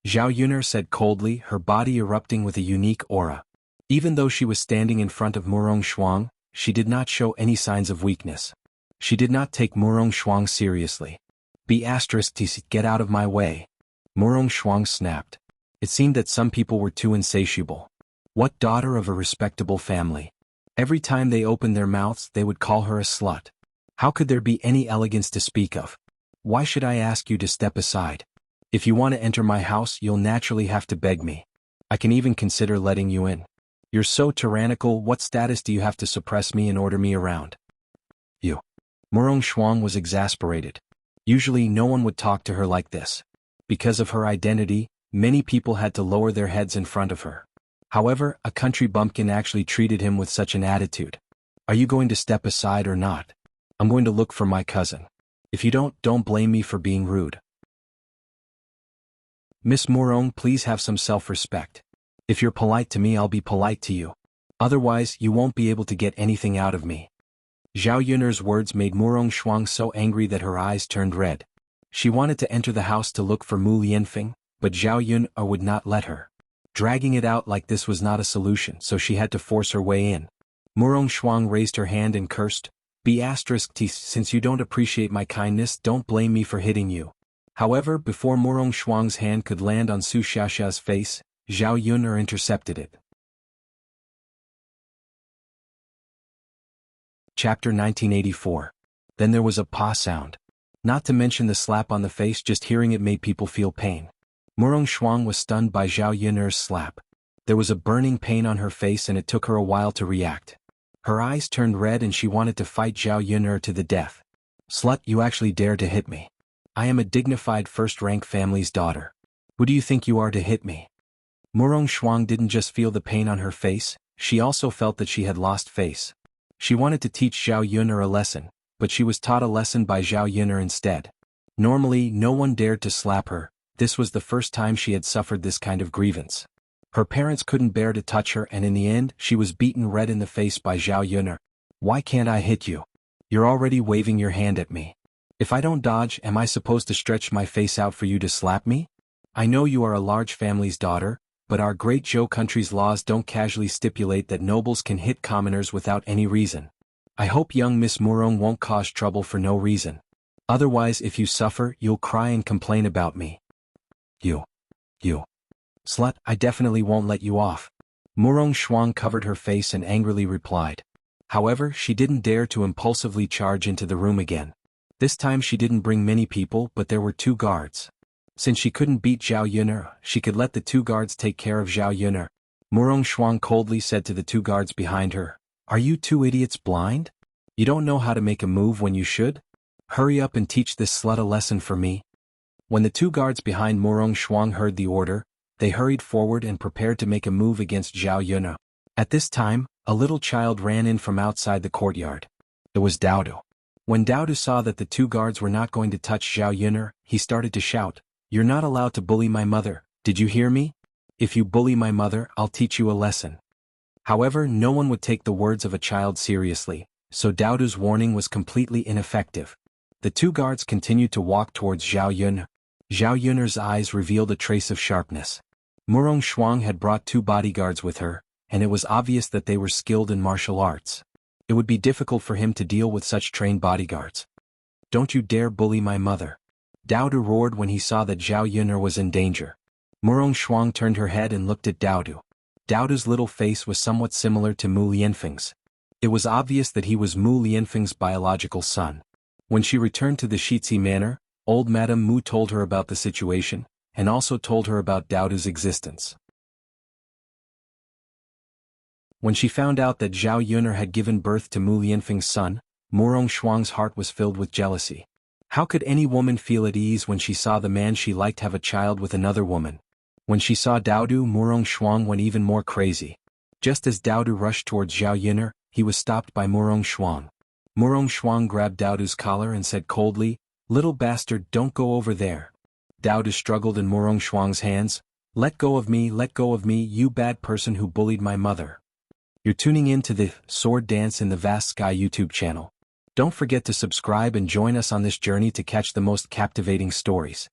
Zhao Yun'er said coldly, her body erupting with a unique aura. Even though she was standing in front of Murong Xuang, she did not show any signs of weakness. She did not take Murong Xuang seriously. "Be ***, get out of my way." Murong Xuang snapped. It seemed that some people were too insatiable. What daughter of a respectable family? Every time they opened their mouths they would call her a slut. How could there be any elegance to speak of? "Why should I ask you to step aside? If you want to enter my house you'll naturally have to beg me. I can even consider letting you in. You're so tyrannical, what status do you have to suppress me and order me around?" "You." Murong Xuang was exasperated. Usually no one would talk to her like this. Because of her identity, many people had to lower their heads in front of her. However, a country bumpkin actually treated him with such an attitude. "Are you going to step aside or not? I'm going to look for my cousin. If you don't blame me for being rude." "Miss Murong, please have some self-respect. If you're polite to me I'll be polite to you. Otherwise, you won't be able to get anything out of me." Zhao Yun'er's words made Murong Xuang so angry that her eyes turned red. She wanted to enter the house to look for Mu Lianfeng, but Zhao Yun'er would not let her. Dragging it out like this was not a solution, so she had to force her way in. Murong Xuang raised her hand and cursed, "Be ***, since you don't appreciate my kindness don't blame me for hitting you." However, before Murong Xuang's hand could land on Su Xiaxia's face, Zhao Yun'er intercepted it. Chapter 1984. Then there was a paw sound. Not to mention the slap on the face, just hearing it made people feel pain. Murong Xuang was stunned by Zhao Yun'er's slap. There was a burning pain on her face and it took her a while to react. Her eyes turned red and she wanted to fight Zhao Yun'er to the death. "Slut, you actually dare to hit me. I am a dignified first-rank family's daughter. Who do you think you are to hit me?" Murong Xuang didn't just feel the pain on her face, she also felt that she had lost face. She wanted to teach Zhao Yun'er a lesson, but she was taught a lesson by Zhao Yun'er instead. Normally, no one dared to slap her. This was the first time she had suffered this kind of grievance. Her parents couldn't bear to touch her, and in the end, she was beaten red in the face by Zhao Yun'er. "Why can't I hit you? You're already waving your hand at me. If I don't dodge, am I supposed to stretch my face out for you to slap me? I know you are a large family's daughter, but our great Zhou country's laws don't casually stipulate that nobles can hit commoners without any reason. I hope young Miss Murong won't cause trouble for no reason. Otherwise, if you suffer, you'll cry and complain about me. You slut, I definitely won't let you off." Murong Xuan covered her face and angrily replied. However, she didn't dare to impulsively charge into the room again. This time she didn't bring many people, but there were 2 guards. Since she couldn't beat Zhao Yun'er, she could let the 2 guards take care of Zhao Yun'er. Murong Xuan coldly said to the 2 guards behind her, "Are you 2 idiots blind? You don't know how to make a move when you should? Hurry up and teach this slut a lesson for me." When the 2 guards behind Murong Xuan heard the order, they hurried forward and prepared to make a move against Zhao Yun'er. At this time, a little child ran in from outside the courtyard. It was Daodu. When Daodu saw that the 2 guards were not going to touch Zhao Yun'er, he started to shout, "You're not allowed to bully my mother, did you hear me? If you bully my mother, I'll teach you a lesson." However, no one would take the words of a child seriously, so Daodu's warning was completely ineffective. The 2 guards continued to walk towards Zhao Yun'er. Zhao Yun'er's eyes revealed a trace of sharpness. Murong Xuan had brought 2 bodyguards with her, and it was obvious that they were skilled in martial arts. It would be difficult for him to deal with such trained bodyguards. "Don't you dare bully my mother." Daodu roared when he saw that Zhao Yun'er was in danger. Murong Xuan turned her head and looked at Daodu. Daodu's little face was somewhat similar to Mu Lianfeng's. It was obvious that he was Mu Lianfeng's biological son. When she returned to the Shitzi manor, old Madame Mu told her about the situation, and also told her about Daodu's existence. When she found out that Zhao Yun'er had given birth to Mu Lianfeng's son, Murong Xuan's heart was filled with jealousy. How could any woman feel at ease when she saw the man she liked have a child with another woman? When she saw Daodu, Murong Xuan went even more crazy. Just as Daodu rushed towards Zhao Yun'er, he was stopped by Murong Xuan. Murong Xuan grabbed Daodu's collar and said coldly, "Little bastard, don't go over there." Daodu struggled in Murong Xuan's hands. Let go of me, you bad person who bullied my mother." You're tuning in to the Sword Dance in the Vast Sky YouTube channel. Don't forget to subscribe and join us on this journey to catch the most captivating stories.